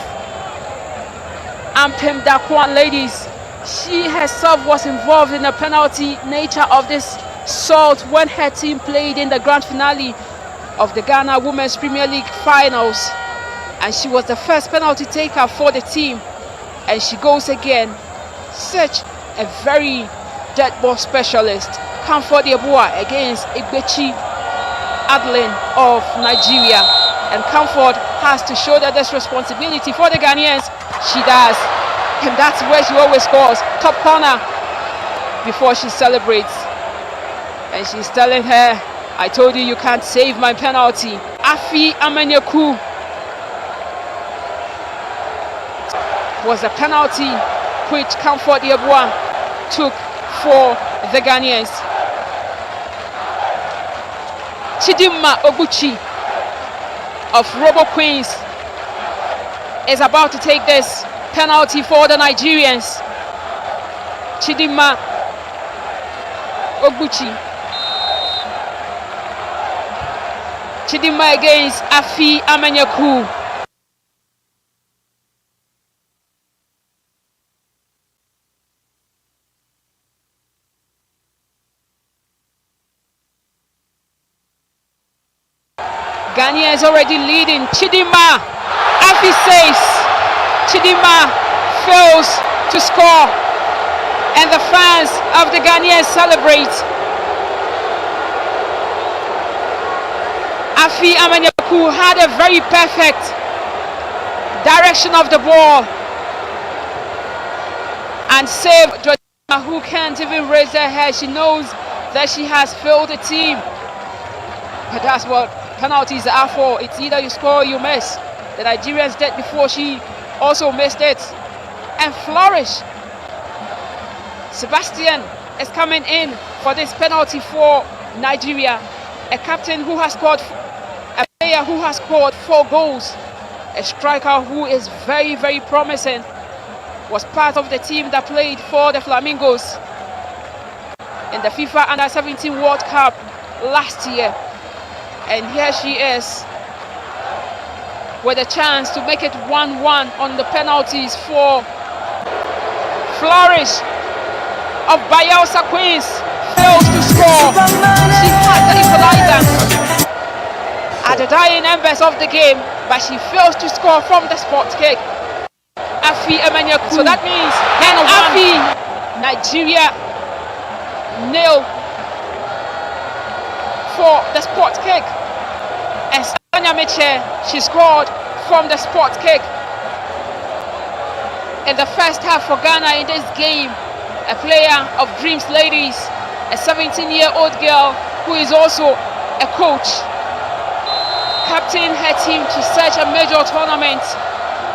[SPEAKER 2] Ampem Dakwan ladies, she herself was involved in the penalty nature of this salt when her team played in the grand finale of the Ghana Women's Premier League finals, and she was the first penalty taker for the team, and she goes again. Such a very dead ball specialist. Comfort Yeboah against Igbechi Adeline of Nigeria, and Comfort has to shoulder this responsibility for the Ghanaians. She does, and that's where she always scores, top corner, before she celebrates. And she's telling her, I told you can't save my penalty. Afi Amenyaku was the penalty which Comfort Yeboah took for the Ghanaians. Chidimma Oguchi of Robo Queens is about to take this penalty for the Nigerians. Chidimma Oguchi. Chidimma against Afi Amenyaku. Ghana is already leading. Chidimma, Afi saves. Chidimma fails to score, and the fans of the Ghanaians celebrate. Afi Amenyaku had a very perfect direction of the ball and saved Georgina, who can't even raise her head. She knows that she has failed the team, but that's what penalties are for. It's either you score or you miss. The Nigerians did before, she also missed it. And Flourish. Sebastian is coming in for this penalty for Nigeria. A captain who has scored, a player who has scored 4 goals. A striker who is very, very promising. Was part of the team that played for the Flamingos in the FIFA Under-17 World Cup last year. And here she is with a chance to make it 1-1 on the penalties for Flourish of Bayelsa Queens. Fails to score. She had the equalizer at the dying embers of the game, but she fails to score from the spot kick. Afi Amenyaku. So that means Afi, Nigeria, 0 for the spot kick. And Sanya Miche, she scored from the spot kick. In the first half for Ghana in this game, a player of Dreams Ladies, a 17-year-old girl who is also a coach, captaining her team to such a major tournament.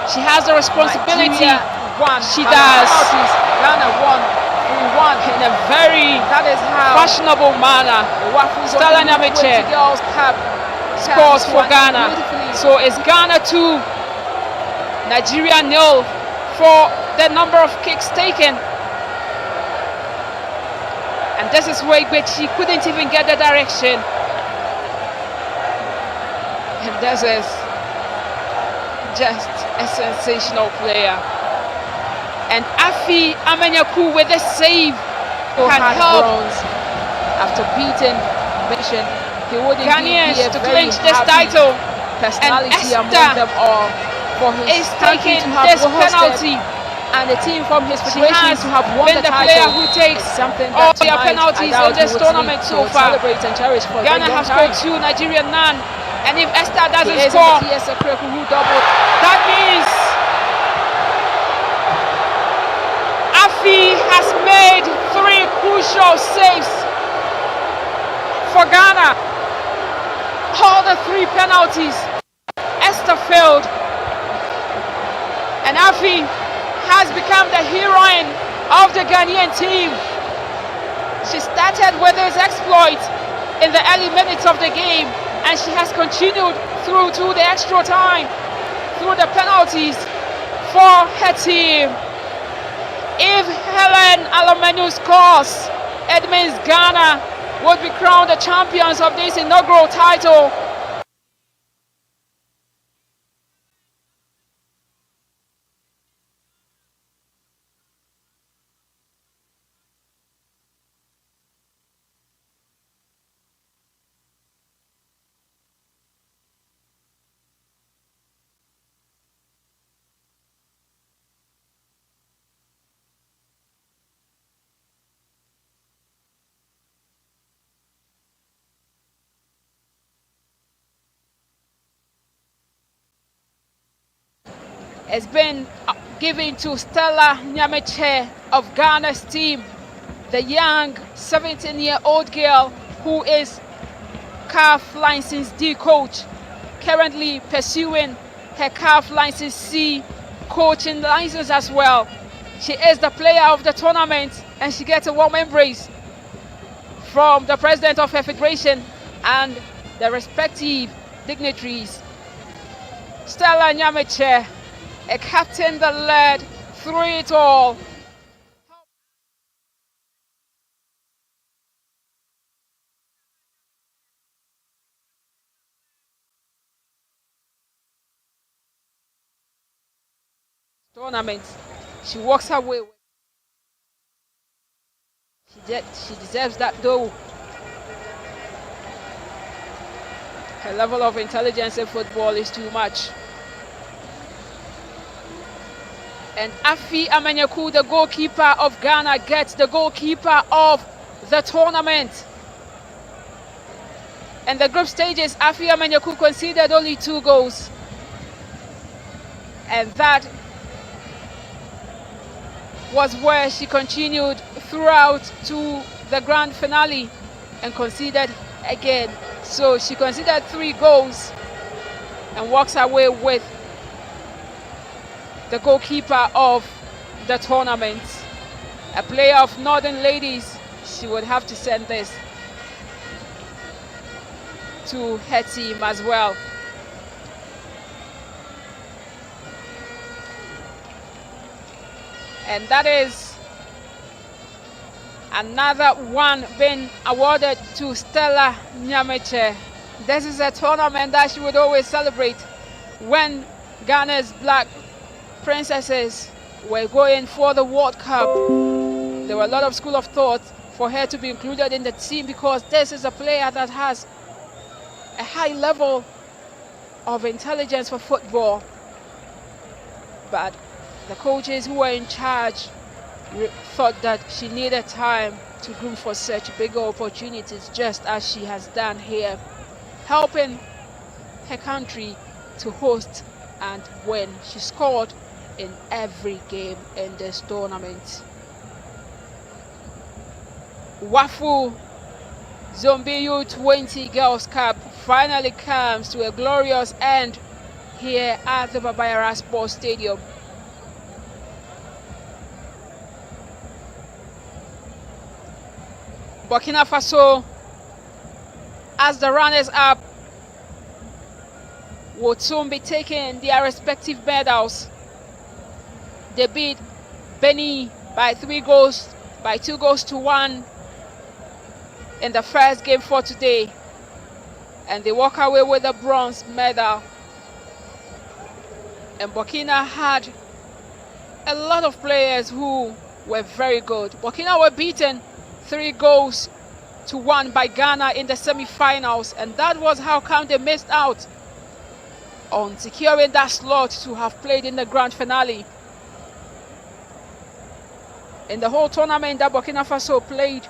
[SPEAKER 2] She has the responsibility. She does. Ghana won. We won in a very fashionable manner. Stella Nyamiche scores for Ghana. So it's Ghana 2, Nigeria 0 for the number of kicks taken. And this is way, but she couldn't even get the direction. And this is just a sensational player. And Afi Amenyaku with a save can help
[SPEAKER 20] after beating Mission. He wouldn't
[SPEAKER 2] Ghanaians
[SPEAKER 20] be a
[SPEAKER 2] to
[SPEAKER 20] very
[SPEAKER 2] clinch this
[SPEAKER 20] happy
[SPEAKER 2] title.
[SPEAKER 20] personality
[SPEAKER 2] And
[SPEAKER 20] among them all. For his
[SPEAKER 2] is
[SPEAKER 20] country
[SPEAKER 2] taking
[SPEAKER 20] to have
[SPEAKER 2] this
[SPEAKER 20] hosted
[SPEAKER 2] penalty.
[SPEAKER 20] and the team from his
[SPEAKER 2] She
[SPEAKER 20] federation
[SPEAKER 2] has
[SPEAKER 20] to have won
[SPEAKER 2] been
[SPEAKER 20] the
[SPEAKER 2] the
[SPEAKER 20] title
[SPEAKER 2] player who takes
[SPEAKER 20] is something
[SPEAKER 2] all
[SPEAKER 20] that
[SPEAKER 2] their
[SPEAKER 20] tonight,
[SPEAKER 2] penalties
[SPEAKER 20] I doubt
[SPEAKER 2] in this
[SPEAKER 20] you would
[SPEAKER 2] tournament
[SPEAKER 20] see.
[SPEAKER 2] so
[SPEAKER 20] He would
[SPEAKER 2] far.
[SPEAKER 20] celebrate and cherish for a very
[SPEAKER 2] Ghana
[SPEAKER 20] long
[SPEAKER 2] have
[SPEAKER 20] time.
[SPEAKER 2] scored 2, Nigeria none. And if Esther
[SPEAKER 20] He
[SPEAKER 2] doesn't
[SPEAKER 20] is
[SPEAKER 2] score,
[SPEAKER 20] in the TSA Kreku who doubled.
[SPEAKER 2] that means Afi has made 3 crucial saves for Ghana. All the 3 penalties Esther failed. And Afi has become the heroine of the Ghanaian team. She started with his exploit in the early minutes of the game, and she has continued through to the extra time, through the penalties for her team. If Helen Alomenu scores, it means Ghana would be crowned the champions of this inaugural title. Has been given to Stella Nyameche of Ghana's team, the young 17-year-old girl who is CAF License D coach, currently pursuing her CAF License C coaching license as well. She is the player of the tournament, and she gets a warm embrace from the president of her federation and the respective dignitaries. Stella Nyameche, a captain that led through it all. Tournament, she walks away. She deserves that though. Her level of intelligence in football is too much. And Afi Amenyaku, the goalkeeper of Ghana, gets the goalkeeper of the tournament. In the group stages, Afi Amenyaku conceded only 2 goals. And that was where she continued throughout to the grand finale and conceded again. So she conceded 3 goals and walks away with the goalkeeper of the tournament. A player of Northern Ladies, she would have to send this to her team as well. And that is another one being awarded to Stella Nyameche. This is a tournament that she would always celebrate when Ghana's Black Princesses were going for the World Cup. There were a lot of school of thought for her to be included in the team because this is a player that has a high level of intelligence for football. But the coaches who were in charge thought that she needed time to groom for such bigger opportunities, just as she has done here, helping her country to host and win. She scored in every game in this tournament. Wafu Zombie U20 Girls Cup finally comes to a glorious end here at the Baba Yara Sports Stadium. Burkina Faso, as the runners-up, will soon be taking their respective medals They beat Benin by 2 goals to 1 in the first game for today. And they walk away with a bronze medal. And Burkina had a lot of players who were very good. Burkina were beaten 3 goals to 1 by Ghana in the semi-finals, and that was how come they missed out on securing that slot to have played in the grand finale. In the whole tournament that Burkina Faso played,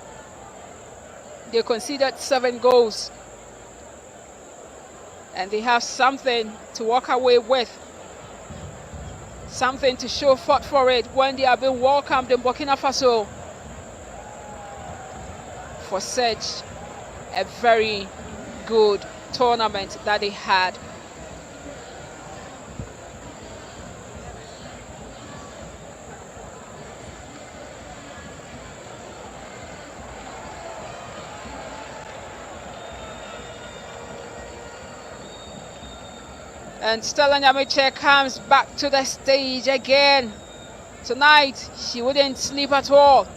[SPEAKER 2] they conceded 7 goals. And they have something to walk away with, something to show forth for it when they have been welcomed in Burkina Faso for such a very good tournament that they had. And Stella Nyamiche comes back to the stage again. Tonight, she wouldn't sleep at all.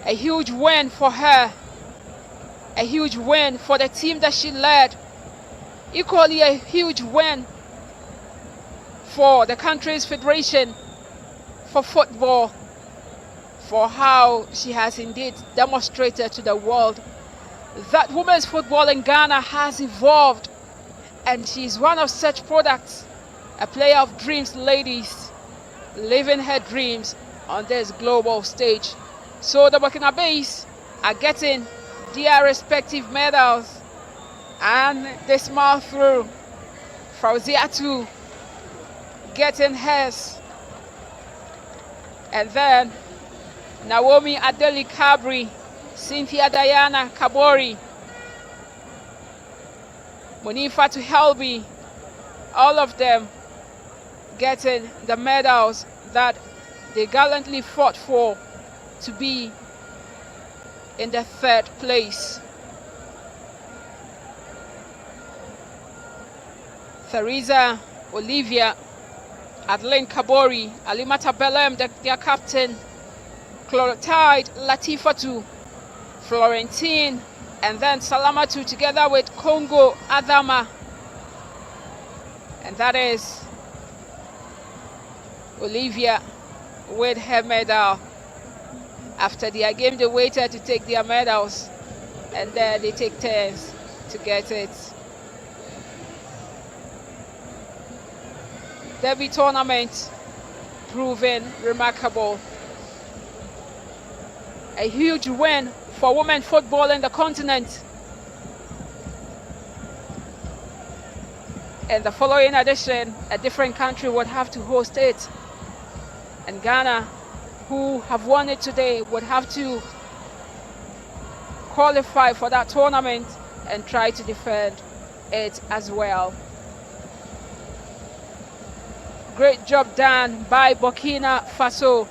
[SPEAKER 2] A huge win for her. A huge win for the team that she led. Equally a huge win for the country's federation for football, for how she has indeed demonstrated to the world that women's football in Ghana has evolved. And she's one of such products, a player of dreams, ladies, living her dreams on this global stage. So the Burkinabés are getting their respective medals, and they smile through. Fauziatu getting hers. And then Naomi Adeli Kabri, Cynthia Diana Kabori, Monifa to Helby, all of them getting the medals that they gallantly fought for to be in the 3rd place. Theresa Olivia, Adeline Kabori, Alimata Belem, their captain, Chlorotide Latifatu, Florentine, and then Salamatu together with Congo Adama. And that is Olivia with her medal. After their game, they waited to take their medals, and then they take turns to get it. Derby tournament proving remarkable. A huge win for women football in the continent. In the following edition, a different country would have to host it. And Ghana, who have won it today, would have to qualify for that tournament and try to defend it as well. Great job done by Burkina Faso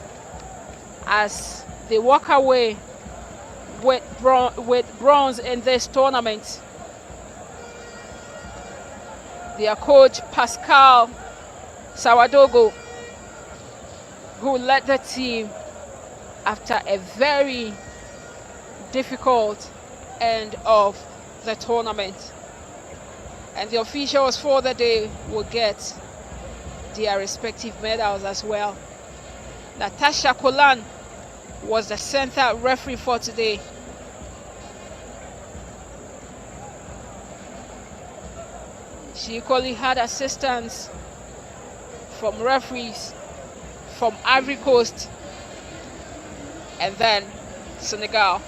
[SPEAKER 2] as they walk away with bronze in this tournament. Their coach Pascal Sawadogo, who led the team after a very difficult end of the tournament. And the officials for the day will get their respective medals as well. Natasha Kolan was the center referee for today. She equally had assistance from referees from Ivory Coast and then Senegal.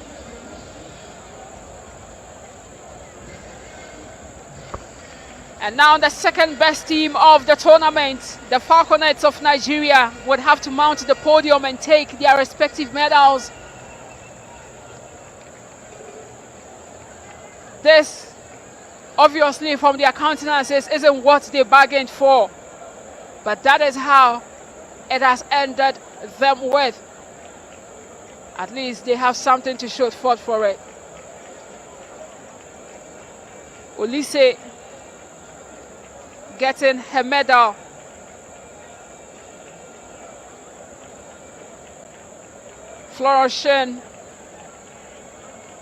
[SPEAKER 2] And now the second best team of the tournament, the Falconets of Nigeria, would have to mount the podium and take their respective medals. This, obviously from their countenances, isn't what they bargained for. But that is how it has ended them with. At least they have something to show forth for it. Olise getting her medal. Florence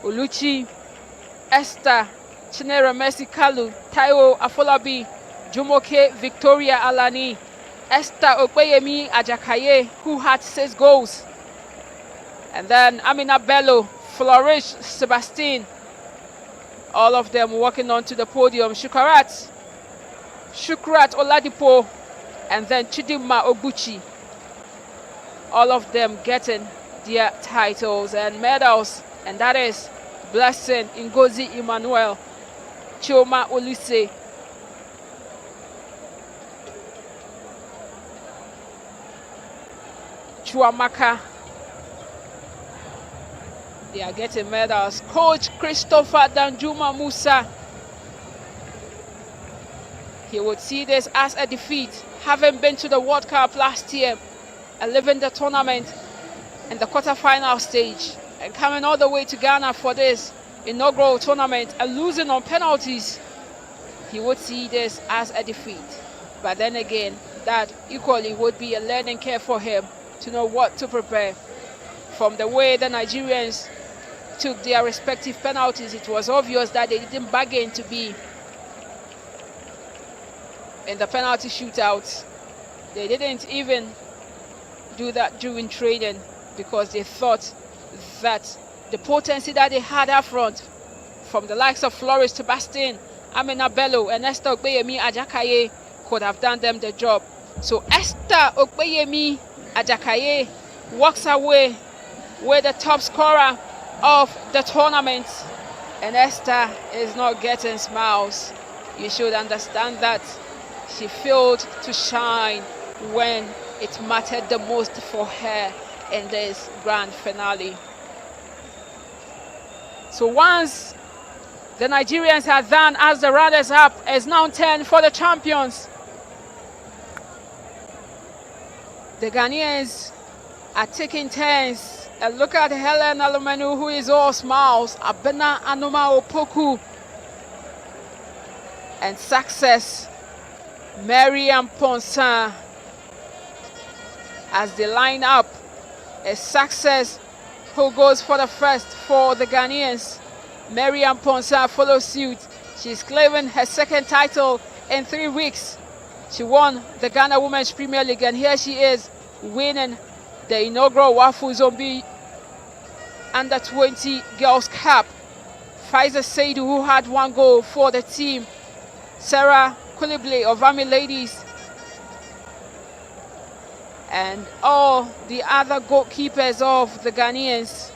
[SPEAKER 2] Oluchi, Esther Chinera Mercy Kalu, Taiwo Afolabi, Jumoke Victoria Alani, Esther Okweyemi Ajakaye, who had 6 goals. And then Amina Bello, Flourish Sebastian, all of them walking onto the podium. Shukrat Oladipo, and then Chidima Oguchi. All of them getting their titles and medals, and that is Blessing Ngozi Emmanuel, Chioma Olise, Chuamaka. They are getting medals. Coach Christopher Danjuma Musa, he would see this as a defeat, having been to the World Cup last year and leaving the tournament in the quarter-final stage and coming all the way to Ghana for this inaugural tournament and losing on penalties. He would see this as a defeat. But then again, that equally would be a learning curve for him to know what to prepare. From the way the Nigerians took their respective penalties, it was obvious that they didn't bargain to be in the penalty shootouts. They didn't even do that during training because they thought that the potency that they had up front from the likes of Flourish Sebastian, Amina Bello and Esther Okweyemi Ajakaye could have done them the job. So Esther Okweyemi Ajakaye walks away with the top scorer of the tournament, and Esther is not getting smiles. You should understand that she failed to shine when it mattered the most for her in this grand finale. So once the Nigerians had done as the runners-up, it's now 10 for the champions. The Ghanaians are taking turns. And look at Helen Alumenu, who is all smiles. Abena Anoma Opoku. And Success, Mariam Ponsa. As they line up, a Success who goes for the first for the Ghanaians. Mariam Ponsa follows suit. She's claiming her second title in 3 weeks. She won the Ghana Women's Premier League, and here she is winning the inaugural Wafu Zombi Under-20 Girls Cup. Faiza Saidu, who had 1 goal for the team. Sarah Koulibaly of Army Ladies. And all the other goalkeepers of the Ghanaians,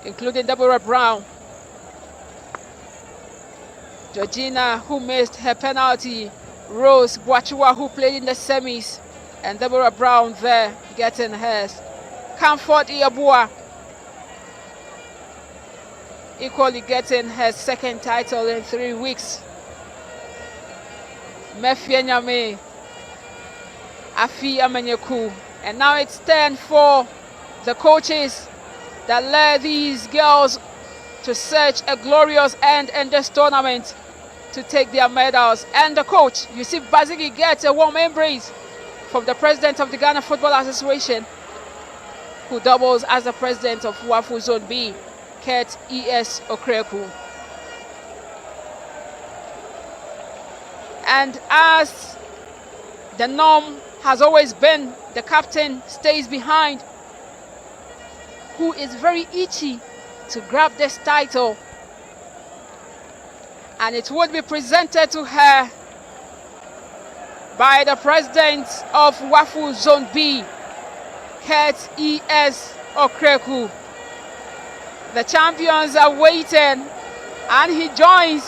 [SPEAKER 2] including Deborah Brown. Georgina, who missed her penalty. Rose Boachua, who played in the semis. And Deborah Brown there getting hers. Comfort Iabua equally getting her second title in 3 weeks. Mefie Nyame, Afi Amenyeku. And now it's 10 for the coaches that led these girls to search a glorious end in this tournament to take their medals. And the coach, Yusuf Bazigi, gets a warm embrace from the president of the Ghana Football Association, who doubles as the president of Wafu Zone B, Kurt E.S. Okreku. And as the norm has always been, the captain stays behind, who is very itchy to grab this title. And it would be presented to her by the president of Wafu Zone B, Kurt E.S. Okreku. The champions are waiting, and he joins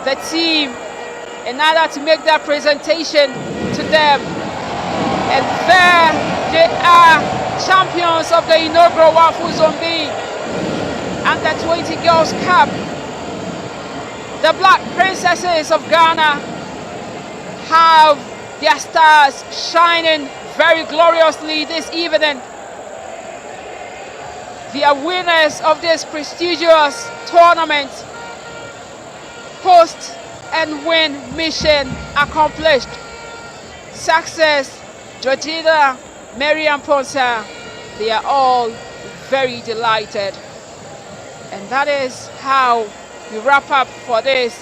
[SPEAKER 2] the team in order to make that presentation to them. And there they are, champions of the inaugural Wafu Zone B Under-20 Girls Cup. The Black Princesses of Ghana have their stars shining very gloriously this evening. They are winners of this prestigious tournament. Host and win mission accomplished. Success, Georgina Mariam Ponsa, They are all very delighted. And that is how we wrap up for this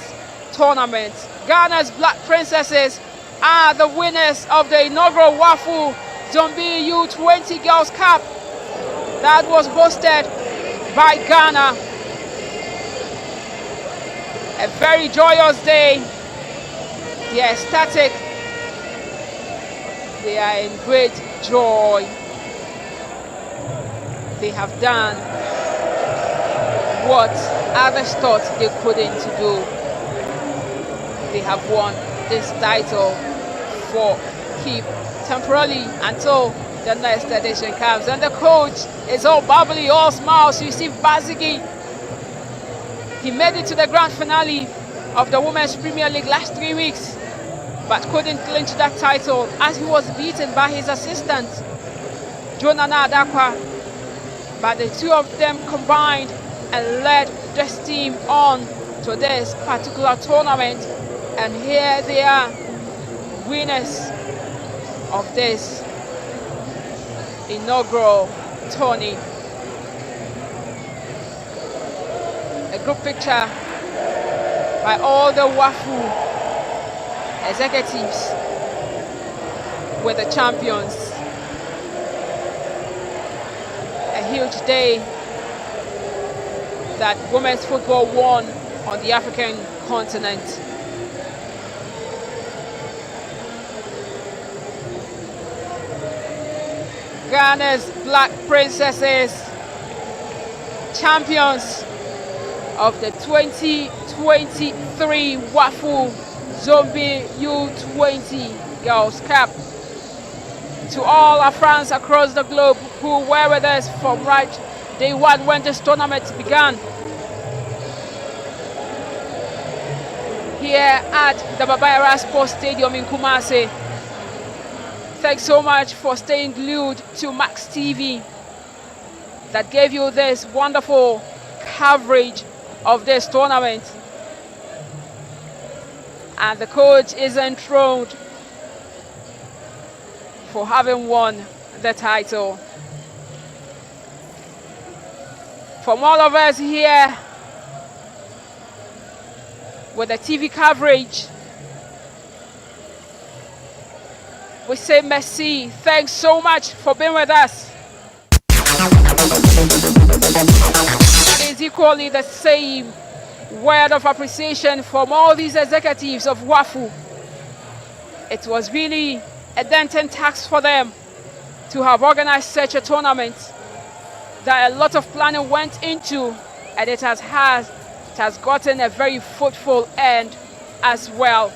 [SPEAKER 2] tournament. Ghana's Black Princesses are the winners of the inaugural WAFU Zombie U20 Girls Cup that was hosted by Ghana. A very joyous day. They are ecstatic. They are in great joy. They have done what others thought they couldn't do. They have won this title for keep temporarily until the next edition comes. And the coach is all bubbly, all smiles. You see Bazigi. He made it to the grand finale of the Women's Premier League last 3 weeks, but couldn't clinch that title as he was beaten by his assistant, Jonana Adakwa. But the two of them combined and led this team on to this particular tournament. And here they are, winners of this inaugural tourney. A group picture by all the WAFU executives with the champions. A huge day that women's football won on the African continent. Ghana's Black Princesses, champions of the 2023 WAFU Zombie U20 Girls Cup. To all our fans across the globe who were with us from right day one when this tournament began, here at the Baba Yara Sports Stadium in Kumasi. Thanks so much for staying glued to Max TV that gave you this wonderful coverage of this tournament. And the coach is enthroned for having won the title. From all of us here with the TV coverage, we say merci. Thanks so much for being with us. It is equally the same word of appreciation from all these executives of WAFU. It was really a daunting task for them to have organized such a tournament that a lot of planning went into, and it has gotten a very fruitful end as well.